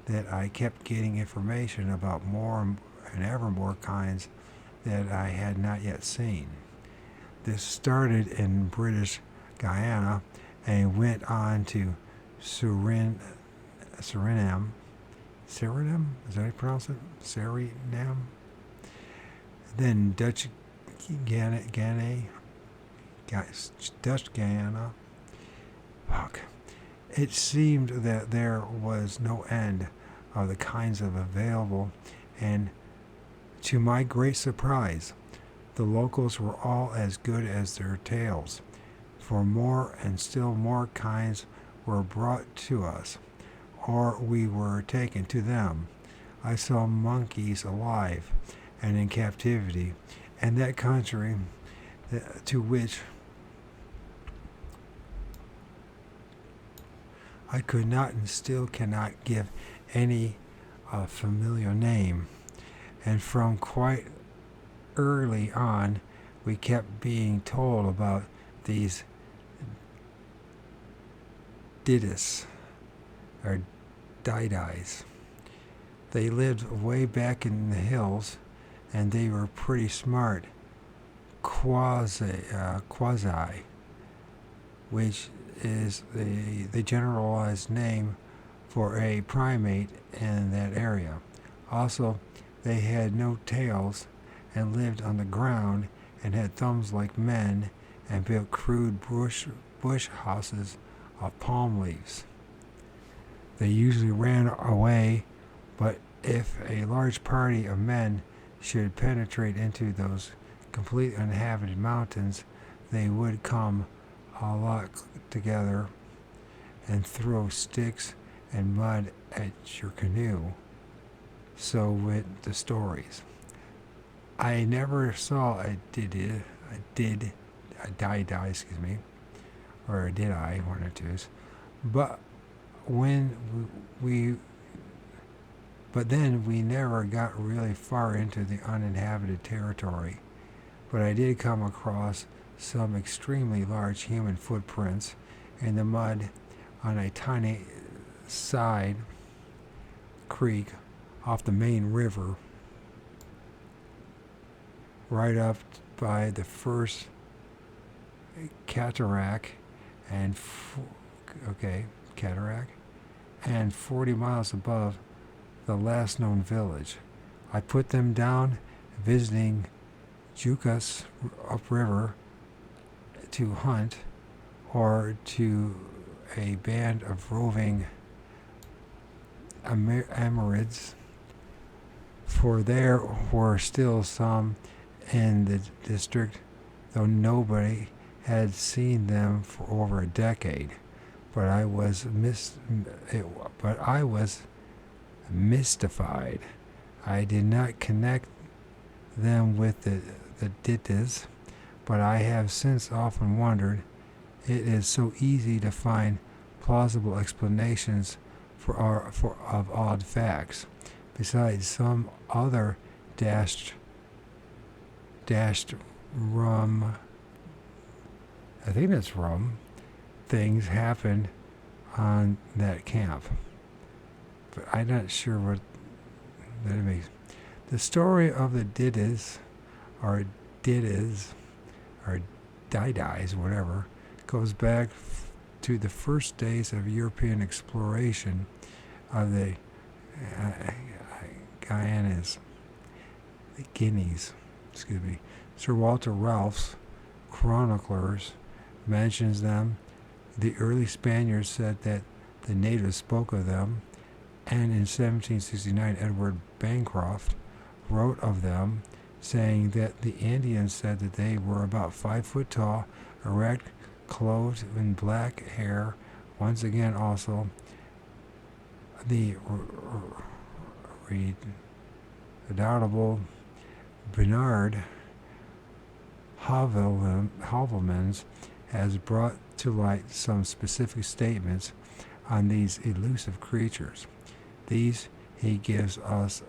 that I kept getting information about more and ever more kinds that I had not yet seen. This started in British Guyana and went on to Suriname. Suriname? Is that how you pronounce it? Suriname? Then Dutch Guyana. Fuck. It seemed that there was no end of the kinds of available, and to my great surprise, the locals were all as good as their tales, for more and still more kinds were brought to us, or we were taken to them. I saw monkeys alive and in captivity, and that country to which I could not and still cannot give any familiar name, and from quite early on we kept being told about these didis or didis. They lived way back in the hills, and they were pretty smart. Quasi, which is the generalized name for a primate in that area. Also, they had no tails and lived on the ground and had thumbs like men and built crude bush houses of palm leaves. They usually ran away, but if a large party of men should penetrate into those completely uninhabited mountains, they would come a lot together and throw sticks and mud at your canoe. So went the stories. I never saw a didi, excuse me, or a did I, one or two. But then we never got really far into the uninhabited territory. But I did come across some extremely large human footprints in the mud on a tiny side creek off the main river, right up by the first cataract and 40 miles above the last known village. I put them down visiting Jukas upriver to hunt, or to a band of roving Amorids, for there were still some in the district, though nobody had seen them for over a decade. But I was mystified. I did not connect them with the Dittas, but I have since often wondered. It is so easy to find plausible explanations of odd facts. Besides, some other dashed rum, I think that's rum, things happened on that camp. But I'm not sure what that means. The story of the Didis, or Didis, or Didis, whatever, goes back to the first days of European exploration of the Guineas. Sir Walter Ralph's chroniclers mentions them. The early Spaniards said that the natives spoke of them, and in 1769 Edward Bancroft wrote of them, saying that the Indians said that they were about 5 foot tall, erect, clothed in black hair. Once again, also, the redoubtable Bernard Havelmans has brought to light some specific statements on these elusive creatures. These he gives us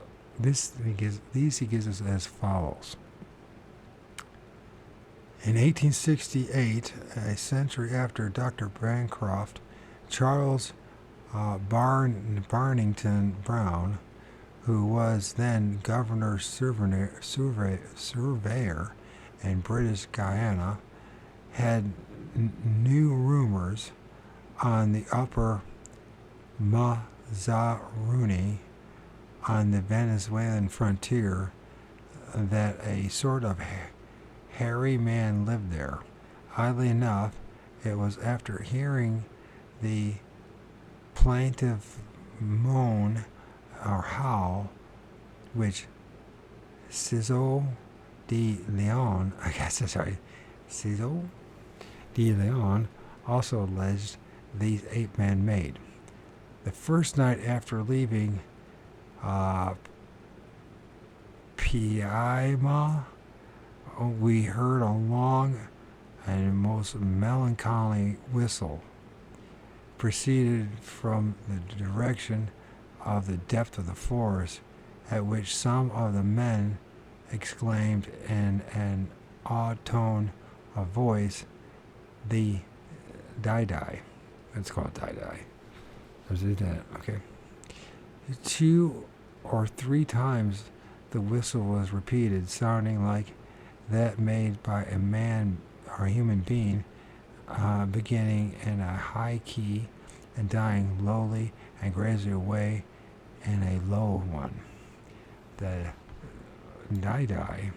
as follows. In 1868, a century after Dr. Bancroft, Charles Barnington Brown, who was then governor surveyor in British Guyana, had new rumors on the upper Mazaruni on the Venezuelan frontier that a sort of hairy man lived there. Oddly enough, it was after hearing the plaintive moan or howl, which Cizo de Leon, Cizo de Leon also alleged these ape men made. The first night after leaving Piaima, we heard a long and most melancholy whistle proceeded from the direction of the depth of the forest, at which some of the men exclaimed in an odd tone of voice, the die-die. It's called die-die. There's that, okay. 2 or 3 times the whistle was repeated, sounding like that made by a man or a human being, beginning in a high key and dying lowly and gradually away in a low one. The die-die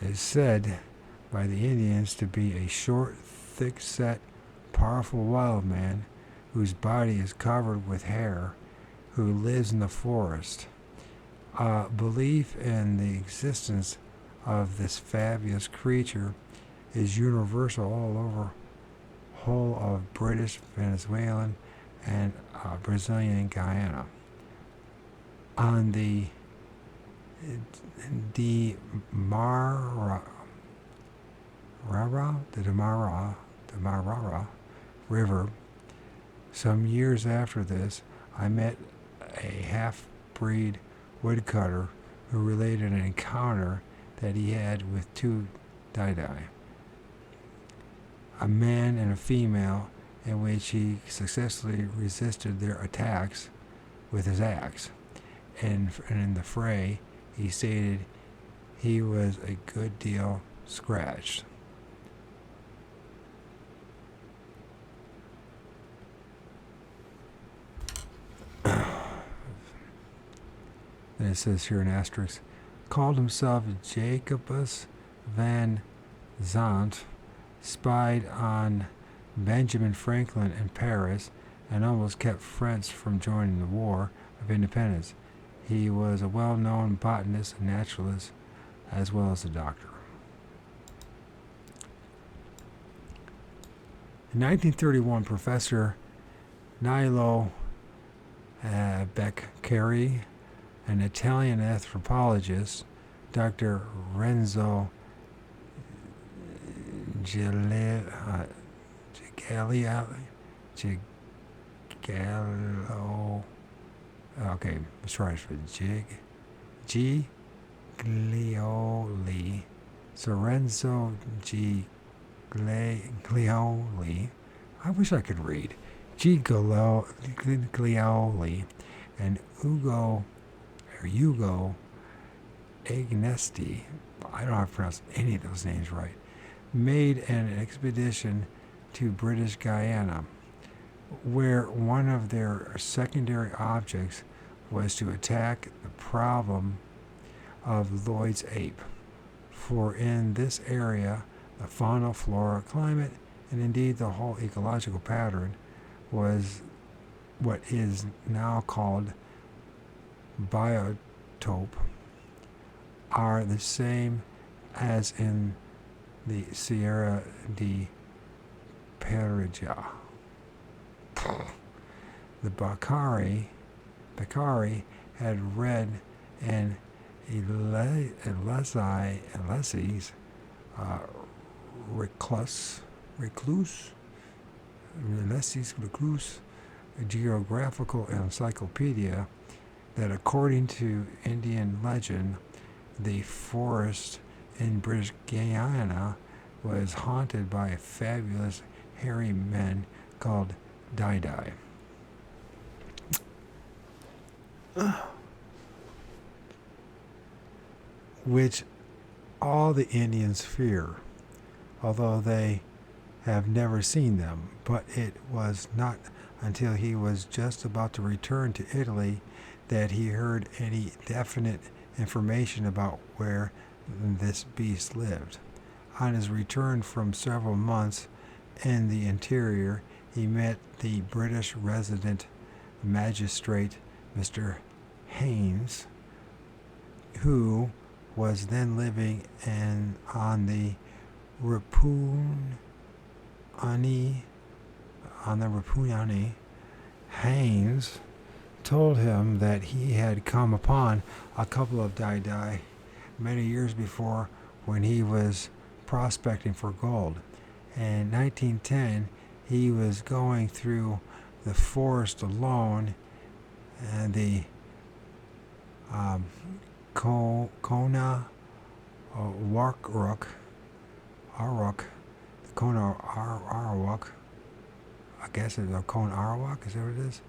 is said by the Indians to be a short, thick-set, powerful wild man whose body is covered with hair, who lives in the forest. Belief in the existence of this fabulous creature is universal all over whole of British, Venezuelan, and Brazilian Guyana. On the Demarara River, some years after this, I met a half-breed woodcutter who related an encounter that he had with 2 die-die, a man and a female, in which he successfully resisted their attacks with his axe. And in the fray, he stated he was a good deal scratched. Then it says here in asterisk, called himself Jacobus Van Zandt, spied on Benjamin Franklin in Paris, and almost kept France from joining the War of Independence. He was a well-known botanist and naturalist, as well as a doctor. In 1931, Professor Nilo Beccari, an Italian anthropologist, Dr. Renzo Gigallo, okay, let's try it for Giglioli, Lorenzo Giglioli, I wish I could read, Giglioli, and Ugo Agnesti, I don't know how to pronounce any of those names right, made an expedition to British Guyana, where one of their secondary objects was to attack the problem of Lloyd's ape. For in this area, the fauna, flora, climate, and indeed the whole ecological pattern was what is now called biotope, are the same as in the Sierra de Pereja. The Beccari had read in Ulysses Reclus, a geographical encyclopedia, that according to Indian legend, the forest in British Guyana was haunted by fabulous hairy men called Dai, which all the Indians fear, although they have never seen them. But it was not until he was just about to return to Italy that he heard any definite information about where this beast lived. On his return from several months in the interior, he met the British resident magistrate, Mr. Haynes, who was then living on the Rapunani. Haynes told him that he had come upon a couple of Dai many years before when he was prospecting for gold. In 1910, he was going through the forest alone, and the Kona Arawak, the Kona Arawak, I guess it's a Kona Arawak, is that what it is?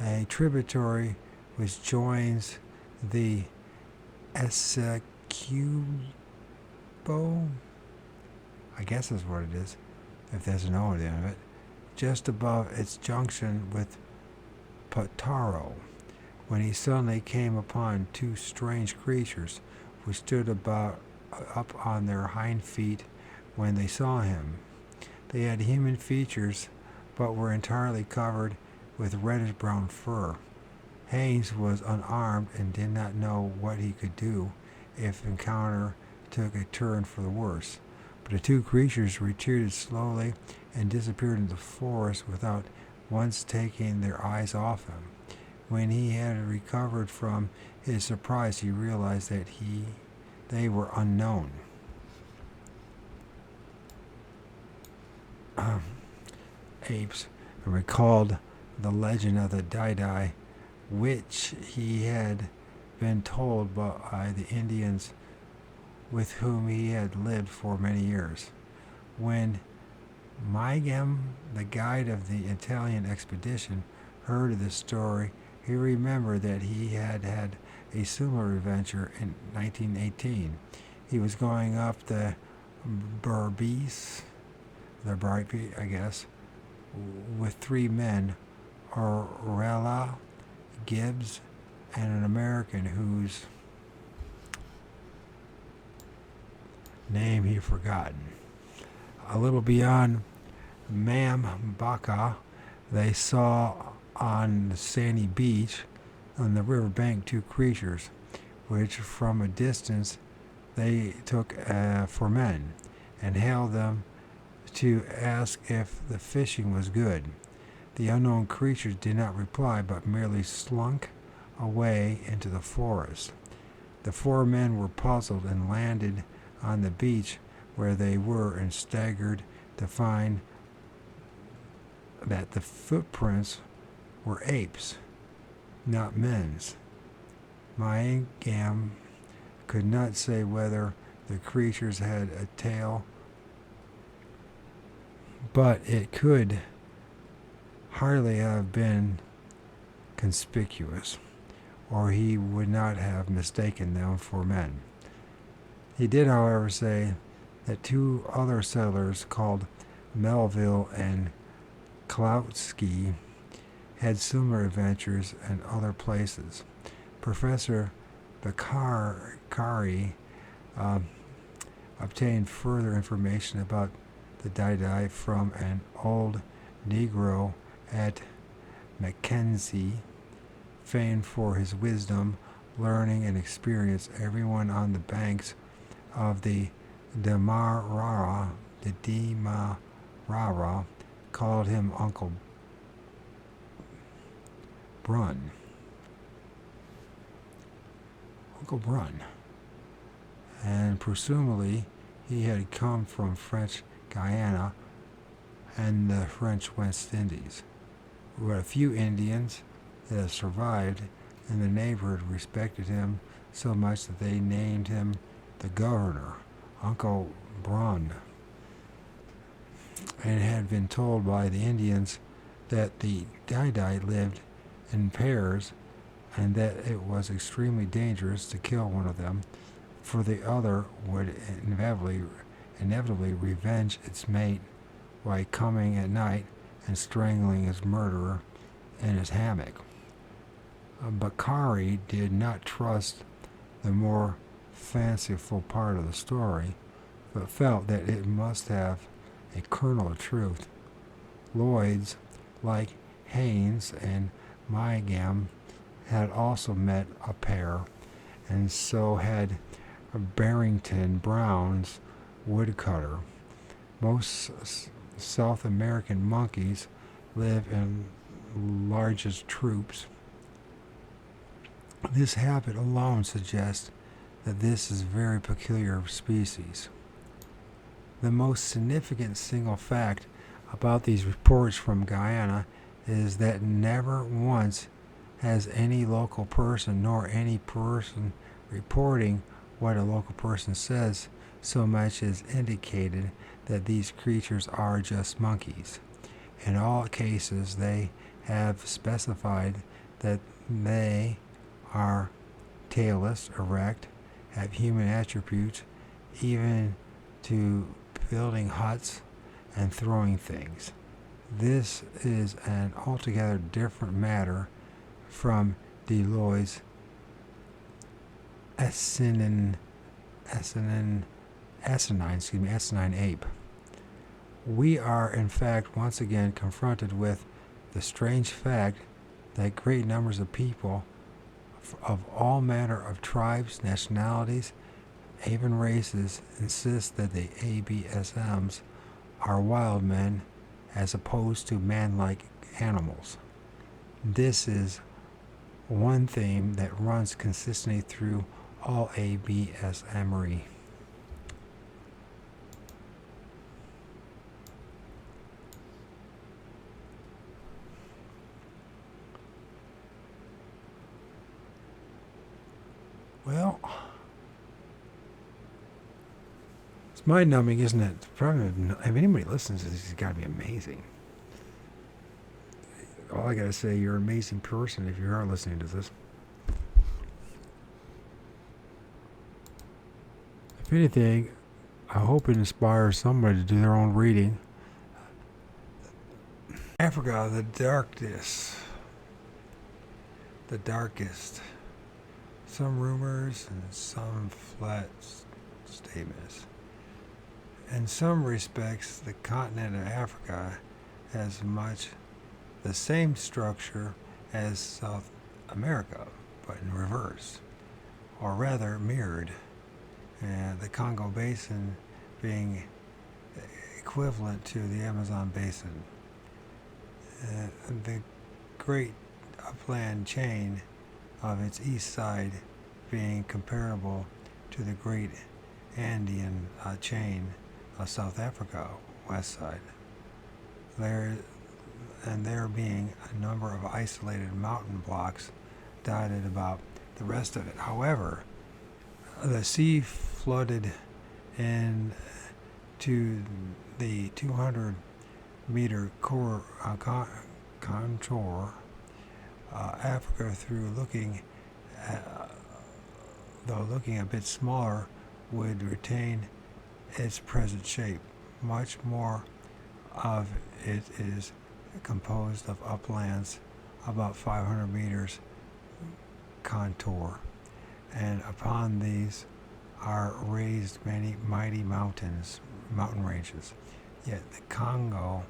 A tributary which joins the Essequibo, I guess is what it is, if there's an O at the end of it, just above its junction with Pataro, when he suddenly came upon two strange creatures which stood up on their hind feet when they saw him. They had human features, but were entirely covered with reddish-brown fur. Haynes was unarmed and did not know what he could do if encounter took a turn for the worse. But the two creatures retreated slowly and disappeared into the forest without once taking their eyes off him. When he had recovered from his surprise, he realized that they were unknown. Apes, and recalled the legend of the Dai, which he had been told by the Indians with whom he had lived for many years. When Migem, the guide of the Italian expedition, heard of the story, he remembered that he had had a similar adventure in 1918. He was going up the Berbice, I guess, with three men, Orella, Gibbs, and an American whose name he forgotten. A little beyond Mambaka, they saw on the sandy beach on the river bank two creatures, which from a distance they took for men, and hailed them to ask if the fishing was good. The unknown creatures did not reply, but merely slunk away into the forest. The four men were puzzled and landed on the beach where they were and staggered to find that the footprints were apes, not men's. Mangam could not say whether the creatures had a tail, but it could hardly have been conspicuous, or he would not have mistaken them for men. He did, however, say that two other settlers called Melville and Klautsky had similar adventures in other places. Professor Bakari obtained further information about the Dai from an old Negro at Mackenzie, famed for his wisdom, learning, and experience. Everyone on the banks of the Demarara called him Uncle Brun. And presumably he had come from French Guyana and the French West Indies. But a few Indians that have survived in the neighborhood respected him so much that they named him the governor Uncle Brun, and had been told by the Indians that the Dai lived in pairs and that it was extremely dangerous to kill one of them, for the other would inevitably revenge its mate by coming at night and strangling his murderer in his hammock. But Kari did not trust the more fanciful part of the story, but felt that it must have a kernel of truth. Lloyds, like Haynes and Mygam, had also met a pair, and so had Barrington Brown's woodcutter. Most South American monkeys live in largest troops. This habit alone suggests that this is a very peculiar species. The most significant single fact about these reports from Guyana is that never once has any local person nor any person reporting what a local person says so much as indicated that these creatures are just monkeys. In all cases, they have specified that they are tailless, erect, have human attributes, even to building huts and throwing things. This is an altogether different matter from Deloy's asinine ape. We are in fact once again confronted with the strange fact that great numbers of people of all manner of tribes, nationalities, even races insist that the ABSMs are wild men as opposed to man-like animals. This is one theme that runs consistently through all ABSMery. Well, it's mind-numbing, isn't it? Probably, if anybody listens to this, it's got to be amazing. All I got to say, you're an amazing person if you are listening to this. If anything, I hope it inspires somebody to do their own reading. Africa, the darkest. Some rumors and some flat statements. In some respects, the continent of Africa has much the same structure as South America, but in reverse, or rather mirrored, and the Congo Basin being equivalent to the Amazon Basin. The great upland chain of its east side being comparable to the great Andean chain of South Africa, west side. There being a number of isolated mountain blocks dotted about the rest of it. However, the sea flooded into the 200-meter contour Africa through though looking a bit smaller, would retain its present shape. Much more of it is composed of uplands about 500 meters contour, and upon these are raised many mighty mountain ranges. Yet the Congo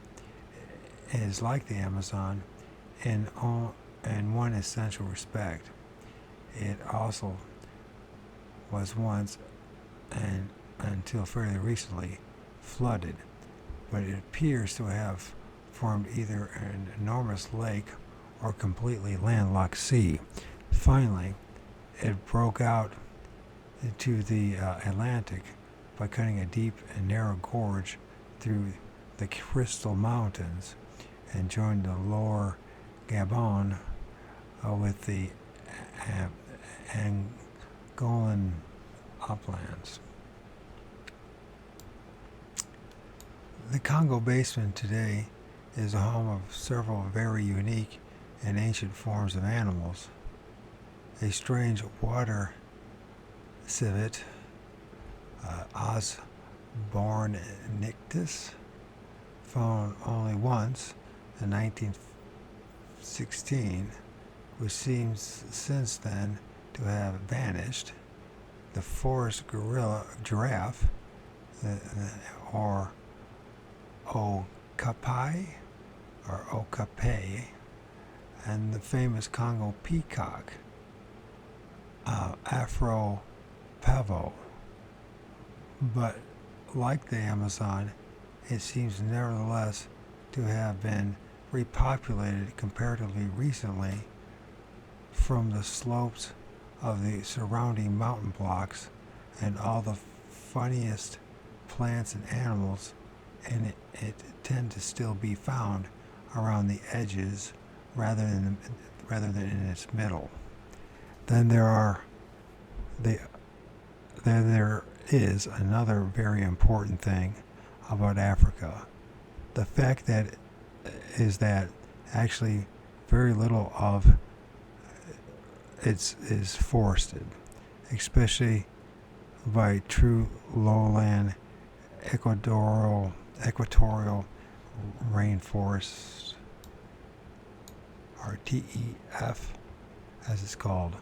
is like the Amazon in one essential respect. It also was once, and until fairly recently, flooded, but it appears to have formed either an enormous lake or completely landlocked sea. Finally, it broke out into the Atlantic by cutting a deep and narrow gorge through the Crystal Mountains and joined the lower Gabon with the Angolan uplands. The Congo Basin today is the home of several very unique and ancient forms of animals. A strange water civet, Osbornictus, found only once in 1916, which seems since then to have vanished. The forest giraffe, or okapi, and the famous Congo peacock, Afro-pavo. But like the Amazon, it seems nevertheless to have been repopulated comparatively recently from the slopes of the surrounding mountain blocks, and all the funniest plants and animals in it tend to still be found around the edges rather than in its middle. Then there is another very important thing about Africa. The fact that actually very little of it is forested, especially by true lowland equatorial rainforests, or TEF as it's called.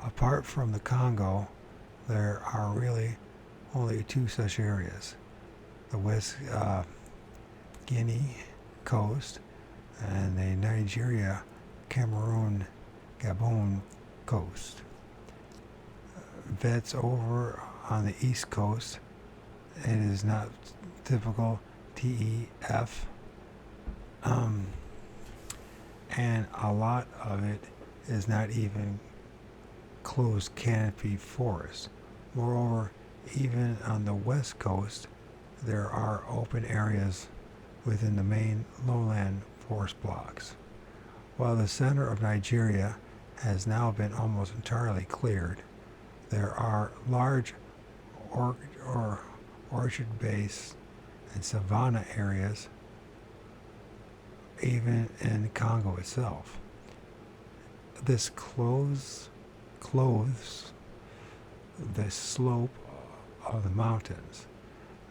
Apart from the Congo, there are really only two such areas: the West Guinea coast and the Nigeria, Cameroon, Gabon coast. That's over on the east coast. It is not typical TEF, and a lot of it is not even closed canopy forest. Moreover, even on the west coast, there are open areas within the main lowland forest blocks. While the center of Nigeria has now been almost entirely cleared, there are large orchard-based and savanna areas even in Congo itself. This clothes the slope of the mountains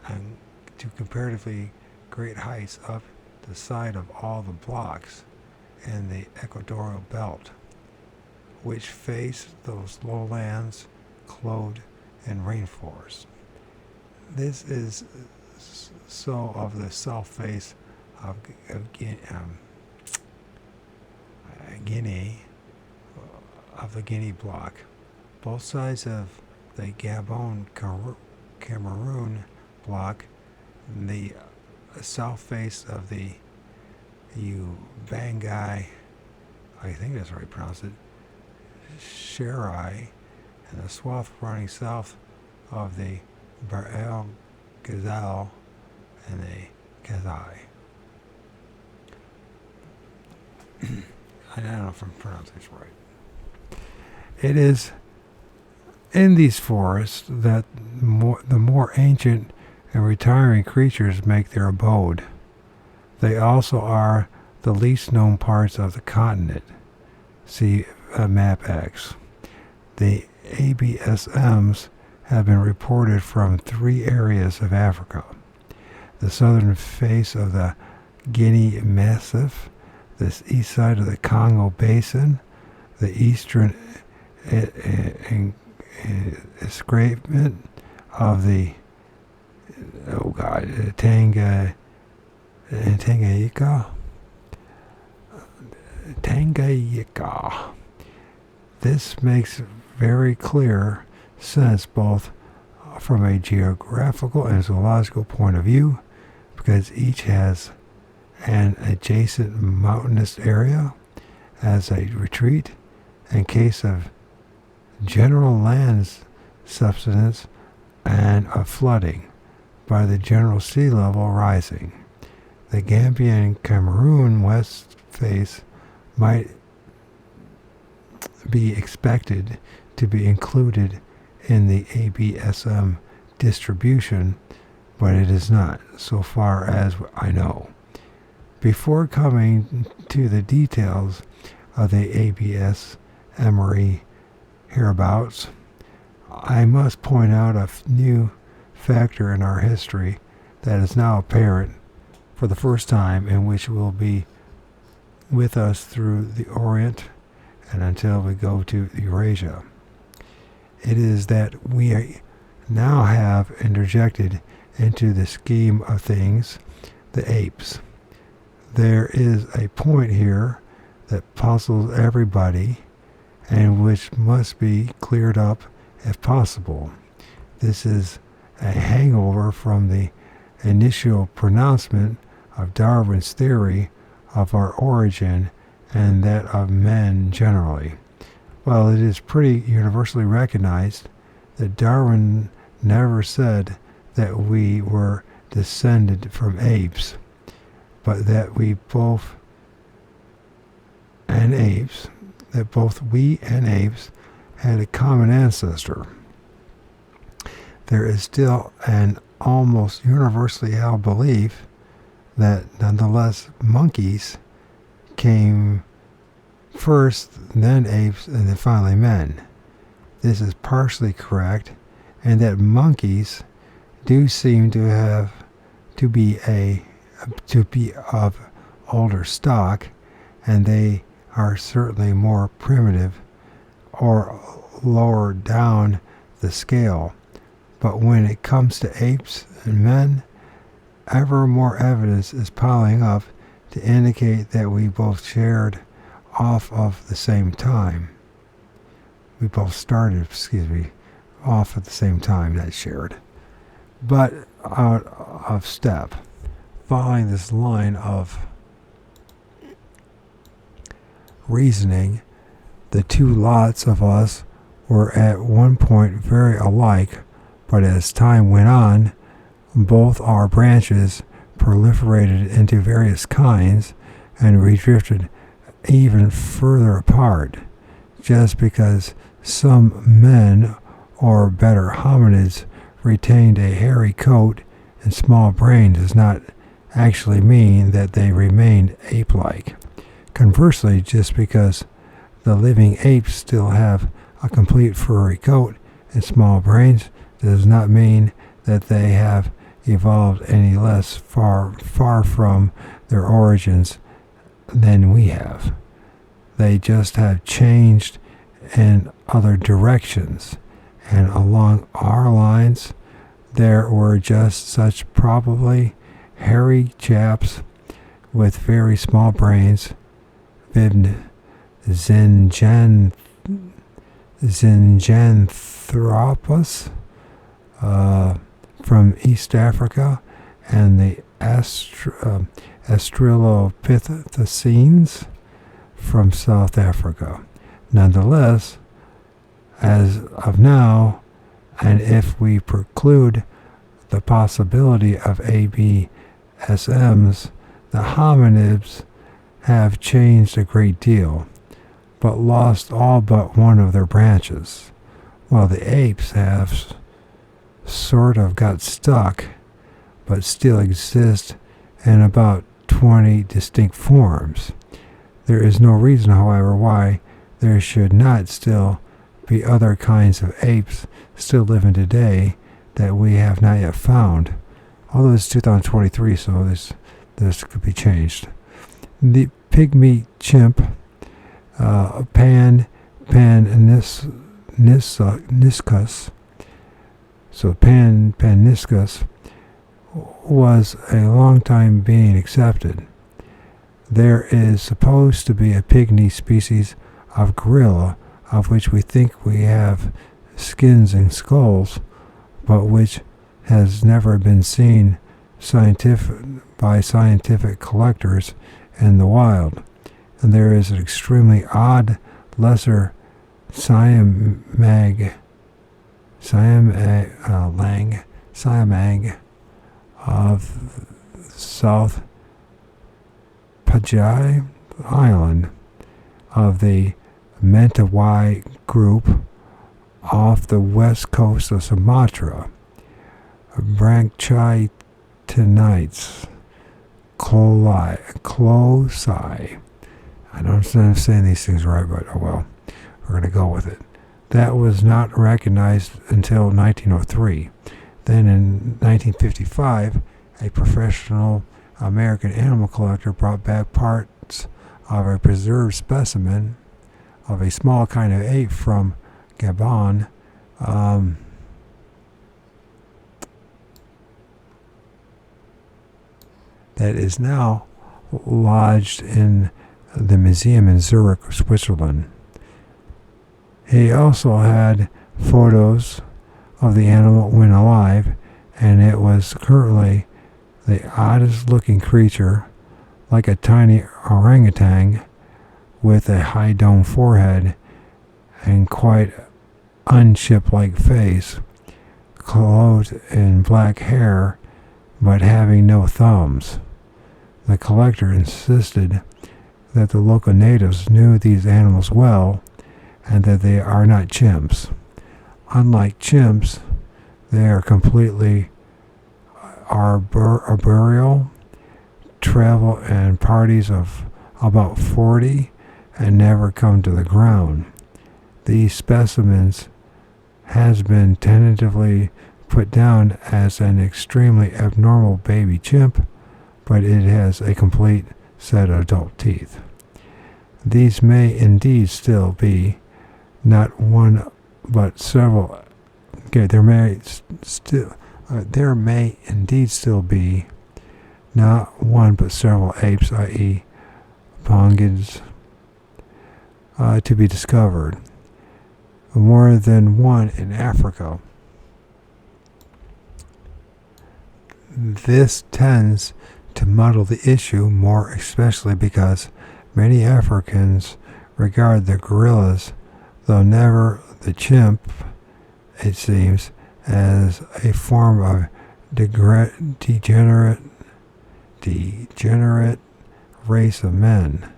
and to comparatively great heights up the side of all the blocks in the equatorial belt, which face those lowlands clothed in rainforests. This is so of the south face of Guinea, of the Guinea block. Both sides of the Gabon Cameroon block, the south face of the Ubangai, I think that's how you pronounce it, Sherai, and the swath running south of the Bahr Ghazal and the Kazai. I don't know if I'm pronouncing this right. It is in these forests that the more ancient and retiring creatures make their abode. They also are the least known parts of the continent. See Map X. The ABSMs have been reported from 3 areas of Africa: the southern face of the Guinea Massif, the east side of the Congo Basin, the eastern escarpment of the Tanganyika. This makes very clear sense both from a geographical and zoological point of view, because each has an adjacent mountainous area as a retreat in case of general land subsidence and of flooding by the general sea level rising. The Gambia and Cameroon west face might be expected to be included in the ABSM distribution, but it is not, so far as I know. Before coming to the details of the ABS Emory hereabouts, I must point out a new factor in our history that is now apparent for the first time, and which will be with us through the Orient and until we go to Eurasia. It is that we now have interjected into the scheme of things the apes. There is a point here that puzzles everybody and which must be cleared up if possible. This is a hangover from the initial pronouncement of Darwin's theory of our origin and that of men generally. Well, it is pretty universally recognized that Darwin never said that we were descended from apes, but that both we and apes had a common ancestor. There is still an almost universally held belief that nonetheless monkeys came first, then apes, and then finally men. This is partially correct, and that monkeys do seem to be of older stock, and they are certainly more primitive or lower down the scale. But when it comes to apes and men, ever more evidence is piling up to indicate that we both shared off of the same time. We both started, off at the same time, not shared, but out of step. Following this line of reasoning, the two lots of us were at one point very alike, but as time went on, both our branches proliferated into various kinds, and we drifted even further apart. Just because some men, or better hominids, retained a hairy coat and small brain does not actually mean that they remained ape-like. Conversely, just because the living apes still have a complete furry coat and small brains does not mean that they have evolved any less far from their origins than we have. They just have changed in other directions, and along our lines there were just such probably hairy chaps with very small brains, Zinjanthropus from East Africa, and the Australopithecines from South Africa. Nonetheless, as of now, and if we preclude the possibility of ABSMs, the hominids have changed a great deal, but lost all but one of their branches, while the apes have sort of got stuck, but still exist in about 20 distinct forms. There is no reason, however, why there should not still be other kinds of apes still living today that we have not yet found. Although it's 2023, so this could be changed. The pygmy chimp, Paniscus, Paniscus was a long time being accepted. There is supposed to be a pygmy species of gorilla of which we think we have skins and skulls, but which has never been seen by scientific collectors in the wild. And there is an extremely odd lesser siamang of South Pajai Island of the Mentawai group off the west coast of Sumatra. Branchitinnites, cloci. I don't understand if I'm saying these things right, but oh well, we're going to go with it. That was not recognized until 1903. Then in 1955, a professional American animal collector brought back parts of a preserved specimen of a small kind of ape from Gabon. That is now lodged in the museum in Zurich, Switzerland. He also had photos of the animal when alive, and it was currently the oddest looking creature, like a tiny orangutan with a high dome forehead and quite unchip-like face, clothed in black hair but having no thumbs. The collector insisted that the local natives knew these animals well and that they are not chimps. Unlike chimps, they are completely arboreal, travel in parties of about 40, and never come to the ground. These specimens has been tentatively put down as an extremely abnormal baby chimp, but it has a complete set of adult teeth. These may indeed still be not one but several. Okay, there may indeed still be not one but several apes, i.e., pangolins, to be discovered. More than one in Africa. This tends to muddle the issue more, especially because many Africans regard the gorillas, though never the chimp, it seems, as a form of degenerate race of men.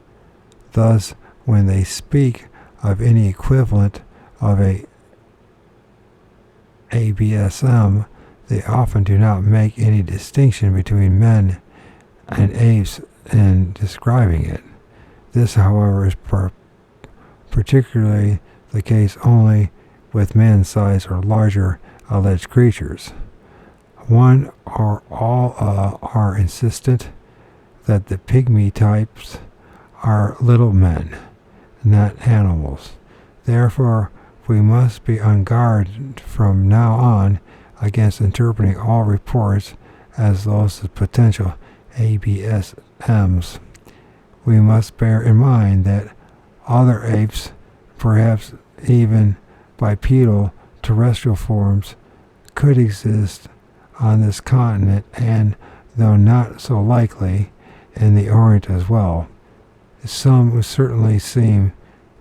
Thus, when they speak of any equivalent of a ABSM, they often do not make any distinction between men and apes in describing it. This, however, is particularly the case only with man-sized or larger alleged creatures. One or all are insistent that the pygmy types are little men, not animals. Therefore, we must be on guard from now on against interpreting all reports as those of potential ABSMs. We must bear in mind that other apes, perhaps even bipedal terrestrial forms, could exist on this continent and, though not so likely, in the Orient as well. Some certainly seem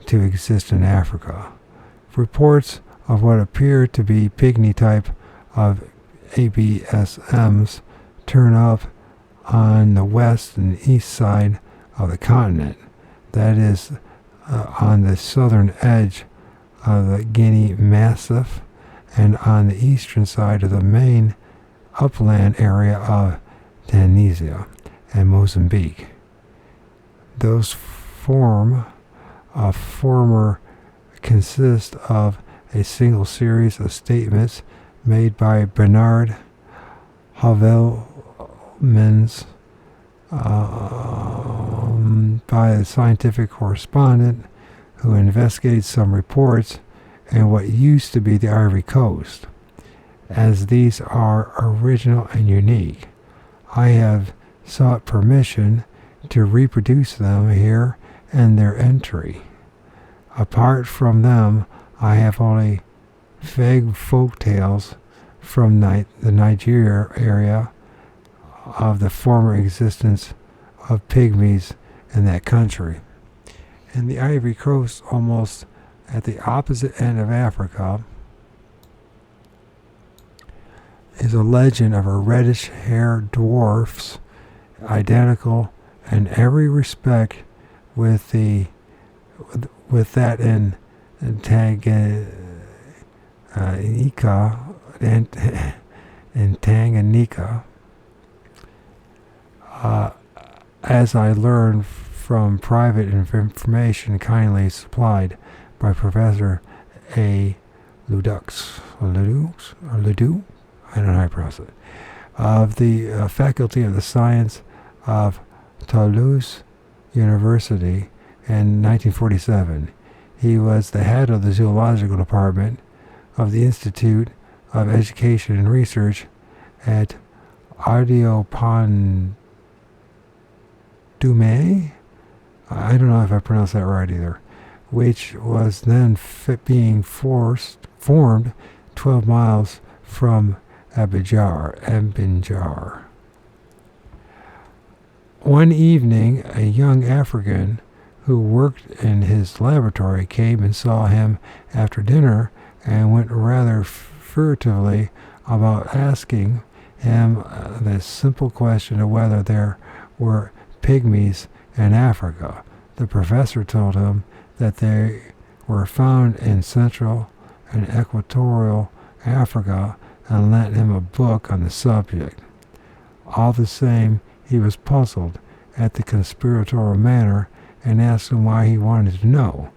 to exist in Africa. Reports of what appear to be pygmy type of ABSMs turn up on the west and east side of the continent, that is, on the southern edge of the Guinea Massif and on the eastern side of the main upland area of Tunisia and Mozambique. Those former consist of a single series of statements made by Bernard Havelmans by a scientific correspondent who investigated some reports in what used to be the Ivory Coast. As these are original and unique, I have sought permission to reproduce them here in their entry. Apart from them, I have only vague folk tales from the Nigeria area of the former existence of pygmies in that country. In the Ivory Coast, almost at the opposite end of Africa, is a legend of a reddish-haired dwarfs, identical in every respect with that in Tanganyika in Tanganyika. As I learned from private information kindly supplied by Professor A. Ledoux, I don't know how to pronounce it, of the Faculty of the Science of Toulouse University in 1947. He was the head of the zoological department of the Institute of Education and Research at Audiopondume. I don't know if I pronounced that right either, which was then being formed 12 miles from Abidjan. One evening, a young African who worked in his laboratory came and saw him after dinner and went rather furtively about asking him the simple question of whether there were pygmies in Africa. The professor told him that they were found in Central and Equatorial Africa and lent him a book on the subject. All the same, he was puzzled at the conspiratorial manner and asked him why he wanted to know.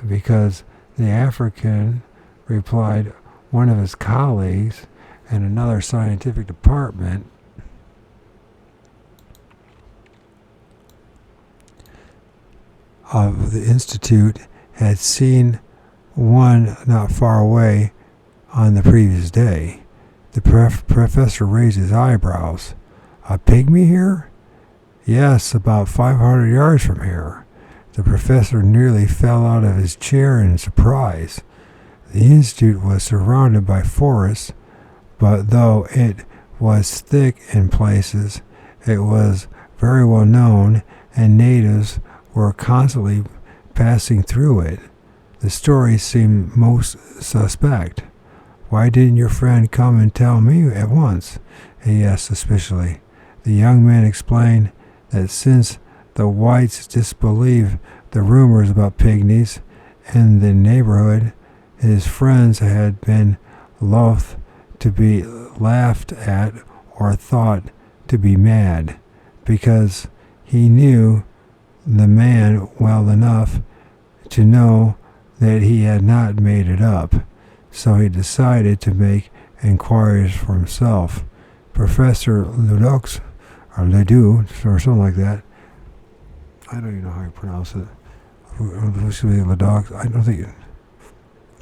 Because the African replied, one of his colleagues in another scientific department of the Institute had seen one not far away on the previous day. The professor raised his eyebrows. A pygmy here? Yes, about 500 yards from here. The professor nearly fell out of his chair in surprise. The institute was surrounded by forests, but though it was thick in places, it was very well known, and natives were constantly passing through it. The story seemed most suspect. Why didn't your friend come and tell me at once? He asked suspiciously. The young man explained that since the whites disbelieved the rumors about pygmies in the neighborhood, his friends had been loath to be laughed at or thought to be mad, because he knew the man well enough to know that he had not made it up. So he decided to make inquiries for himself. Professor Ledoux, or Ledoux, or something like that. I don't even know how you pronounce it. Ledoux. I don't think.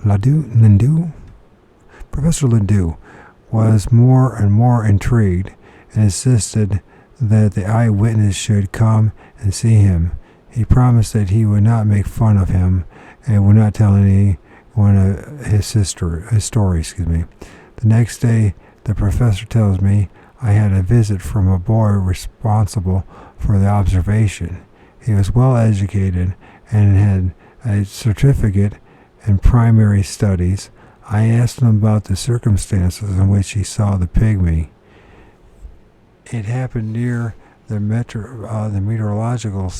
Ledoux. Professor Ledoux was more and more intrigued and insisted that the eyewitness should come and see him. He promised that he would not make fun of him and would not tell anyone his story. The next day, the professor tells me I had a visit from a boy responsible for the observation. He was well educated and had a certificate in primary studies. I asked him about the circumstances in which he saw the pygmy. It happened near the meteorological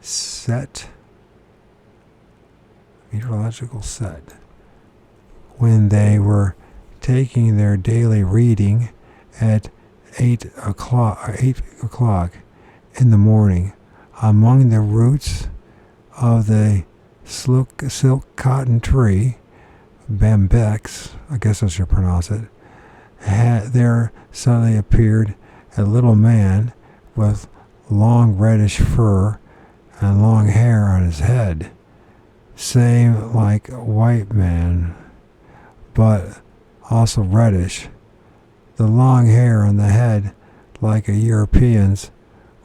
set. When they were taking their daily reading at 8 o'clock in the morning. Among the roots of the silk cotton tree, Bambex, I guess I should pronounce it, there suddenly appeared a little man with long reddish fur and long hair on his head. Same like a white man, but also reddish. The long hair on the head, like a European's,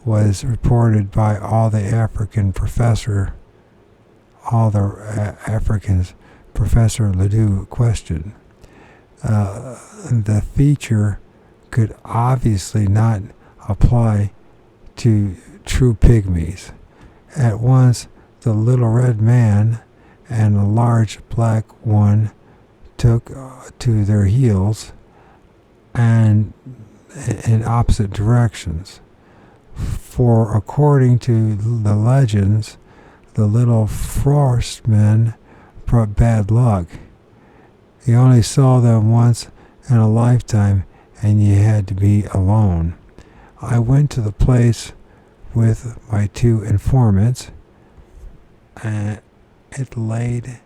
was reported by all the Africans Professor Ledoux questioned. The feature could obviously not apply to true pygmies. At once, the little red man and a large black one took to their heels and in opposite directions. For according to the legends, the little Frostmen brought bad luck. He only saw them once in a lifetime, and you had to be alone. I went to the place with my two informants, and it laid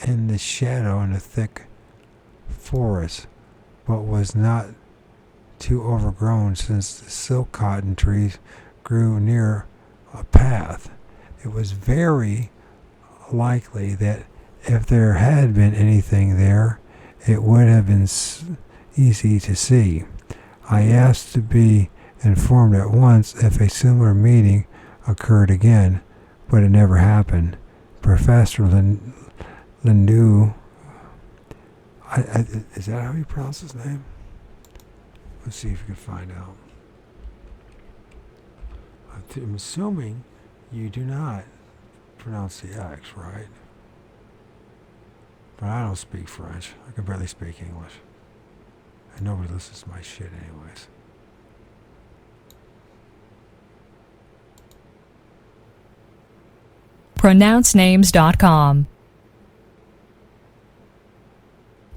in the shadow in a thick forest, but was not too overgrown, since the silk cotton trees grew near a path. It was very likely that if there had been anything there, it would have been easy to see. I asked to be informed at once if a similar meeting occurred again, but it never happened. Professor Lindu, is that how you pronounce his name? Let's see if you can find out. I'm assuming you do not pronounce the X, right? But I don't speak French. I can barely speak English. And nobody listens to my shit anyways. pronouncenames.com.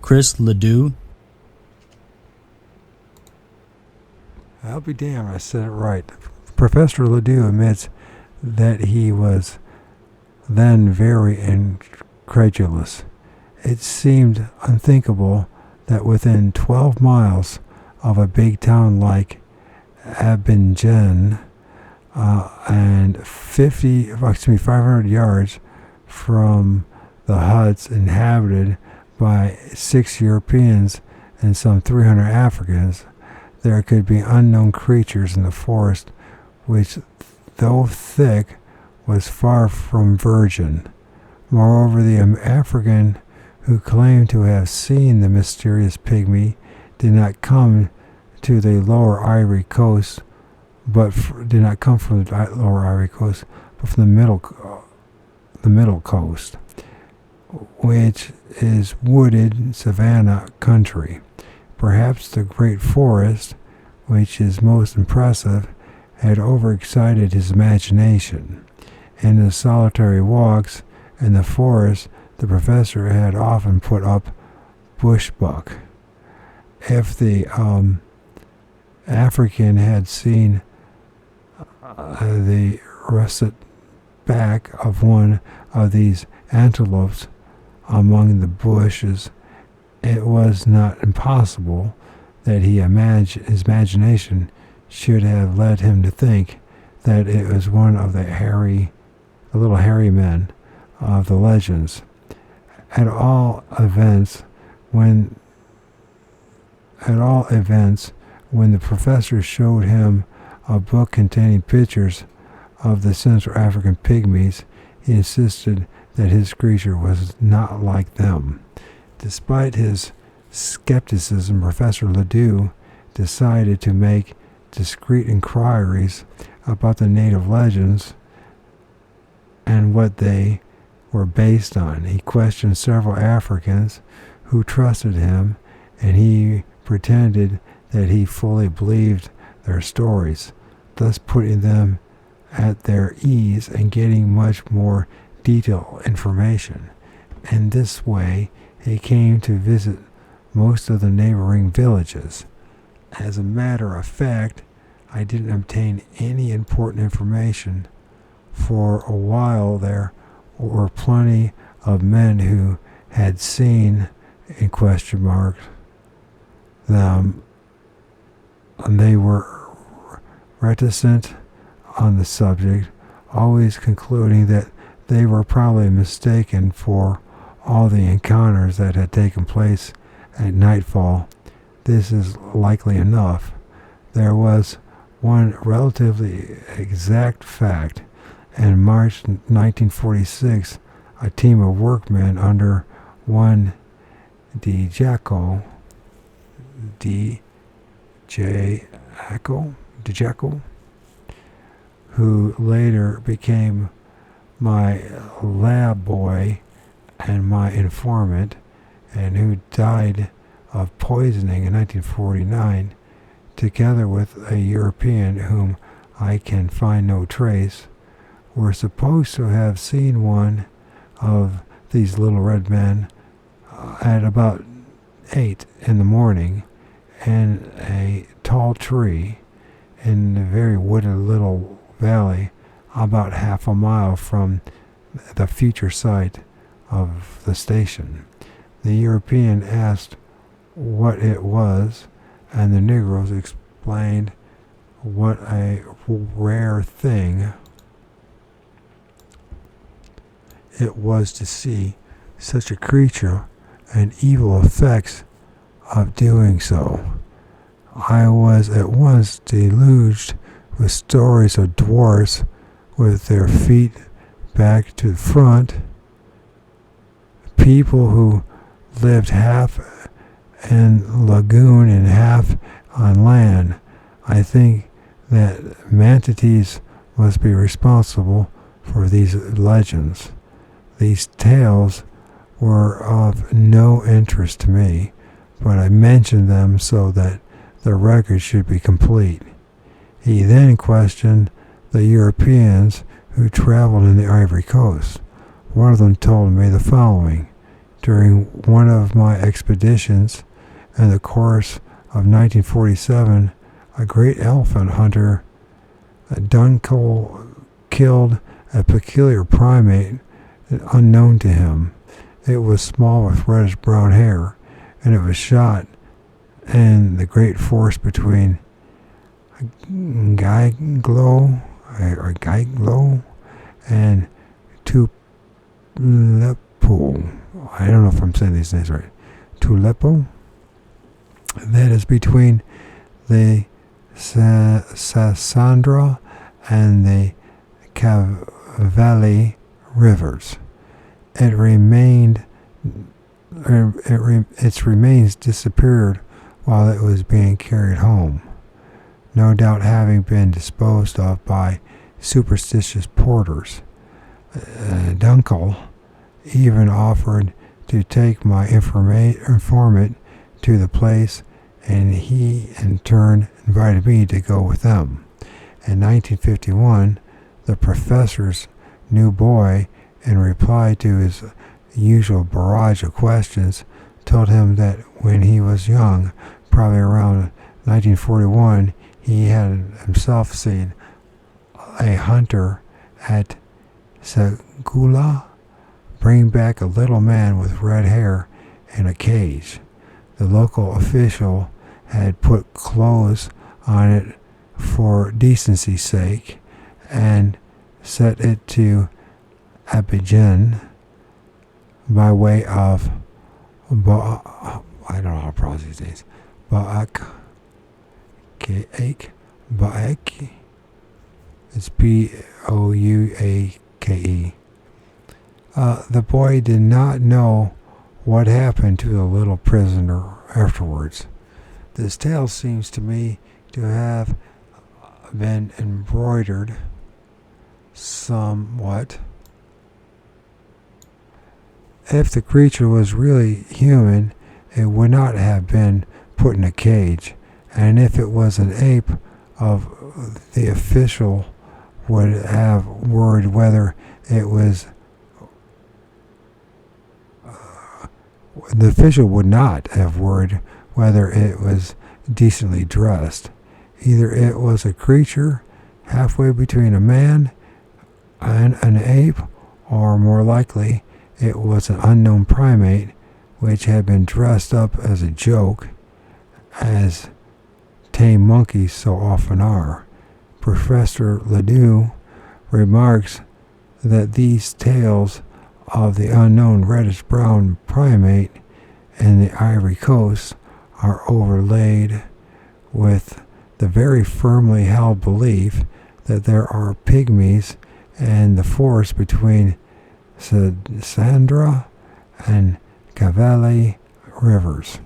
Chris Ledoux. I'll be damned, I said it right. Professor Ledoux admits that he was then very incredulous. It seemed unthinkable that within 12 miles of a big town like Abidjan, and 500 yards from the huts inhabited by 6 Europeans and some 300 Africans, there could be unknown creatures in the forest, which, though thick, was far from virgin. Moreover, the African who claimed to have seen the mysterious pygmy did not come to the lower Ivory Coast, but did not come from the lower Ivory Coast, but from the middle coast, which is wooded savanna country. Perhaps the great forest, which is most impressive, had overexcited his imagination. In his solitary walks in the forest, the professor had often put up bushbuck. If the African had seen the russet back of one of these antelopes among the bushes, it was not impossible that his imagination should have led him to think that it was one of the little hairy men of the legends. At all events, when the professor showed him a book containing pictures of the Central African pygmies, he insisted that his creature was not like them. Despite his skepticism, Professor Ledoux decided to make discreet inquiries about the native legends and what they were based on. He questioned several Africans who trusted him, and he pretended that he fully believed their stories, thus putting them at their ease and getting much more detailed information. In this way, he came to visit most of the neighboring villages. As a matter of fact, I didn't obtain any important information. For a while there were plenty of men who had seen, in question mark, them, and they were reticent on the subject, always concluding that they were probably mistaken for all the encounters that had taken place at nightfall. This is likely enough. There was one relatively exact fact. In March 1946, a team of workmen under one Djako, who later became my lab boy and my informant, and who died of poisoning in 1949, together with a European whom I can find no trace, were supposed to have seen one of these little red men at about 8 in the morning in a tall tree in a very wooded little valley about half a mile from the future site of the station. The European asked what it was, and the Negroes explained what a rare thing it was to see such a creature and evil effects of doing so. I was at once deluged with stories of dwarfs with their feet back to the front, people who lived half in lagoon and half on land. I think that manatees must be responsible for these legends. These tales were of no interest to me, but I mentioned them so that the record should be complete. He then questioned the Europeans who traveled in the Ivory Coast. One of them told me the following. During one of my expeditions in the course of 1947, a great elephant hunter, Dunkel, killed a peculiar primate unknown to him. It was small with reddish-brown hair, and it was shot in the great forest between Gaiglo and Tulepo. I don't know if I'm saying these names right. Tulepo. That is between the Sassandra and the Cavalli rivers. Its remains disappeared while it was being carried home, no doubt having been disposed of by superstitious porters. Dunkel even offered to take my informant to the place, and he in turn invited me to go with them. In 1951, the professor's new boy, in reply to his usual barrage of questions, told him that when he was young, probably around 1941, he had himself seen a hunter at Sagula bring back a little man with red hair in a cage. The local official had put clothes on it for decency's sake and set it to Abidjan by way of I don't know how to pronounce these names. Baak. It's Bouake. The boy did not know what happened to the little prisoner afterwards. This tale seems to me to have been embroidered somewhat. If the creature was really human, it would not have been put in a cage, and if it was an ape, the official would have worried whether it was. The official would not have worried whether it was decently dressed. Either it was a creature halfway between a man and an ape, or more likely, it was an unknown primate which had been dressed up as a joke, as tame monkeys so often are. Professor Ledoux remarks that these tales of the unknown reddish-brown primate in the Ivory Coast are overlaid with the very firmly held belief that there are pygmies in the forest between Sandra and Cavalli rivers.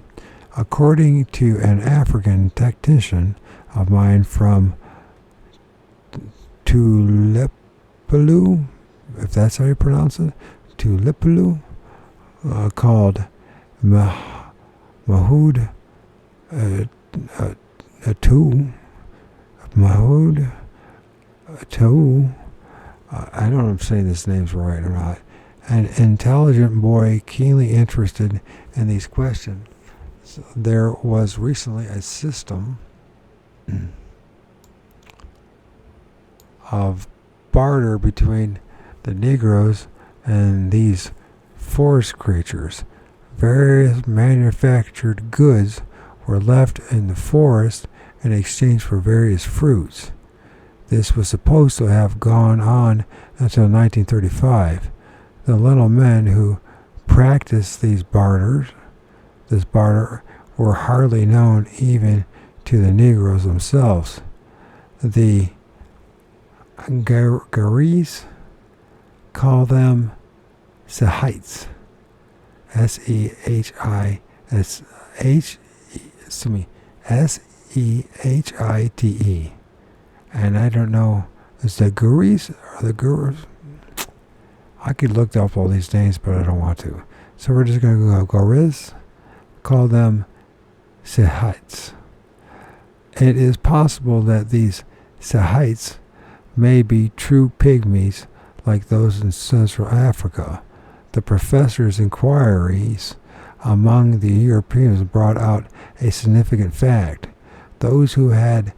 According to an African tactician of mine from Tulepalu, if that's how you pronounce it, Tulepalu, called Mahoud Atou, I don't know if I'm saying this name's right or not, an intelligent boy keenly interested in these questions. So there was recently a system of barter between the Negroes and these forest creatures. Various manufactured goods were left in the forest in exchange for various fruits. This was supposed to have gone on until 1935. The little men who practiced this barter were hardly known even to the Negroes themselves. The Garis call them Sehites. Sehite. And I don't know, is the Guris or the Gurus? I could look up all these names, but I don't want to. So we're just going to go Garis, call them Sehites. It is possible that these Sehites may be true pygmies like those in Central Africa. The professor's inquiries among the Europeans brought out a significant fact. Those who had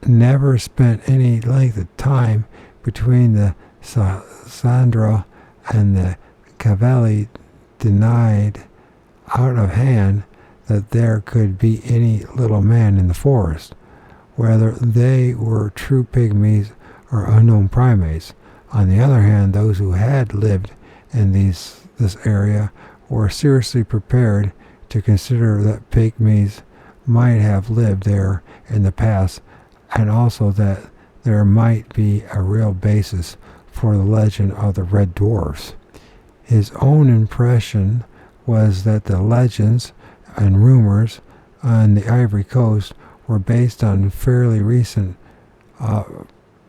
never spent any length of time between the Sandra and the Cavalli denied out of hand that there could be any little man in the forest, whether they were true pygmies or unknown primates. On the other hand, those who had lived in this area were seriously prepared to consider that pygmies might have lived there in the past, and also that there might be a real basis for the legend of the red dwarfs. His own impression was that the legends and rumors on the Ivory Coast were based on fairly recent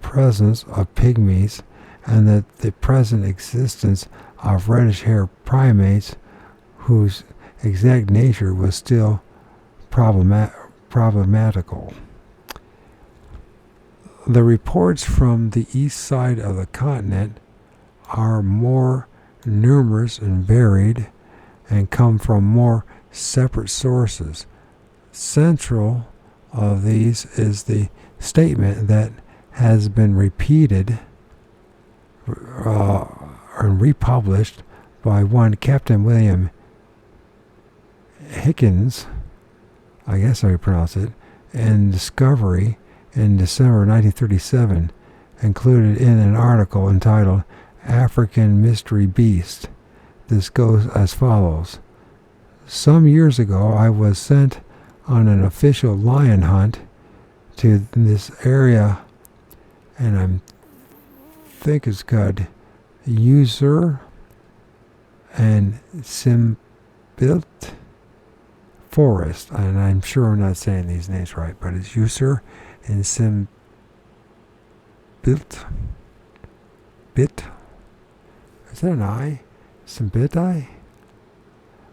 presence of pygmies, and that the present existence of reddish-haired primates whose exact nature was still problematical. The reports from the east side of the continent are more numerous and varied and come from more separate sources. Central of these is the statement that has been repeated and republished by one Captain William Hickens, I guess I would pronounce it, in Discovery in December 1937, included in an article entitled African Mystery Beast. This goes as follows. Some years ago, I was sent on an official lion hunt to this area, and I think it's got User and Simbilt Forest, and I'm sure I'm not saying these names right, but it's User and Simbilt Bit. Is that an I? Simbitai?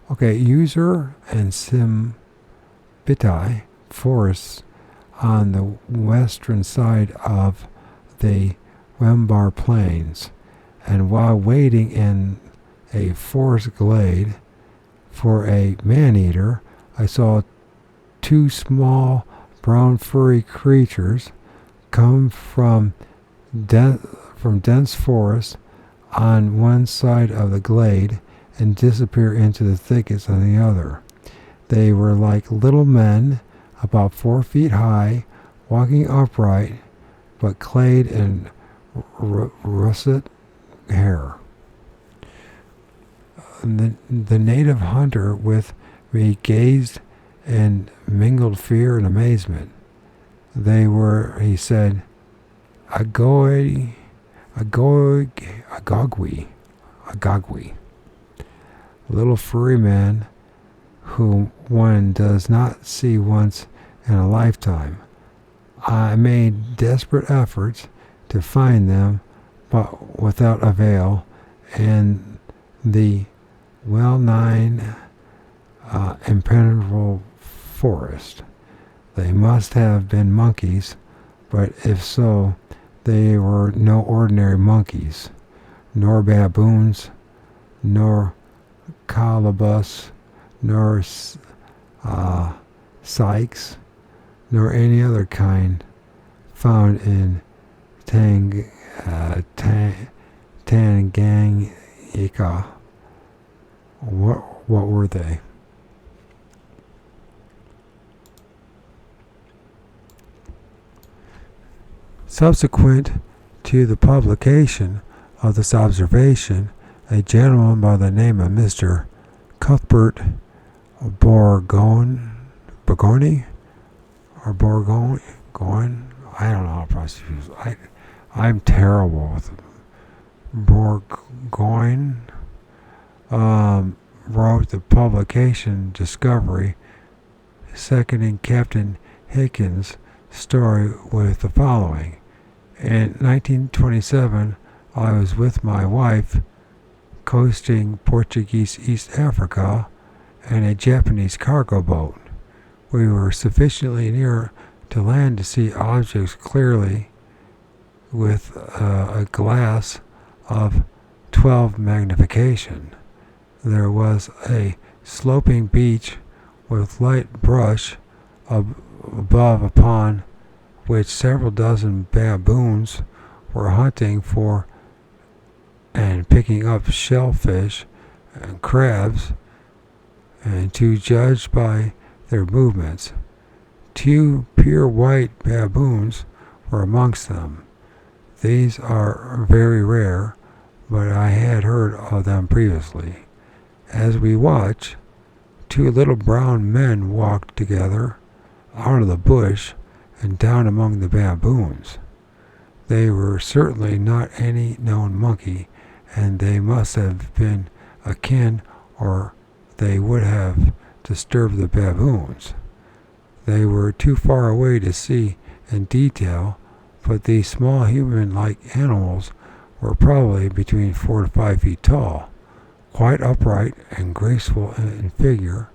Okay, User and Simbitai forests on the western side of the Wembar Plains, and while waiting in a forest glade for a man-eater, I saw two small brown furry creatures come from dense forest on one side of the glade and disappear into the thickets on the other. They were like little men, about 4 feet high, walking upright, but clad in russet hair. The native hunter with me gazed in mingled fear and amazement. They were, he said, Agogwi. Little furry men whom one does not see once in a lifetime. I made desperate efforts to find them, but without avail, in the well-nigh impenetrable forest. They must have been monkeys, but if so, they were no ordinary monkeys, nor baboons, nor colobus, nor Sykes, nor any other kind found in Tanganyika. What were they? Subsequent to the publication of this observation, a gentleman by the name of Mr. Cuthbert Borgoni, or Borgone, I don't know how to pronounce it. I'm terrible with Borgone, wrote the publication Discovery, seconding Captain Hickens' story with the following. In 1927, I was with my wife coasting Portuguese East Africa in a Japanese cargo boat. We were sufficiently near to land to see objects clearly with a glass of 12 magnification. There was a sloping beach with light brush above, upon which several dozen baboons were hunting for and picking up shellfish and crabs, and to judge by their movements, 2 pure white baboons were amongst them. These are very rare, but I had heard of them previously. As we watched, 2 little brown men walked together out of the bush and down among the baboons. They were certainly not any known monkey, and they must have been akin, or they would have disturbed the baboons. They were too far away to see in detail, but these small human-like animals were probably between 4 to 5 feet tall, quite upright and graceful in figure.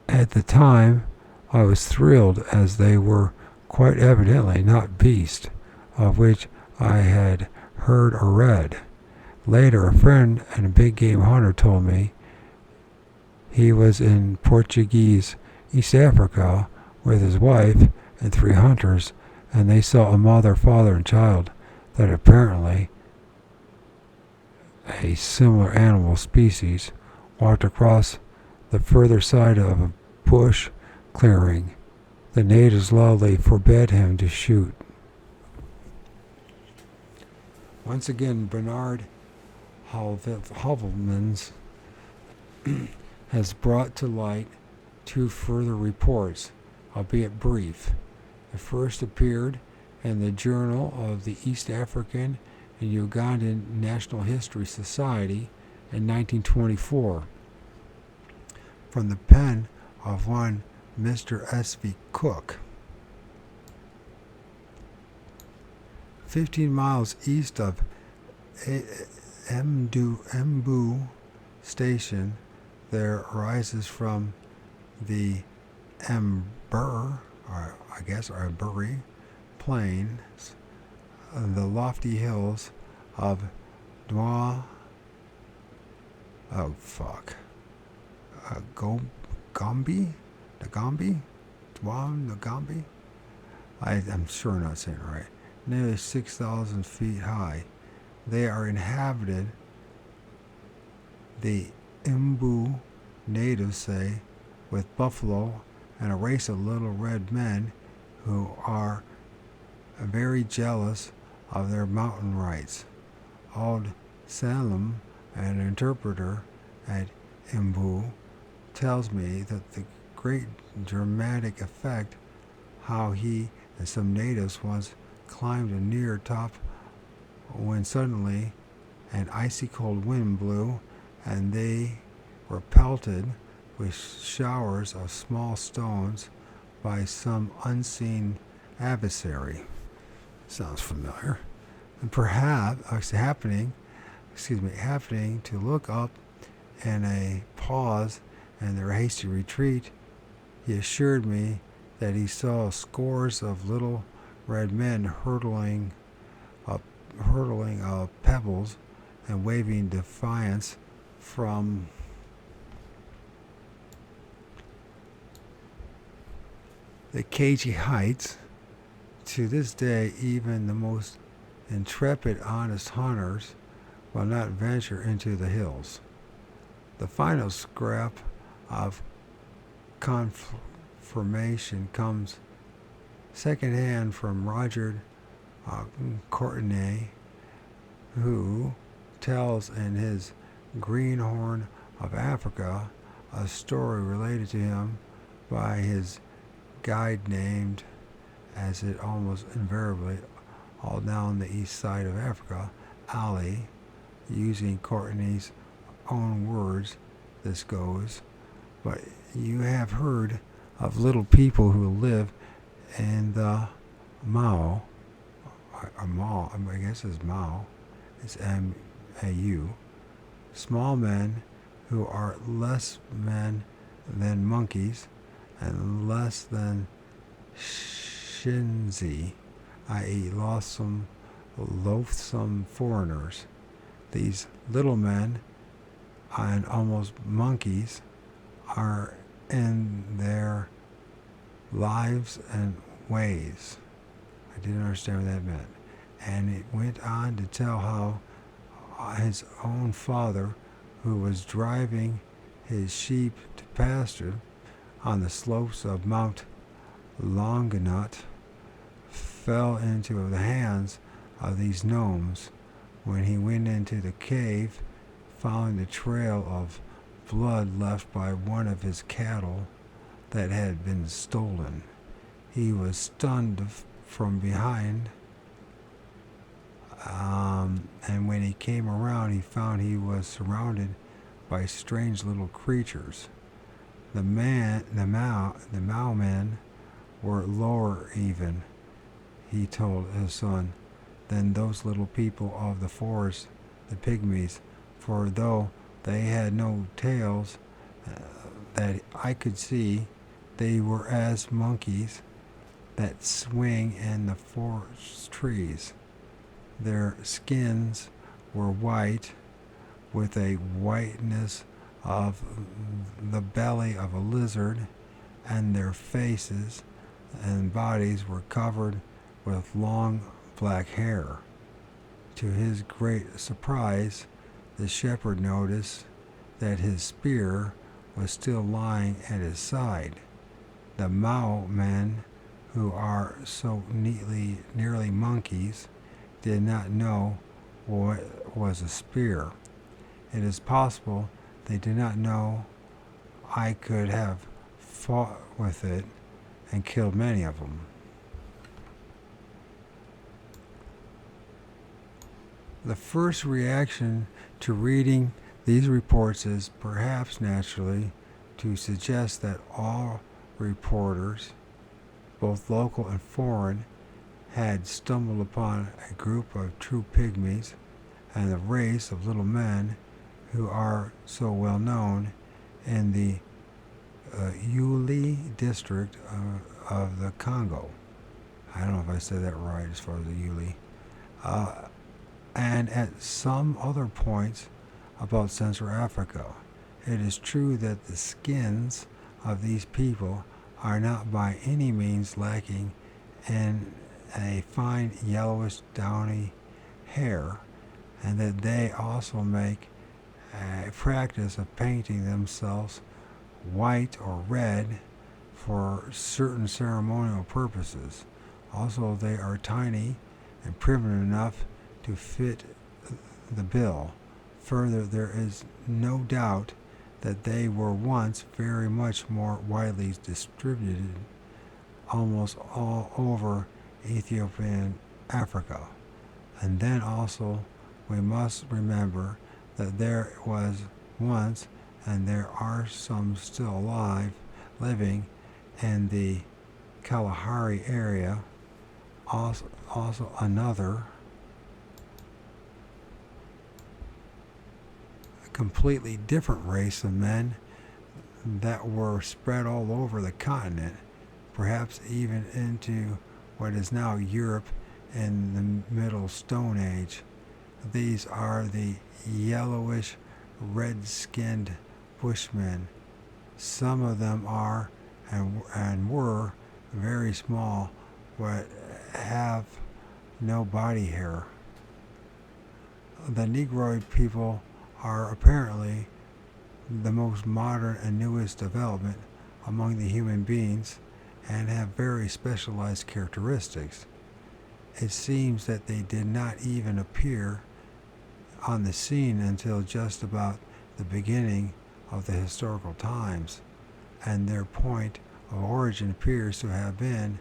At the time, I was thrilled, as they were quite evidently not beasts of which I had heard or read. Later, a friend and a big game hunter told me he was in Portuguese East Africa with his wife and 3 hunters, and they saw a mother, father, and child that apparently a similar animal species walked across the further side of a bush clearing. The natives loudly forbade him to shoot. Once again, Bernard Havelmans has brought to light 2 further reports, albeit brief. The first appeared in the Journal of the East African and Ugandan National History Society in 1924, from the pen of one Mr. S.V. Cook. 15 miles east of Embu Station, there rises from the Mburi plains the lofty hills of Nagombi? I'm sure I'm not saying it right. Nearly 6,000 feet high. They are inhabited, the Imbu natives say, with buffalo and a race of little red men who are very jealous of their mountain rights. Old Salem, an interpreter at Imbu, tells me that the great dramatic effect how he and some natives once climbed a near top when suddenly an icy cold wind blew and they were pelted with showers of small stones by some unseen adversary. Sounds familiar. And perhaps happening to look up in a pause in their hasty retreat, he assured me that he saw scores of little red men hurtling pebbles and waving defiance from the cagey heights. To this day, even the most intrepid, honest hunters will not venture into the hills. The final scrap of confirmation comes secondhand from Roger Courtenay, who tells in his Greenhorn of Africa a story related to him by his guide named, as it almost invariably all down the east side of Africa, Ali. Using Courtenay's own words, this goes, but you have heard of little people who live in the Mao, I guess it's Mao, it's M-A-U, small men who are less men than monkeys and less than shinzi, i.e. loathsome foreigners. These little men and almost monkeys are in their lives and ways. I didn't understand what that meant. And it went on to tell how his own father, who was driving his sheep to pasture on the slopes of Mount Longanut, fell into the hands of these gnomes when he went into the cave, following the trail of blood left by one of his cattle that had been stolen. He was stunned from behind, and when he came around, he found he was surrounded by strange little creatures. The Mao men were lower even, he told his son, than those little people of the forest, the pygmies, for though they had no tails that I could see, they were as monkeys that swing in the forest trees. Their skins were white, with a whiteness of the belly of a lizard, and their faces and bodies were covered with long black hair. To his great surprise, the shepherd noticed that his spear was still lying at his side. The Mao men, who are so nearly monkeys, did not know what was a spear. It is possible they did not know I could have fought with it and killed many of them. The first reaction to reading these reports is perhaps naturally to suggest that all reporters, both local and foreign, had stumbled upon a group of true pygmies and the race of little men who are so well known in the Yuli district of the Congo. I don't know if I said that right as far as the Yuli. And at some other points about Central Africa. It is true that the skins of these people are not by any means lacking in a fine yellowish downy hair, and that they also make a practice of painting themselves white or red for certain ceremonial purposes. Also, they are tiny and primitive enough to fit the bill. Further, there is no doubt that they were once very much more widely distributed almost all over Ethiopian Africa. And then also we must remember that there was once, and there are some still alive, living in the Kalahari area, also another completely different race of men that were spread all over the continent, perhaps even into what is now Europe in the Middle Stone Age. These are the yellowish, red-skinned Bushmen. Some of them are and were very small, but have no body hair. The Negroid people are apparently the most modern and newest development among the human beings and have very specialized characteristics. It seems that they did not even appear on the scene until just about the beginning of the historical times, and their point of origin appears to have been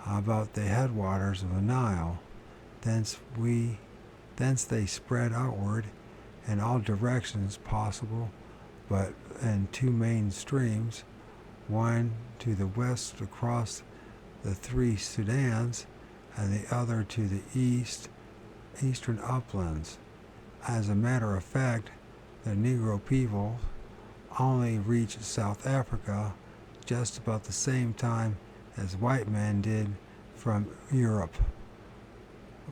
about the headwaters of the Nile. Thence they spread outward in all directions possible, but in two main streams, one to the west across the three Sudans, and the other to the eastern uplands. As a matter of fact, the Negro people only reached South Africa just about the same time as white men did from Europe.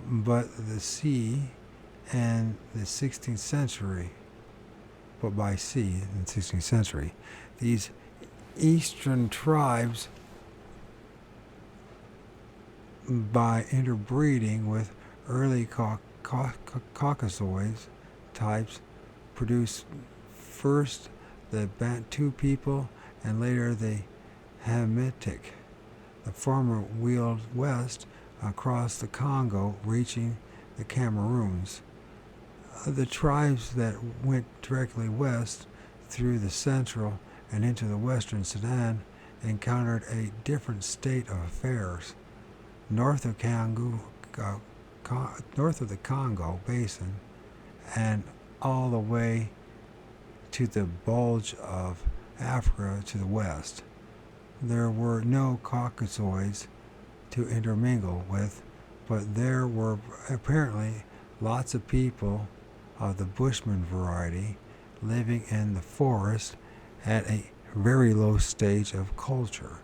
But the sea in the 16th century, but by sea in the 16th century, these eastern tribes, by interbreeding with early Caucasoid types, produced first the Bantu people and later the Hamitic. The former wheeled west across the Congo, reaching the Cameroons. The tribes that went directly west through the central and into the western Sudan encountered a different state of affairs. North of the Congo Basin and all the way to the bulge of Africa to the west, there were no Caucasoids to intermingle with, but there were apparently lots of people of the Bushman variety living in the forest at a very low stage of culture.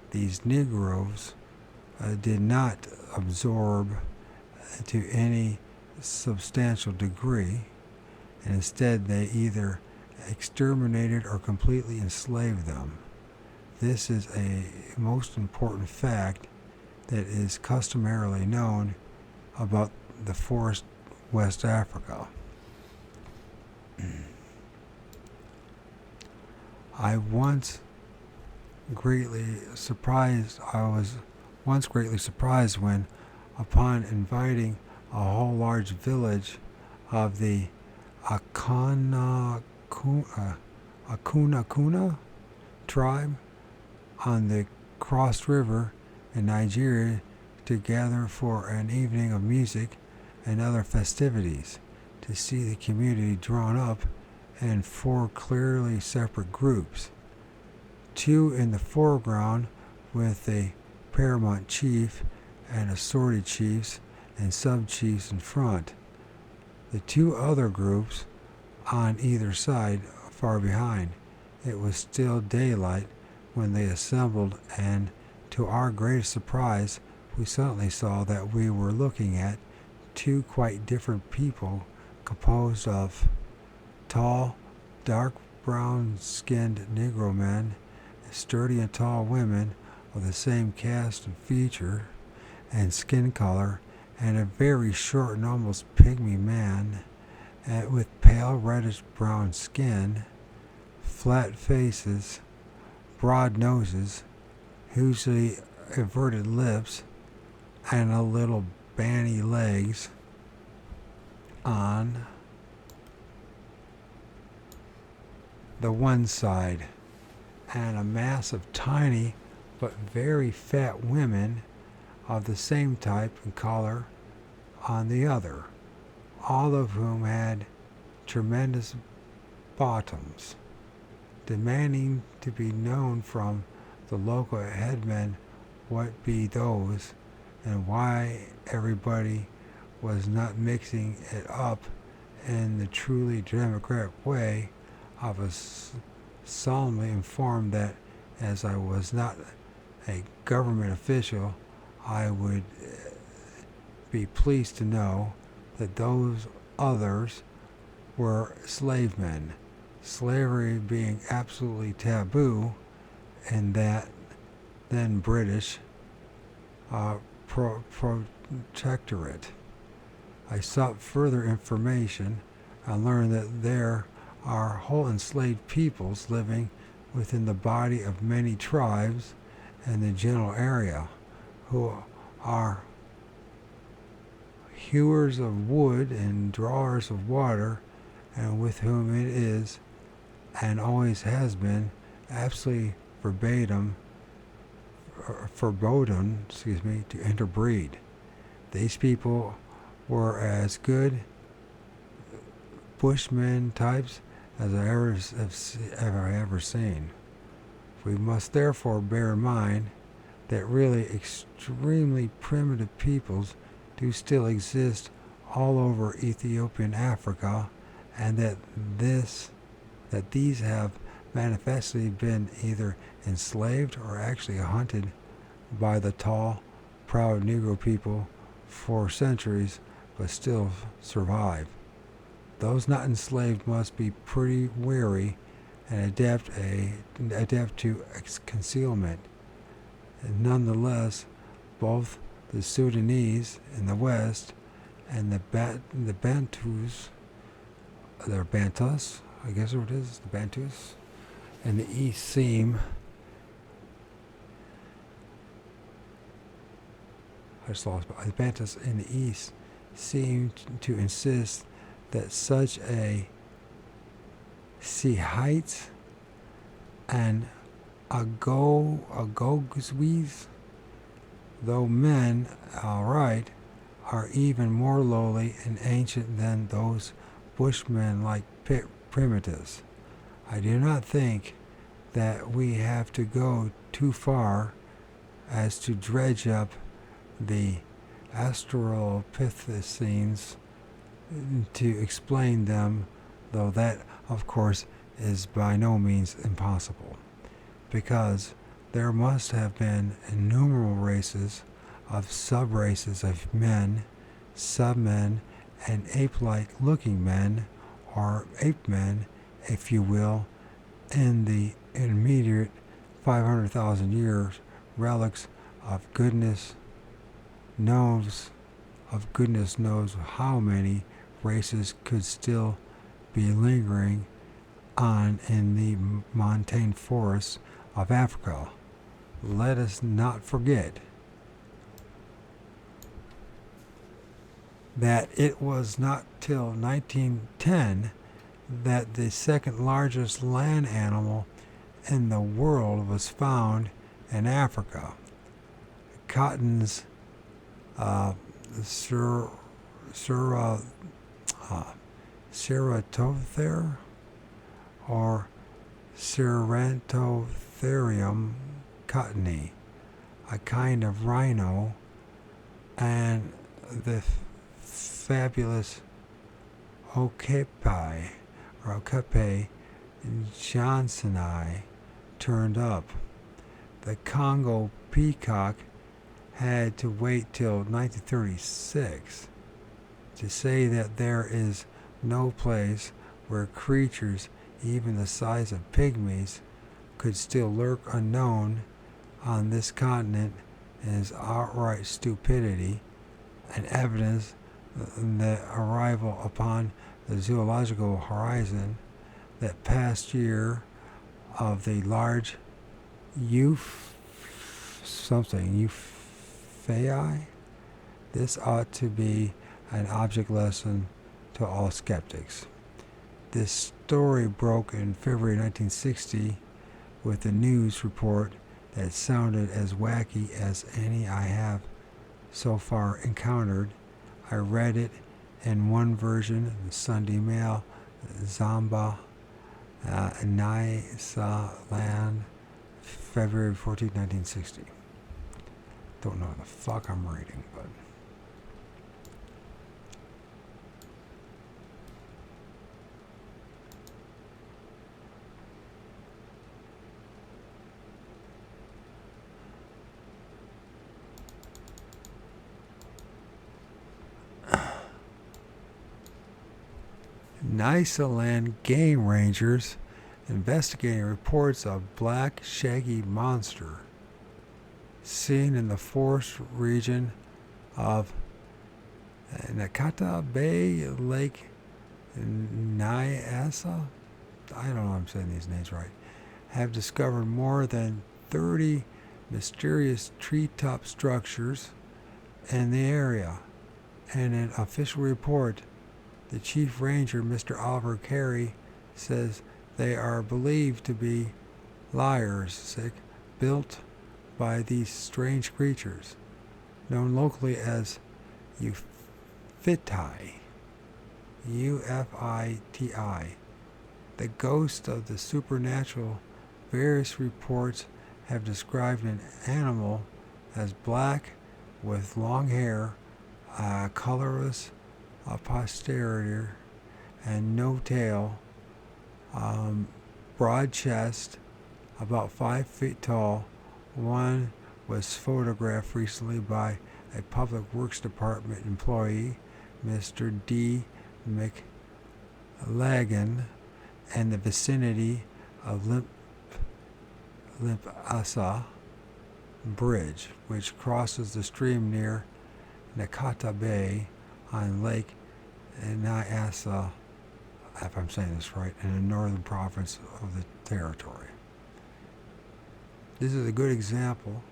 These Negroes did not absorb to any substantial degree, and instead they either exterminated or completely enslaved them. This is a most important fact that is customarily known about the forest West Africa. I was once greatly surprised when, upon inviting a whole large village of the Akuna tribe on the Cross River in Nigeria to gather for an evening of music and other festivities, to see the community drawn up in four clearly separate groups, two in the foreground with the paramount chief and assorted chiefs and sub-chiefs in front, the two other groups on either side far behind. It was still daylight when they assembled, and to our greatest surprise, we suddenly saw that we were looking at two quite different people composed of tall, dark brown-skinned Negro men, sturdy and tall women of the same cast and feature and skin color, and a very short and almost pygmy man with pale reddish-brown skin, flat faces, broad noses, hugely everted lips, and a little bandy legs on the one side, and a mass of tiny but very fat women of the same type and color on the other, all of whom had tremendous bottoms. Demanding to be known from the local headmen what be those, and why everybody was not mixing it up in the truly democratic way, I was solemnly informed that, as I was not a government official, I would be pleased to know that those others were slave men, slavery being absolutely taboo, and that then British protectorate. I sought further information and learned that there are whole enslaved peoples living within the body of many tribes in the general area who are hewers of wood and drawers of water, and with whom it is and always has been absolutely verboten to interbreed. These people were as good Bushmen types as I ever seen. We must therefore bear in mind that really extremely primitive peoples do still exist all over Ethiopian Africa, and that these have manifestly been either enslaved or actually hunted by the tall, proud Negro people for centuries, but still survive. Those not enslaved must be pretty wary and adapt to concealment. And nonetheless, both the Sudanese in the west and the Bantus, they're Bantus, I guess what it is, the Bantus, in the east seem, the Bantus in the east seem to insist that such a Sehites and Agogwis, though men, alright, are even more lowly and ancient than those Bushmen like primitives. I do not think that we have to go too far as to dredge up the Australopithecines to explain them, though that, of course, is by no means impossible, because there must have been innumerable races of sub-races of men, sub-men, and ape-like looking men, or ape-men, if you will, in the immediate 500,000 years relics of goodness knows how many races could still be lingering on in the montane forests of Africa. Let us not forget that it was not till 1910 that the second largest land animal in the world was found in Africa. Cotton's Ceratoptera or Cerantotherium cottony, a kind of rhino, and the fabulous Okapi johnsoni turned up. The Congo peacock had to wait till 1936 to say that there is no place where creatures even the size of pygmies could still lurk unknown on this continent is outright stupidity, and evidence the arrival upon the zoological horizon that past year of the large Euphaei. This ought to be an object lesson to all skeptics. This story broke in February 1960 with a news report that sounded as wacky as any I have so far encountered. I read it in one version, the Sunday Mail, Zamba, Nisa Land, February 14, 1960. Don't know what the fuck I'm reading, but... Nyasaland game rangers investigating reports of black shaggy monster. seen in the forest region of Nakata Bay Lake Nyasa, I don't know if I'm saying these names right, have discovered more than 30 mysterious treetop structures in the area. In an official report, the Chief Ranger, Mr. Oliver Carey, says they are believed to be liars, built by these strange creatures, known locally as Ufiti, U-F-I-T-I, the ghost of the supernatural. Various reports have described an animal as black with long hair, colorless posterior, and no tail, broad chest, about 5 feet tall. One was photographed recently by a Public Works Department employee, Mr. D. McLagan, in the vicinity of Limpasa Bridge, which crosses the stream near Nakata Bay on Lake Nyasa, if I'm saying this right, in the northern province of the territory. This is a good example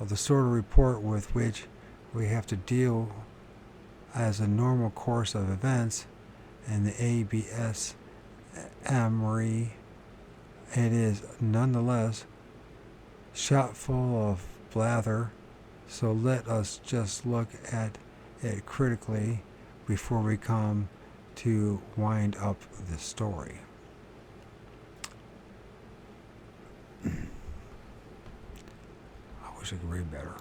of the sort of report with which we have to deal as a normal course of events in the ABSM. It is nonetheless shot full of blather, so let us just look at it critically before we come to wind up the story. I wish I could read better.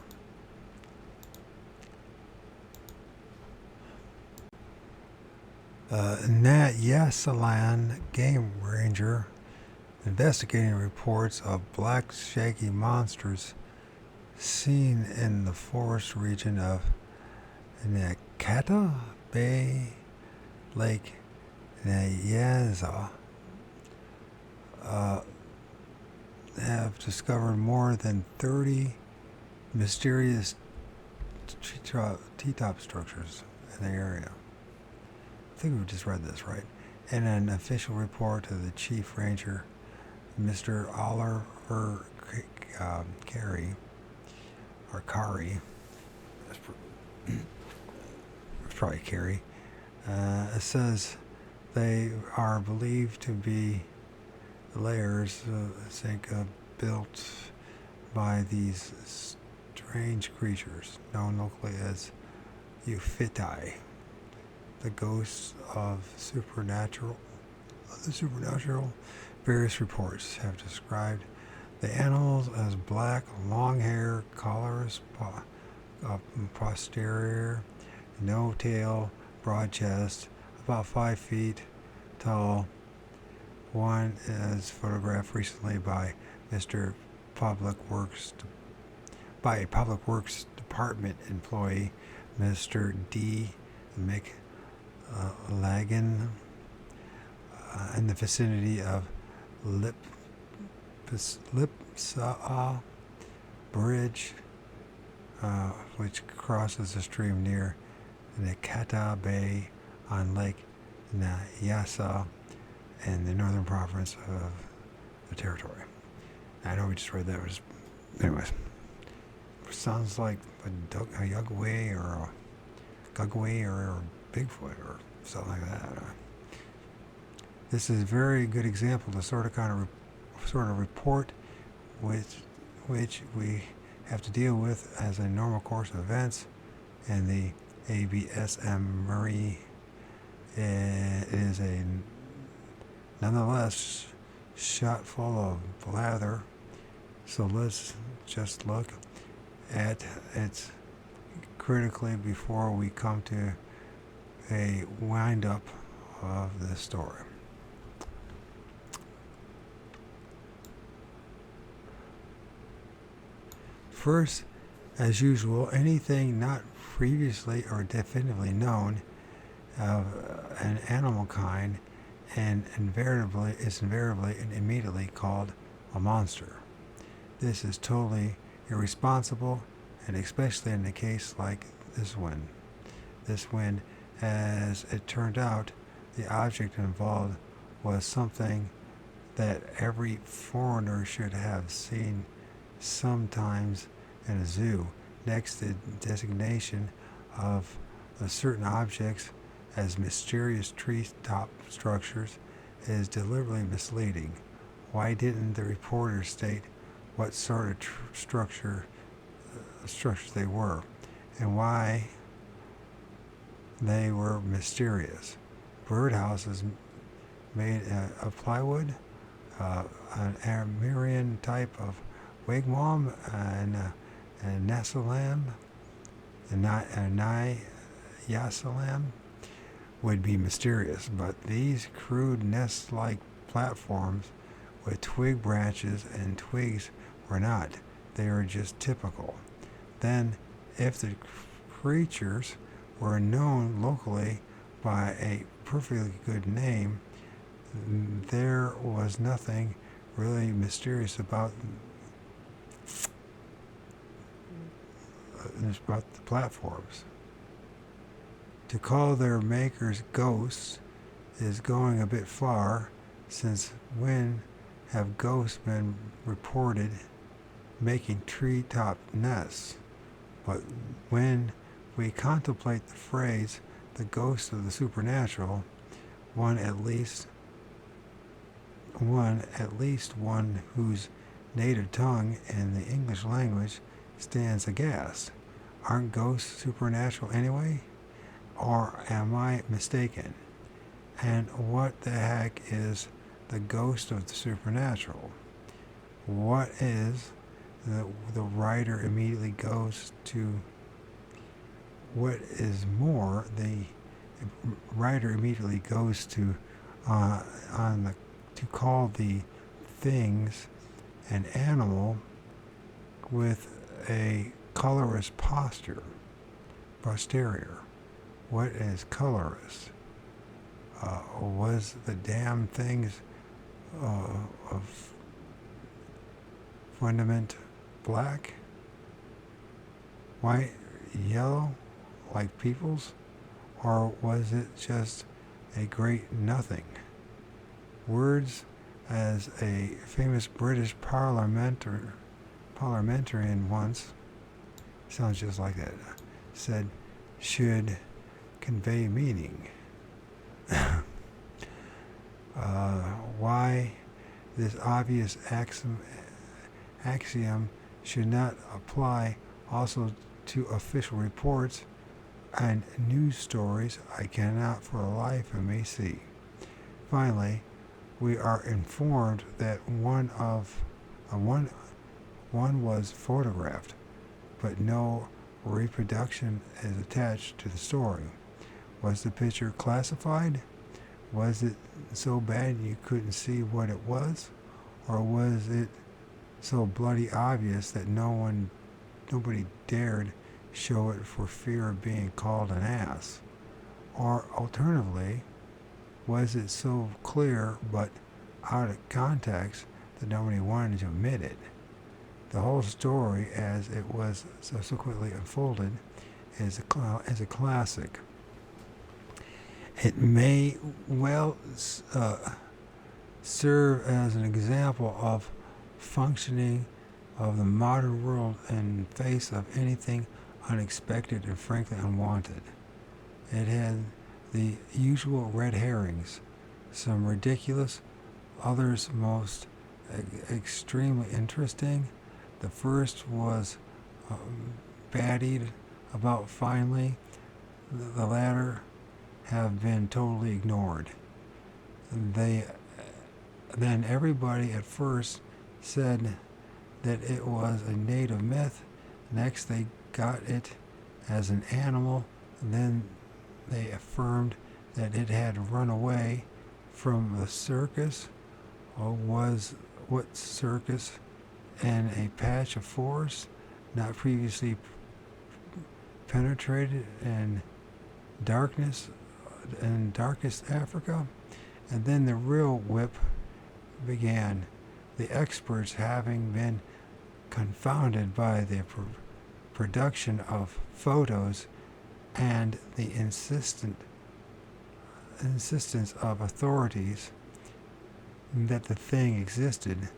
Nat Yasalan Game Ranger investigating reports of black shaggy monsters seen in the forest region of Nakata Bay Lake Nyasa have discovered more than 30 mysterious T-top structures in the area. I think we just read this right. In an official report to the Chief Ranger, Mr. Oliver Carey, or Kari, it's probably Carey, says they are believed to be layers, built by these strange creatures known locally as Ufiti, the ghosts of the supernatural. Various reports have described the animals as black, long hair, colorless posterior, no tail, broad chest, about 5 feet tall. One is photographed recently by a Public Works Department employee, Mr. D. McLagan, in the vicinity of Lipsa Bridge, which crosses the stream near Nakata Bay on Lake Nyasa in the northern province of the territory. I know we just read that. Anyways, sounds like a Yugway or a Gugway or a Bigfoot or something like that. This is a very good example of the sort of report with which we have to deal with as a normal course of events in the ABSM Murray. It is a nonetheless shot full of blather, so let's just look at it critically before we come to a wind up of the story. First, as usual, anything not previously or definitively known of an animal kind is invariably and immediately called a monster. This is totally irresponsible, and especially in a case like this one. This one, as it turned out, the object involved was something that every foreigner should have seen sometimes in a zoo. Next, the designation of the certain objects as mysterious treetop structures is deliberately misleading. Why didn't the reporter state what sort of structures they were, and why they were mysterious? Birdhouses made of plywood, an Armenian type of wigwam, and Nasalam, and Yasalam would be mysterious, but these crude nest-like platforms with twig branches and twigs were not. They were just typical. Then, if the creatures were known locally by a perfectly good name, there was nothing really mysterious about the platforms. To call their makers ghosts is going a bit far, since when have ghosts been reported making treetop nests? But when we contemplate the phrase, the ghost of the supernatural, at least one whose native tongue in the English language stands aghast. Aren't ghosts supernatural anyway? Or am I mistaken? And what the heck is the ghost of the supernatural? What is the writer immediately goes to? What is more, the writer immediately goes to to call the things an animal with a colorless posterior. What is colorless? Was the damn things of fundament black, white, yellow, like people's, or was it just a great nothing? Words, as a famous British parliamentarian once, sounds just like that, said, should convey meaning. Why this obvious axiom should not apply also to official reports and news stories, I cannot for the life of me see. Finally, we are informed that one was photographed, but no reproduction is attached to the story. Was the picture classified? Was it so bad you couldn't see what it was? Or was it so bloody obvious that nobody dared show it for fear of being called an ass? Or alternatively, was it so clear but out of context that nobody wanted to admit it? The whole story, as it was subsequently unfolded, is a classic. It may well serve as an example of functioning of the modern world in face of anything unexpected and frankly unwanted. It had the usual red herrings, some ridiculous, others most extremely interesting. The first was battied about finally. The latter have been totally ignored. Then everybody at first said that it was a native myth. Next they got it as an animal. And then they affirmed that it had run away from the circus, or was what circus, in a patch of forest not previously penetrated in darkest Africa. And then the real whip began. The experts, having been confounded by the production of photos and the insistence of authorities that the thing existed,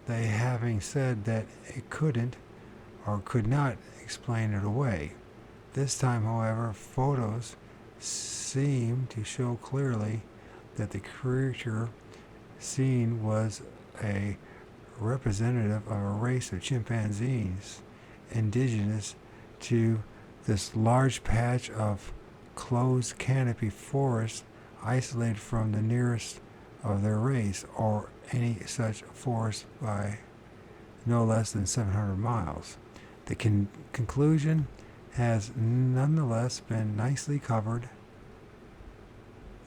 they having said that it couldn't or could not explain it away. This time, however, photos seem to show clearly that the creature seen was a representative of a race of chimpanzees indigenous to this large patch of closed canopy forest isolated from the nearest of their race or any such forest by no less than 700 miles. The conclusion has nonetheless been nicely covered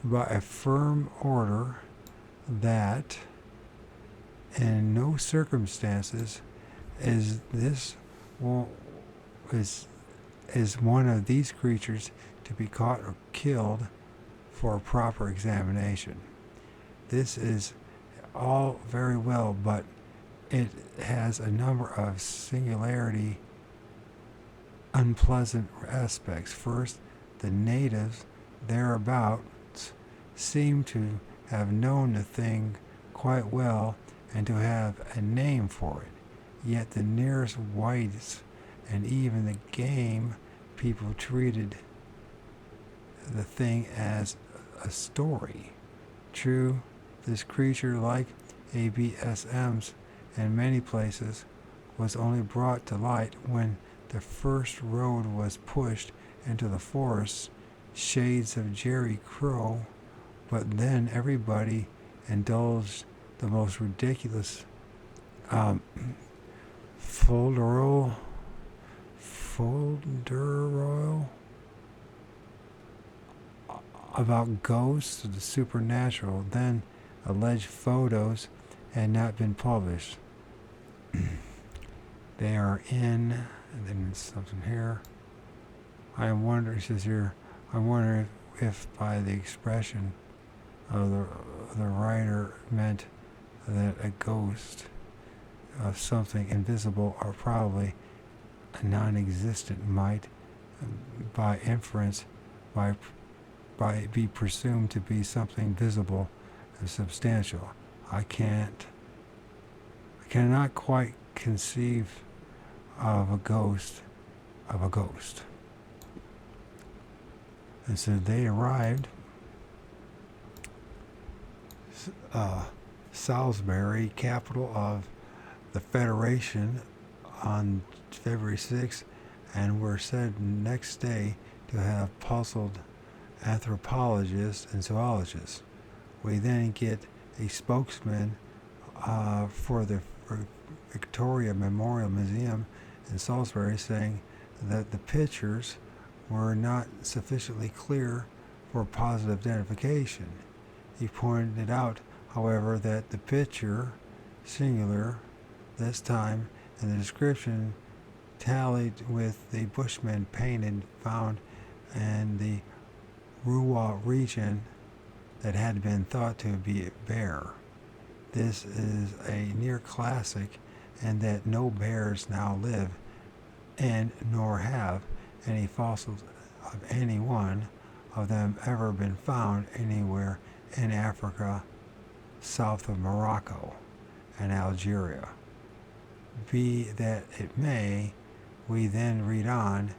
by a firm order that in no circumstances is one of these creatures to be caught or killed for a proper examination. This is all very well, but it has a number of singularly unpleasant aspects. First, the natives thereabouts seem to have known the thing quite well and to have a name for it. Yet the nearest whites and even the game people treated the thing as a story. True, this creature, like ABSMs in many places, was only brought to light when the first road was pushed into the forest, shades of Jerry Crow, but then everybody indulged the most ridiculous folderol about ghosts of the supernatural. Then alleged photos had not been published. They are in, and then something here. I am wondering, it says here, I wonder if by the expression of the writer meant that a ghost of something invisible or probably non-existent might, by inference, by be presumed to be something visible and substantial. I cannot quite conceive of a ghost. And so they arrived Salisbury, capital of the Federation, on February 6th, and were said next day to have puzzled anthropologists and zoologists. We then get a spokesman for the Victoria Memorial Museum in Salisbury saying that the pictures were not sufficiently clear for positive identification. He pointed out, however, that the picture, singular this time, and the description tallied with the Bushman painted found in the Ruwa region that had been thought to be a bear. This is a near classic, and that no bears now live in nor have any fossils of any one of them ever been found anywhere in Africa south of Morocco and Algeria. Be that it may, we then read on,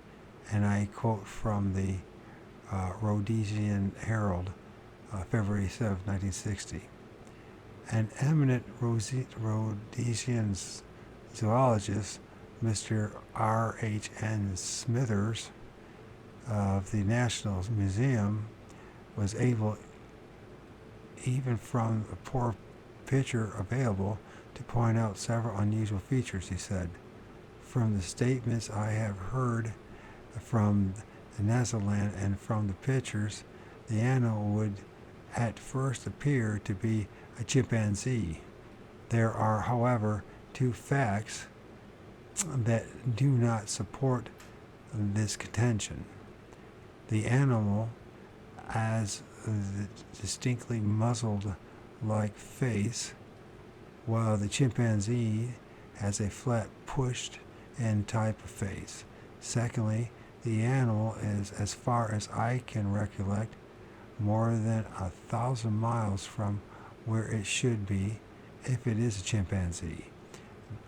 and I quote from the Rhodesian Herald, February 7, 1960. An eminent Rhodesian zoologist, Mr. R.H.N. Smithers of the National Museum, was able, even from a poor picture available, to point out several unusual features, he said. From the statements I have heard from the Netherlands and from the pictures, the animal would at first appear to be a chimpanzee. There are, however, two facts that do not support this contention. The animal, as the distinctly muzzled-like face, while the chimpanzee has a flat, pushed-in type of face. Secondly, the animal is, as far as I can recollect, more than 1,000 miles from where it should be if it is a chimpanzee.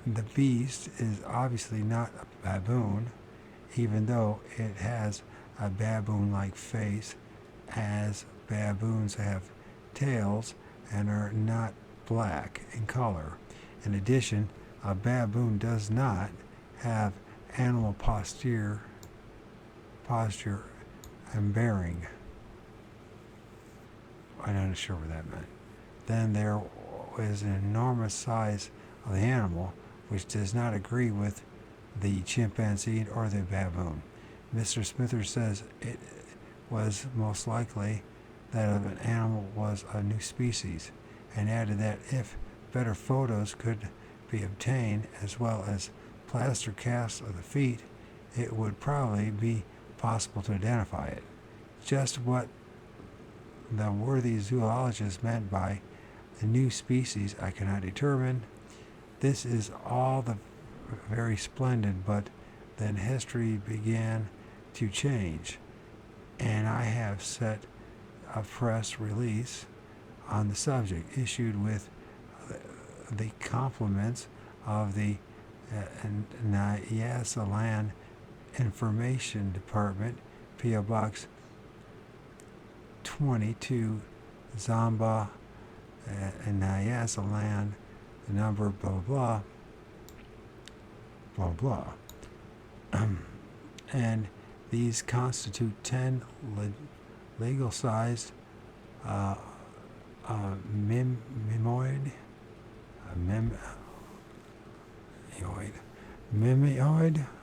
The beast is obviously not a baboon, even though it has a baboon-like face, as baboons have tails and are not black in color. In addition, a baboon does not have animal posture and bearing. I'm not sure what that meant. Then there is an enormous size of the animal, which does not agree with the chimpanzee or the baboon. Mr. Smithers says it was most likely that of an animal was a new species, and added that if better photos could be obtained, as well as plaster casts of the feet, it would probably be possible to identify it. Just what the worthy zoologist meant by the new species I cannot determine. This is all very splendid, but then history began to change, and I have set a press release on the subject, issued with the compliments of the Nyasaland Information Department, P.O. Box 22, Zamba, Nyasaland, number blah blah blah blah. And these constitute 10 legal-sized mimoid,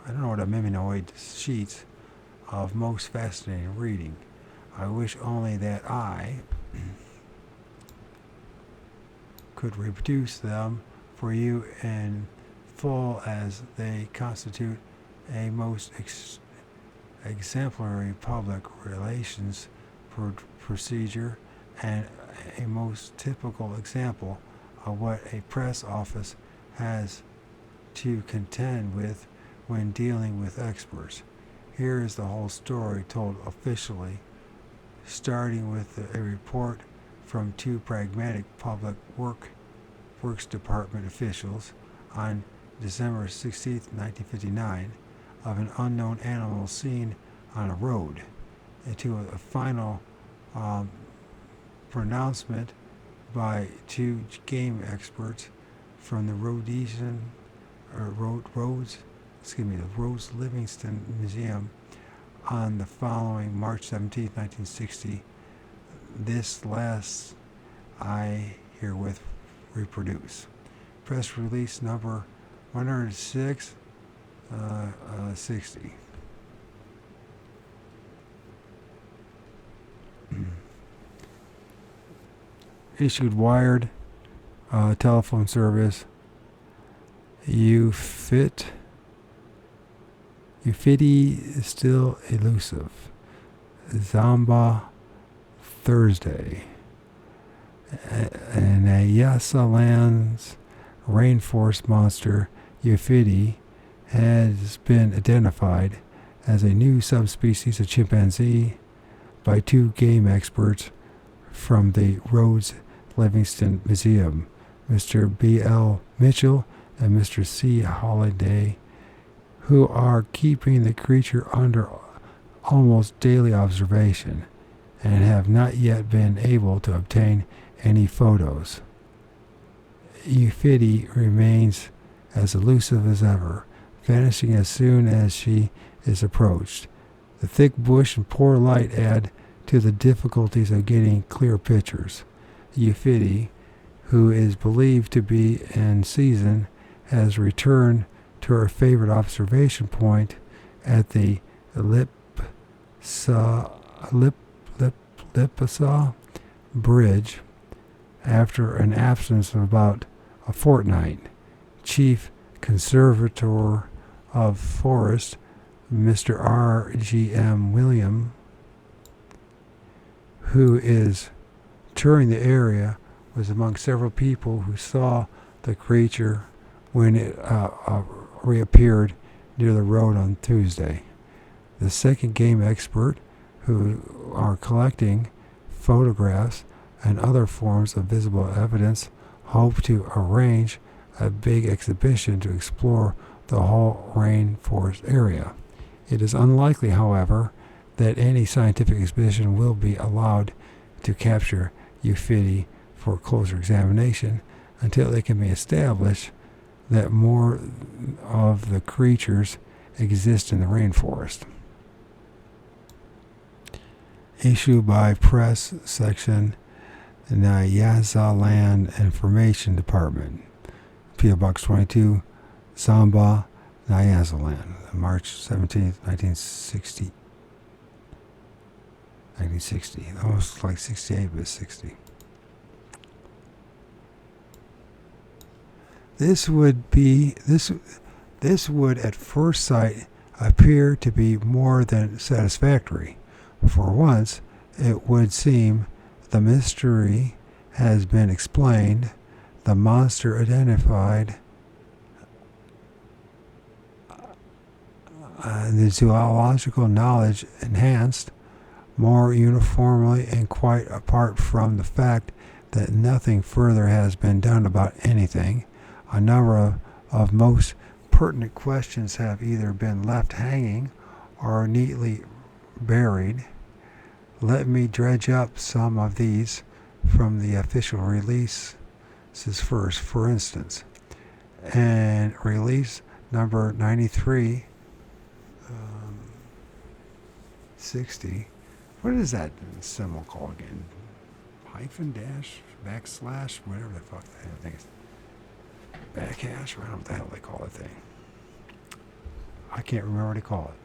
I don't know what a miminoid sheets of most fascinating reading. I wish only that I could reproduce them for you in full, as they constitute a most exemplary public relations procedure and a most typical example of what a press office has to contend with when dealing with experts. Here is the whole story told officially, starting with a report from two pragmatic public works department officials on December 16, 1959, of an unknown animal seen on a road, to a final pronouncement by two game experts from the Rhodes Livingston Museum on the following March 17, 1960. This last I herewith reproduce. Press release number 106, 60. Issued wired telephone service. Ufiti is still elusive. Zamba, Thursday. And a Nyasaland's rainforest monster, Ufiti, has been identified as a new subspecies of chimpanzee by two game experts from the Rhodes Livingston Museum, Mr. B.L. Mitchell and Mr. C. Holliday, who are keeping the creature under almost daily observation and have not yet been able to obtain any photos. Ufiti remains as elusive as ever, vanishing as soon as she is approached. The thick bush and poor light add to the difficulties of getting clear pictures. Ufiti, who is believed to be in season, has returned to her favorite observation point at the Lipasa Bridge after an absence of about a fortnight. Chief Conservator of Forest, Mr. R.G.M. William, who is touring the area, was among several people who saw the creature when it reappeared near the road on Tuesday. The second game expert, who are collecting photographs and other forms of visible evidence, hope to arrange a big exhibition to explore the whole rainforest area. It is unlikely, however, that any scientific exhibition will be allowed to capture Euphidi for closer examination until it can be established that more of the creatures exist in the rainforest. Issued by Press Section, Nyasaland Information Department, P.O. Box 22, Samba, Nyasaland, March 17th, 1960. 1960. Almost like 68, but 60. This would at first sight appear to be more than satisfactory. For once, it would seem the mystery has been explained, the monster identified, the zoological knowledge enhanced more uniformly, and quite apart from the fact that nothing further has been done about anything. A number of most pertinent questions have either been left hanging or neatly buried. Let me dredge up some of these from the official releases first. For instance, and release number 93, 60. What is that symbol called again? Hyphen, dash, backslash, whatever the fuck that thing is. Backhash, I don't know what the hell they call that thing. I can't remember what they call it.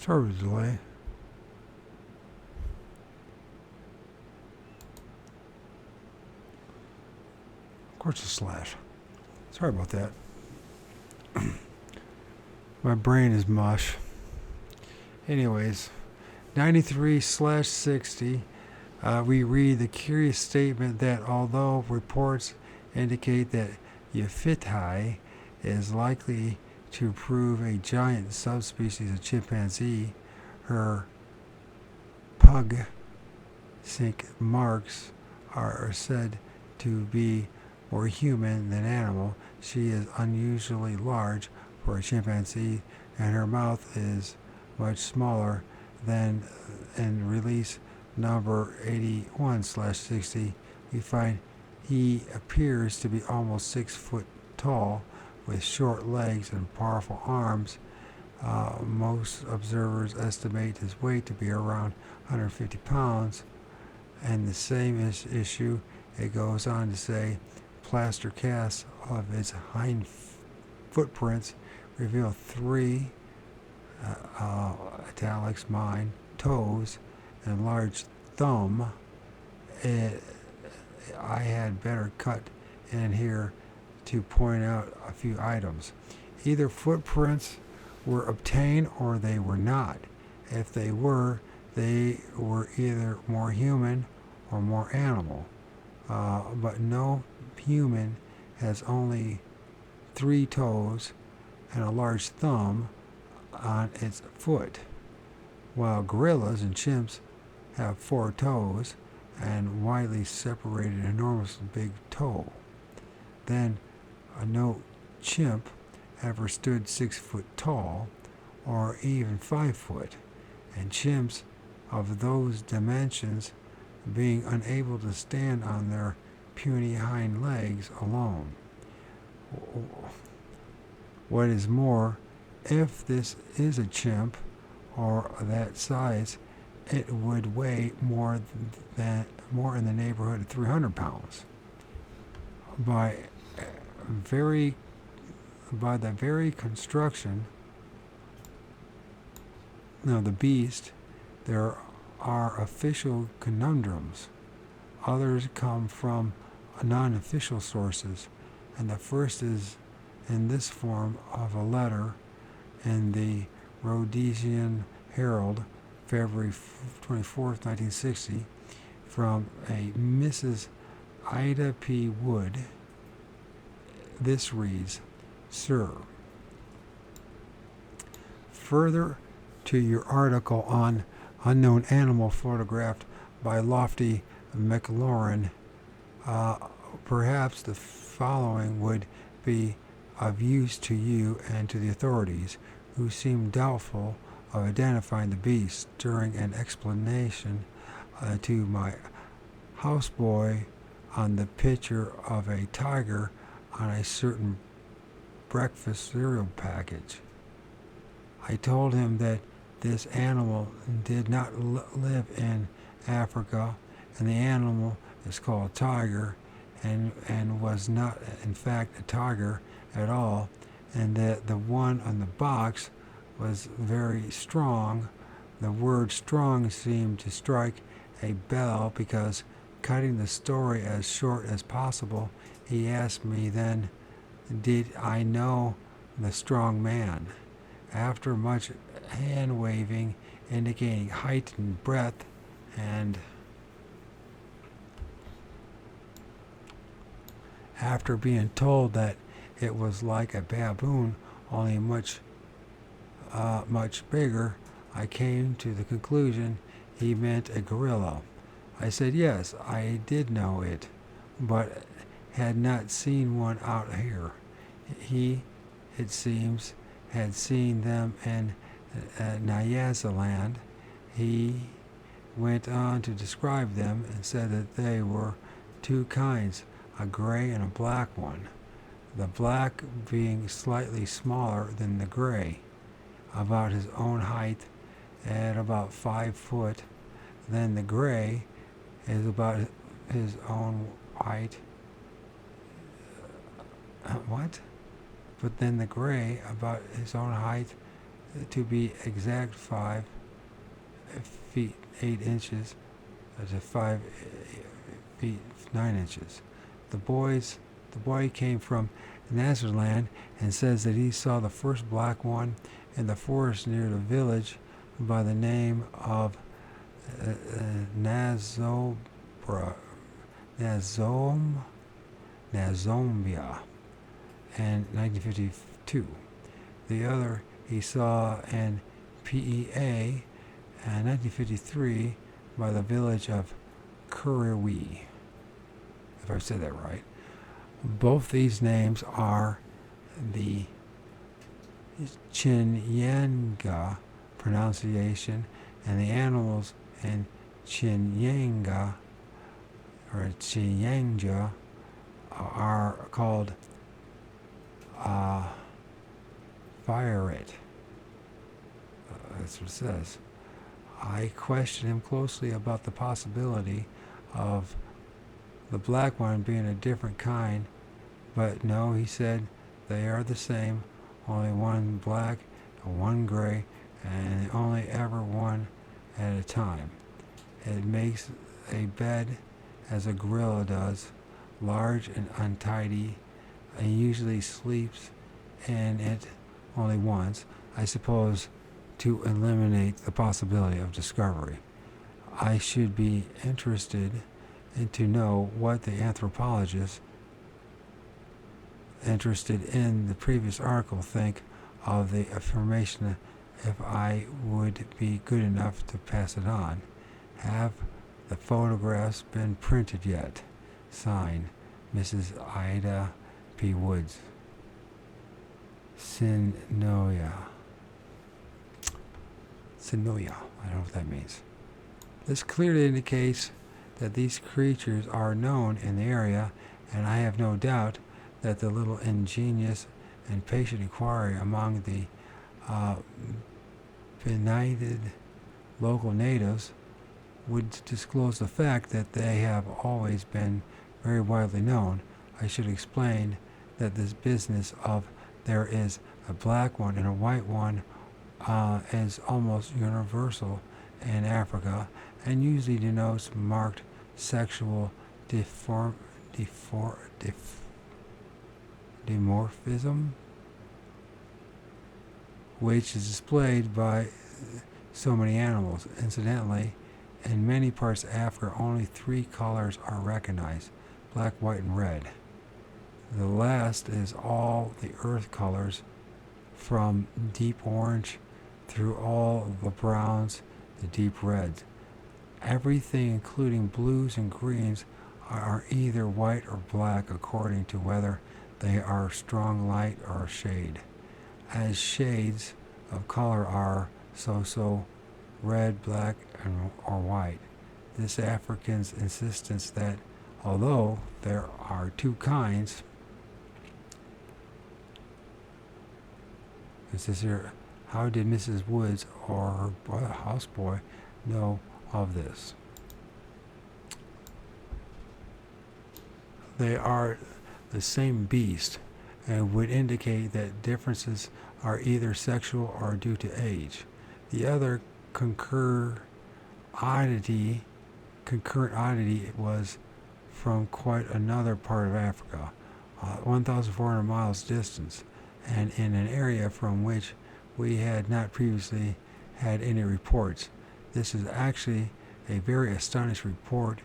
Sorry for the delay. Of course, a slash. Sorry about that. My brain is mush. Anyways, 93/60, we read the curious statement that although reports indicate that Euphidi is likely to prove a giant subspecies of chimpanzee, her pug sink marks are said to be more human than animal. She is unusually large for a chimpanzee, and her mouth is much smaller than in release number 81/60. We find he appears to be almost 6 foot tall, with short legs and powerful arms. Most observers estimate his weight to be around 150 pounds. And the same issue, it goes on to say, plaster casts of its hind footprints reveal 3 italics mine toes and large thumb. I had better cut in here to point out a few items. Either footprints were obtained or they were not. If they were either more human or more animal. But no human has only 3 toes and a large thumb on its foot, while gorillas and chimps have 4 toes and widely separated enormous big toe. Then no chimp ever stood 6 foot tall, or even 5 foot, and chimps of those dimensions being unable to stand on their puny hind legs alone. What is more, if this is a chimp or that size, it would weigh more in the neighborhood of 300 pounds. By the very construction of the beast, there are official conundrums. Others come from non-official sources, and the first is in this form of a letter in the Rhodesian Herald, February 24th, 1960, from a Mrs. Ida P. Wood. This reads, Sir, further to your article on unknown animal photographed by Lofty McLaurin, perhaps the following would be of use to you and to the authorities, who seem doubtful of identifying the beast, during an explanation to my houseboy on the picture of a tiger on a certain breakfast cereal package. I told him that this animal did not live in Africa, and the animal is called tiger, and was not in fact a tiger at all, and that the one on the box was very strong. The word strong seemed to strike a bell, because, cutting the story as short as possible, he asked me then, did I know the strong man? After much hand waving indicating height and breadth, and after being told that it was like a baboon, only much bigger, I came to the conclusion he meant a gorilla. I said yes, I did know it, but had not seen one out here. He, it seems, had seen them in Nyasaland. He went on to describe them and said that they were two kinds, a gray and a black one, the black being slightly smaller than the gray, about his own height at about 5 foot. Then the gray is about his own height. What? But then the gray about his own height, to be exact, 5 feet 8 inches to 5 feet 9 inches. The boy came from Nazarland and says that he saw the first black one in the forest near the village by the name of Nazombia in 1952. The other he saw in PEA in 1953 by the village of Kuriwi, if I said that right. Both these names are the Chinyanga pronunciation, and the animals in Chinyanga or Chinyanga are called Firet. That's what it says. I questioned him closely about the possibility of the black one being a different kind, but no, he said they are the same, only one black and one gray, and only ever one at a time. It makes a bed as a gorilla does, large and untidy, and usually sleeps in it only once, I suppose to eliminate the possibility of discovery. I should be interested to know what the anthropologists interested in the previous article think of the information, if I would be good enough to pass it on. Have the photographs been printed yet? Signed, Mrs. Ida P. Woods. Sinoia. Sinoia. I don't know what that means. This clearly indicates that these creatures are known in the area, and I have no doubt that the little ingenious and patient inquiry among the benighted local natives would disclose the fact that they have always been very widely known. I should explain that this business of there is a black one and a white one is almost universal in Africa and usually denotes marked sexual dimorphism, which is displayed by so many animals. Incidentally, in many parts of Africa, only 3 colors are recognized: black, white, and red. The last is all the earth colors, from deep orange through all the browns, the deep reds. Everything, including blues and greens, are either white or black according to whether they are strong light or shade. As shades of color are so red, black, or white. This African's insistence that although there are 2 kinds, it says here, how did Mrs. Woods or her houseboy know of this? They are the same beast and would indicate that differences are either sexual or due to age. The other concurrent oddity was from quite another part of Africa, 1,400 miles distance, and in an area from which we had not previously had any reports. This is actually a very astonishing report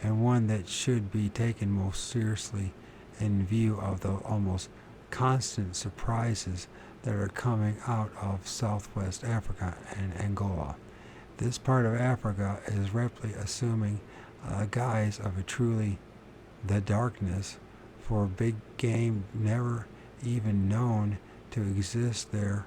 and one that should be taken most seriously in view of the almost constant surprises that are coming out of Southwest Africa and Angola. This part of Africa is rapidly assuming the guise of a truly the darkness, for big game never even known to exist there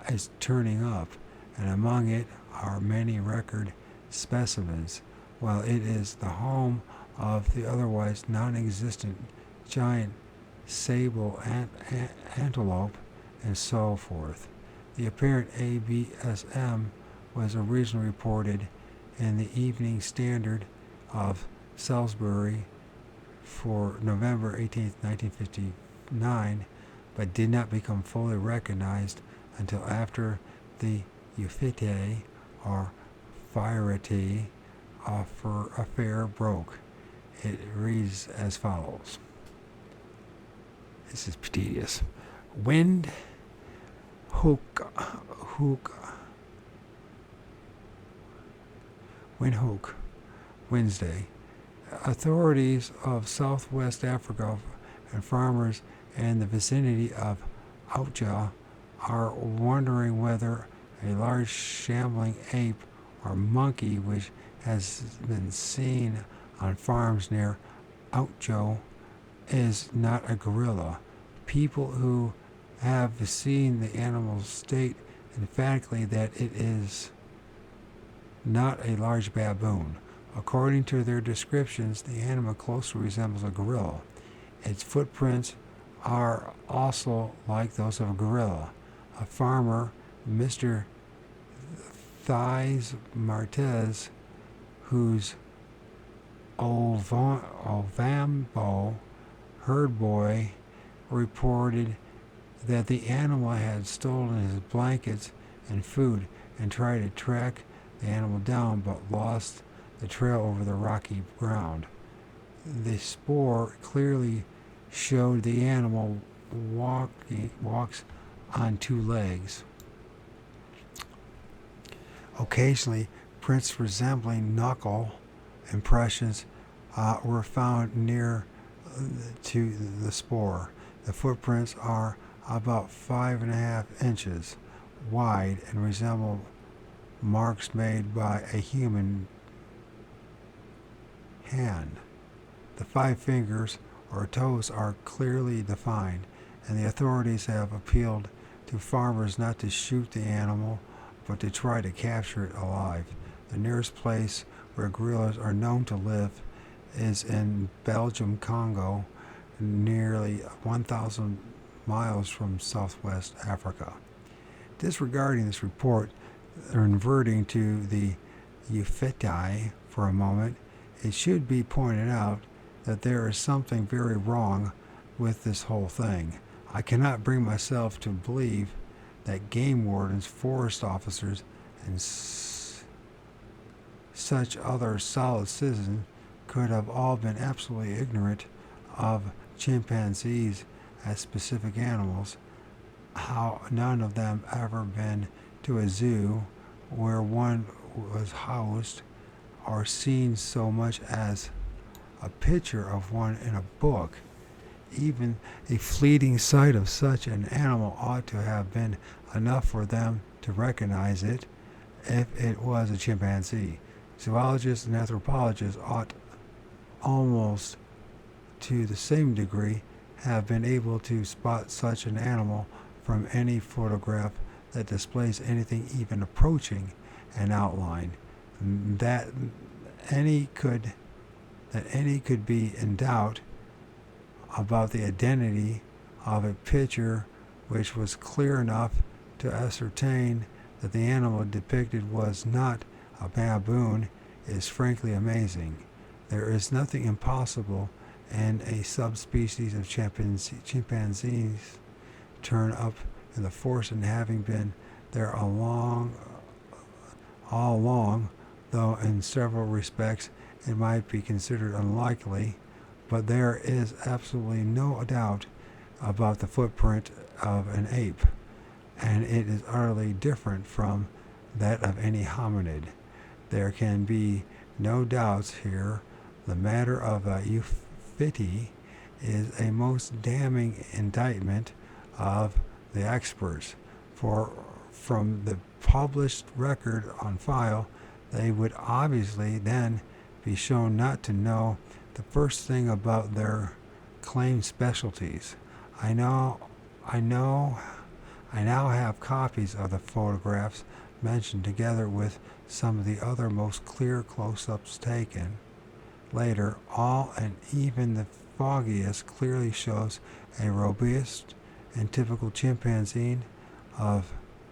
is turning up, and among it are many record specimens, while it is the home of the otherwise non-existent giant sable antelope and so forth. The apparent ABSM was originally reported in the Evening Standard of Salisbury for November 18, 1959, but did not become fully recognized until after the Ufite or Firete affair broke. It reads as follows. This is tedious. Windhoek, Wednesday. Authorities of Southwest Africa and farmers in the vicinity of Oujda are wondering whether a large shambling ape or monkey, which has been seen on farms near Oujda, is not a gorilla. People who have seen the animal state emphatically that it is not a large baboon. According to their descriptions, the animal closely resembles a gorilla. Its footprints are also like those of a gorilla. A farmer, Mr. Thies Martez, whose Ovambo herd boy reported that the animal had stolen his blankets and food and tried to track the animal down but lost the trail over the rocky ground. The spoor clearly showed the animal walks on 2 legs. Occasionally, prints resembling knuckle impressions were found near to the spoor. The footprints are about 5.5 inches wide and resemble marks made by a human hand. The 5 fingers or toes are clearly defined, and the authorities have appealed to farmers not to shoot the animal, but to try to capture it alive. The nearest place where gorillas are known to live is in Belgium, Congo, nearly 1,000 miles from southwest Africa. Disregarding this report, or inverting to the euphetai for a moment, it should be pointed out that there is something very wrong with this whole thing. I cannot bring myself to believe that game wardens, forest officers, and such other solid citizens could have all been absolutely ignorant of chimpanzees as specific animals, how none of them ever been to a zoo where one was housed, or seen so much as a picture of one in a book. Even a fleeting sight of such an animal ought to have been enough for them to recognize it if it was a chimpanzee. Zoologists and anthropologists ought almost to the same degree have been able to spot such an animal from any photograph that displays anything even approaching an outline. That any could be in doubt about the identity of a picture which was clear enough to ascertain that the animal depicted was not a baboon is frankly amazing. There is nothing impossible in a subspecies of chimpanzees turn up in the forest, and having been there all along, though in several respects it might be considered unlikely, but there is absolutely no doubt about the footprint of an ape, and it is utterly different from that of any hominid. There can be no doubts here. The matter of euphyty is a most damning indictment of the experts, for from the published record on file, they would obviously then be shown not to know the first thing about their claimed specialties. I now have copies of the photographs mentioned, together with some of the other most clear close-ups taken later. All and even the foggiest clearly shows a robust and typical chimpanzee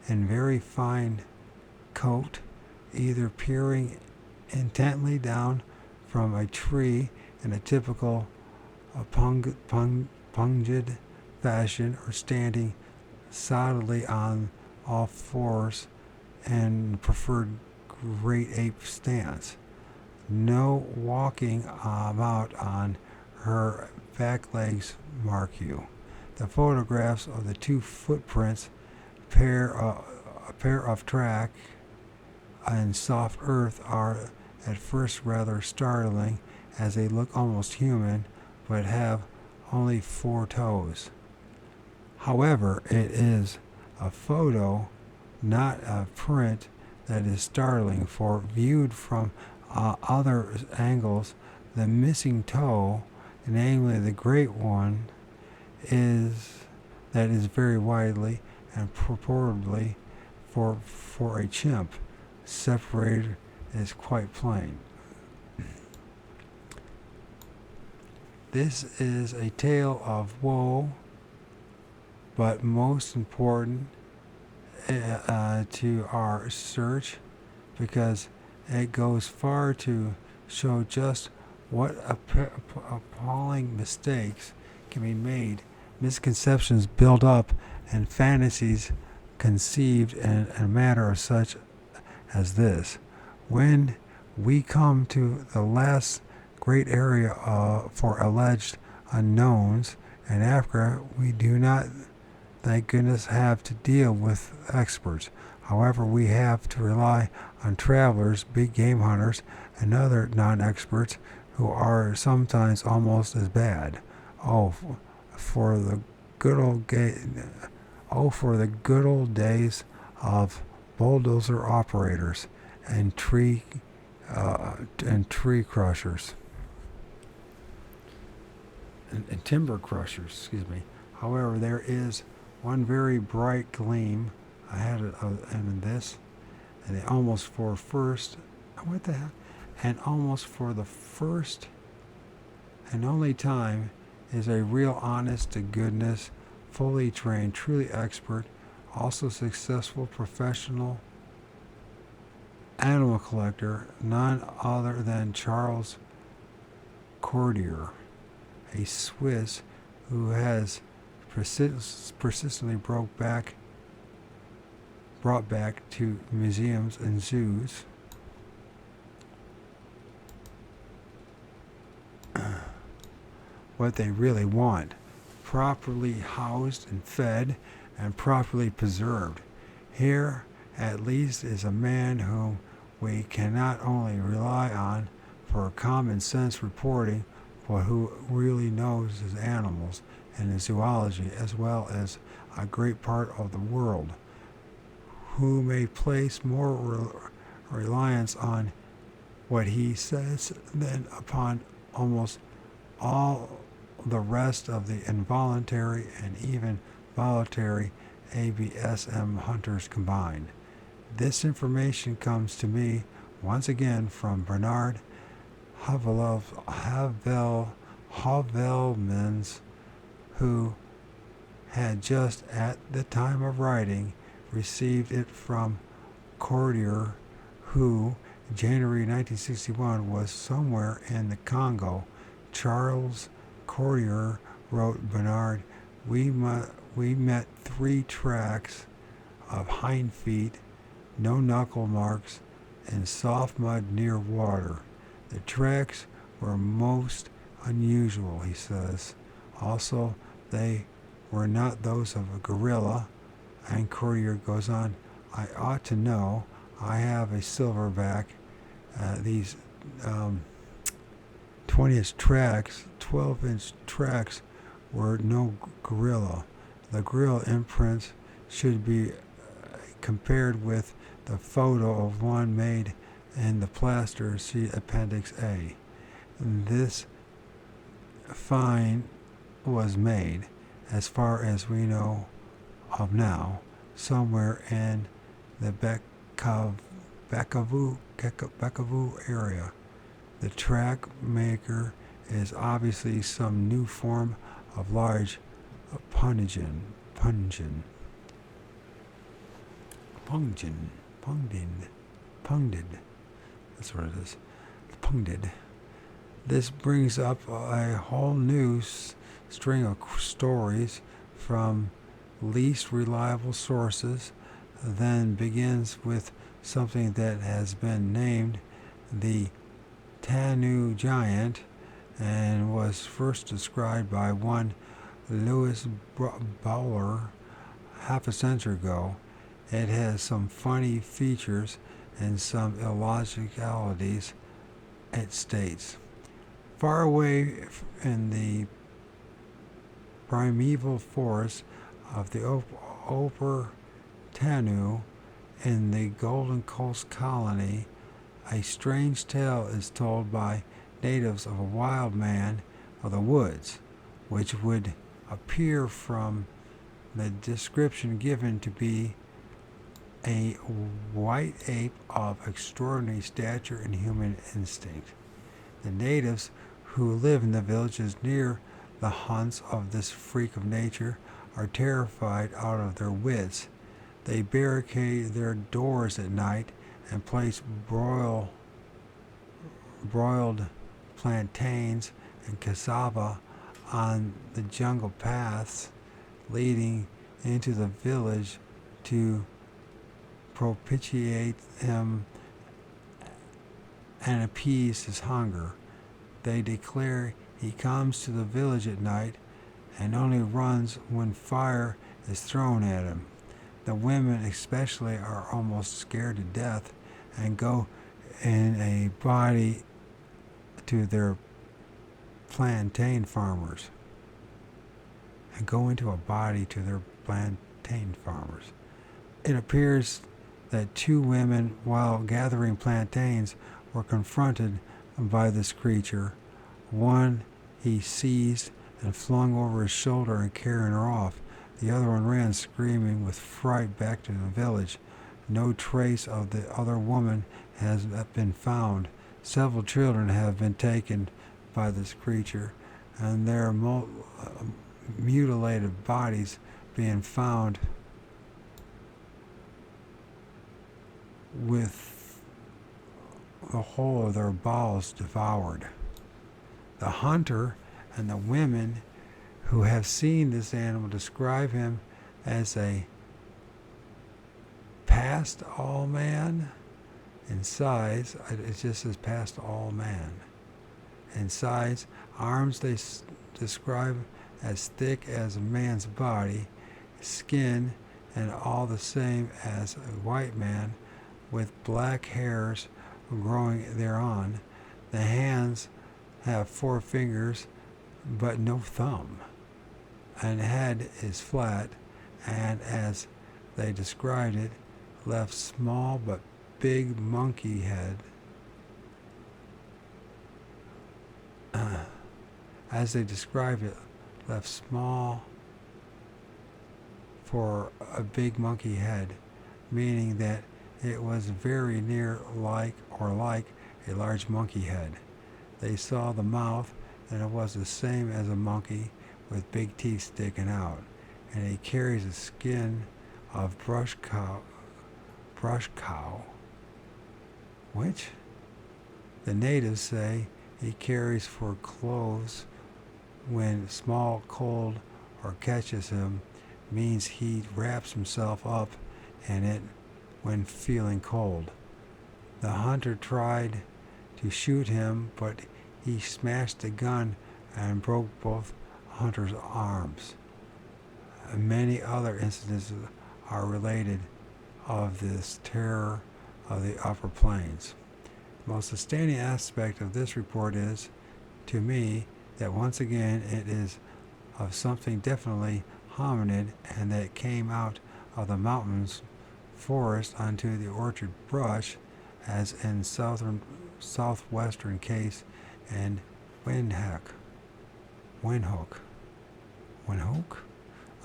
in very fine coat, either peering intently down from a tree in a typical pungid fashion, or standing solidly on all fours in preferred great ape stance. No walking about on her back legs mark you. The photographs of the two footprints, a pair of track and soft earth, are at first rather startling, as they look almost human, but have only 4 toes. However, it is a photo, not a print, that is startling, for viewed from other angles, the missing toe, namely the great one, that is very widely and purportedly for a chimp separated, is quite plain. This is a tale of woe, but most important to our search, because it goes far to show just what appalling mistakes can be made, misconceptions built up, and fantasies conceived in a matter of such as this. When we come to the last great area for alleged unknowns in Africa, we do not, thank goodness, have to deal with experts. However, we have to rely on travelers, big game hunters, and other non-experts who are sometimes almost as bad. For the good old days of bulldozer operators and tree crushers and timber crushers. However, there is one very bright gleam. I had it in this, and they almost for first. What the hell? And almost for the first and only time is a real honest to goodness, fully trained, truly expert, also successful professional animal collector, none other than Charles Cordier, a Swiss who has persistently brought back to museums and zoos what they really want: properly housed and fed and properly preserved. Here, at least, is a man whom we can not only rely on for common sense reporting, but who really knows his animals and his zoology as well as a great part of the world, who may place more reliance on what he says than upon almost all the rest of the involuntary and even voluntary ABSM hunters combined. This information comes to me once again from Bernard Havelmans, who had just at the time of writing received it from Cordier, who January 1961 was somewhere in the Congo. Charles Cordier wrote Bernard, we met 3 tracks of hind feet, no knuckle marks, in soft mud near water. The tracks were most unusual, he says. Also, they were not those of a gorilla. And Cordier goes on, I ought to know. I have a silverback. These 20-inch tracks, 12-inch tracks were no gorilla. The gorilla imprints should be compared with the photo of one made in the plaster, see Appendix A. This find was made, as far as we know of now, somewhere in the Bukavu area. The track maker is obviously some new form of large pungin. That's what it is. Pungdid. This brings up a whole new string of stories from least reliable sources, then begins with something that has been named the Tanu giant and was first described by one Louis Bowler half a century ago. It has some funny features and some illogicalities, it states. Far away in the primeval forests of the Upper Tanu in the Golden Coast colony, a strange tale is told by natives of a wild man of the woods, which would appear from the description given to be a white ape of extraordinary stature and human instinct. The natives who live in the villages near the haunts of this freak of nature are terrified out of their wits. They barricade their doors at night and place broiled plantains and cassava on the jungle paths leading into the village to propitiate him and appease his hunger. They declare he comes to the village at night and only runs when fire is thrown at him. The women especially are almost scared to death and go in a body to their plantain farmers. It appears that 2 women, while gathering plantains, were confronted by this creature. One he seized and flung over his shoulder and carried her off. The other one ran screaming with fright back to the village. No trace of the other woman has been found. Several children have been taken by this creature, and their mutilated bodies being found with the whole of their bowels devoured. The hunter and the women who have seen this animal describe him as a past all man in size. It just says past all man. In size, arms they describe as thick as a man's body, skin and all the same as a white man, with black hairs growing thereon. The hands have 4 fingers but no thumb, and head is flat, and as they described it, left small but big monkey head. As they described it, left small for a big monkey head, meaning that it was very near like a large monkey head. They saw the mouth, and it was the same as a monkey with big teeth sticking out, and he carries a skin of brush cow, which the natives say he carries for clothes when small cold or catches him, means he wraps himself up in it when feeling cold. The hunter tried to shoot him, but he smashed the gun and broke both hunter's arms. Many other incidents are related of this terror of the upper plains. The most outstanding aspect of this report is, to me, that once again it is of something definitely hominid, and that it came out of the mountains forest onto the orchard brush, as in southwestern case and Windhoek. I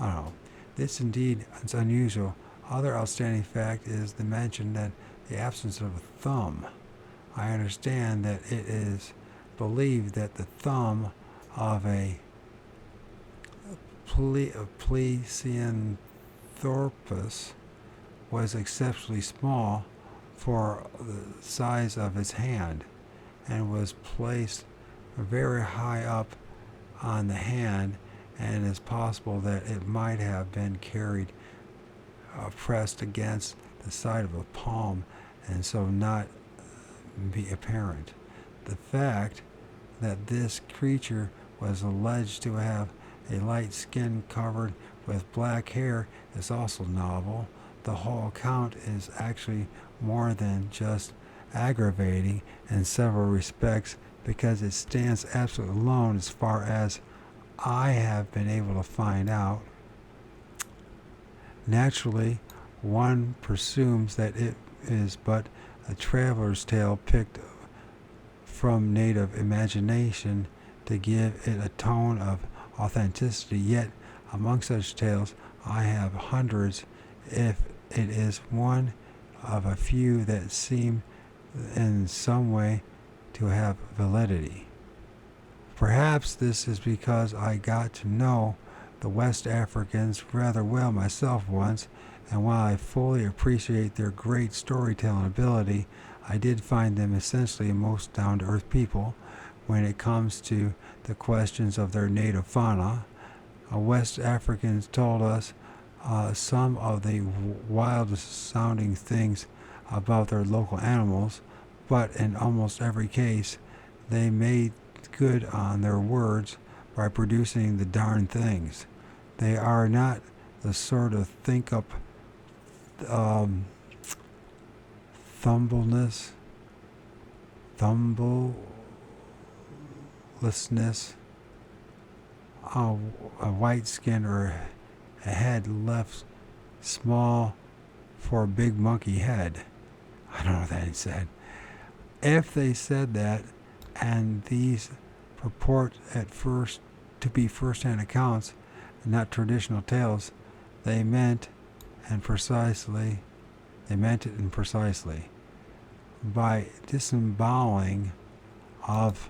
don't know. This indeed is unusual. Other outstanding fact is the mention that the absence of a thumb. I understand that it is believed that the thumb of a Plesiothropus was exceptionally small for the size of its hand, and was placed very high up on the hand, and it's possible that it might have been carried pressed against the side of a palm, and so not be apparent. The fact that this creature was alleged to have a light skin covered with black hair is also novel. The whole account is actually more than just aggravating in several respects, because it stands absolutely alone as far as I have been able to find out. Naturally, one presumes that it is but a traveler's tale picked from native imagination to give it a tone of authenticity, yet among such tales I have hundreds, if it is one of a few that seem in some way to have validity. Perhaps this is because I got to know the West Africans rather well myself once, and while I fully appreciate their great storytelling ability, I did find them essentially most down-to-earth people when it comes to the questions of their native fauna. West Africans told us some of the wildest sounding things about their local animals, but in almost every case they made good on their words by producing the darn things. They are not the sort of think-up thumblessness, a white skin or a head left small for a big monkey head. I don't know what that said. If they said that, and these purport at first to be first-hand accounts and not traditional tales, They meant it precisely by disemboweling of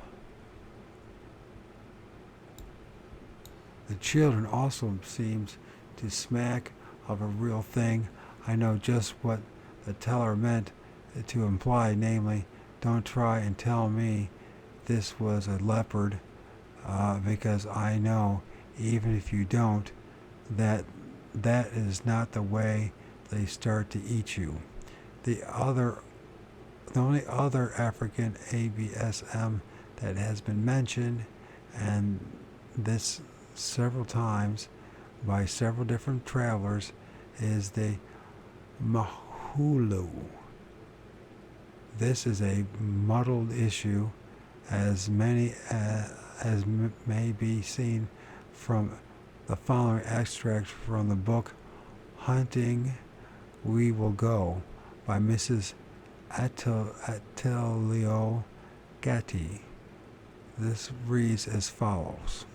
the children also seems to smack of a real thing. I know just what the teller meant to imply, namely, don't try and tell me this was a leopard, because I know, even if you don't, that is not the way they start to eat you. The only other African ABSM that has been mentioned, and this several times by several different travelers, is the Mahulu. This is a muddled issue, as many as may be seen from the following extract from the book Hunting We Will Go by Mrs. Attilio Gatti. This reads as follows.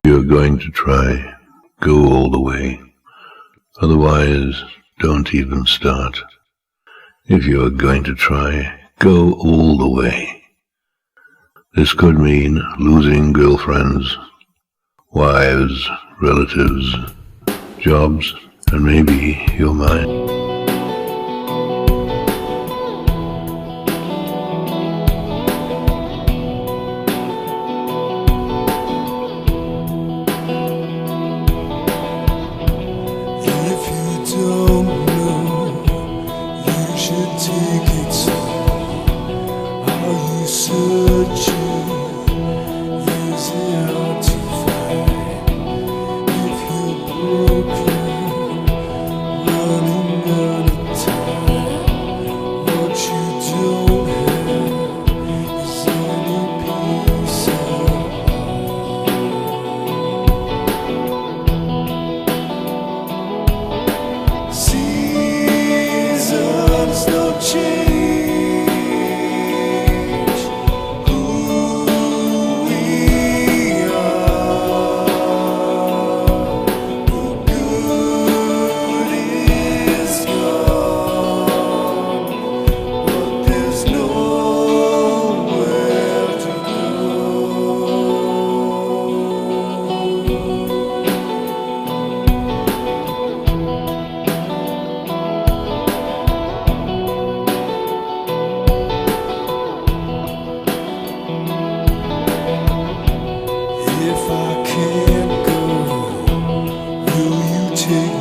If you're going to try, go all the way. Otherwise, don't even start. If you're going to try, go all the way. This could mean losing girlfriends, wives, relatives, jobs, and maybe your mind. If I can't go, will you take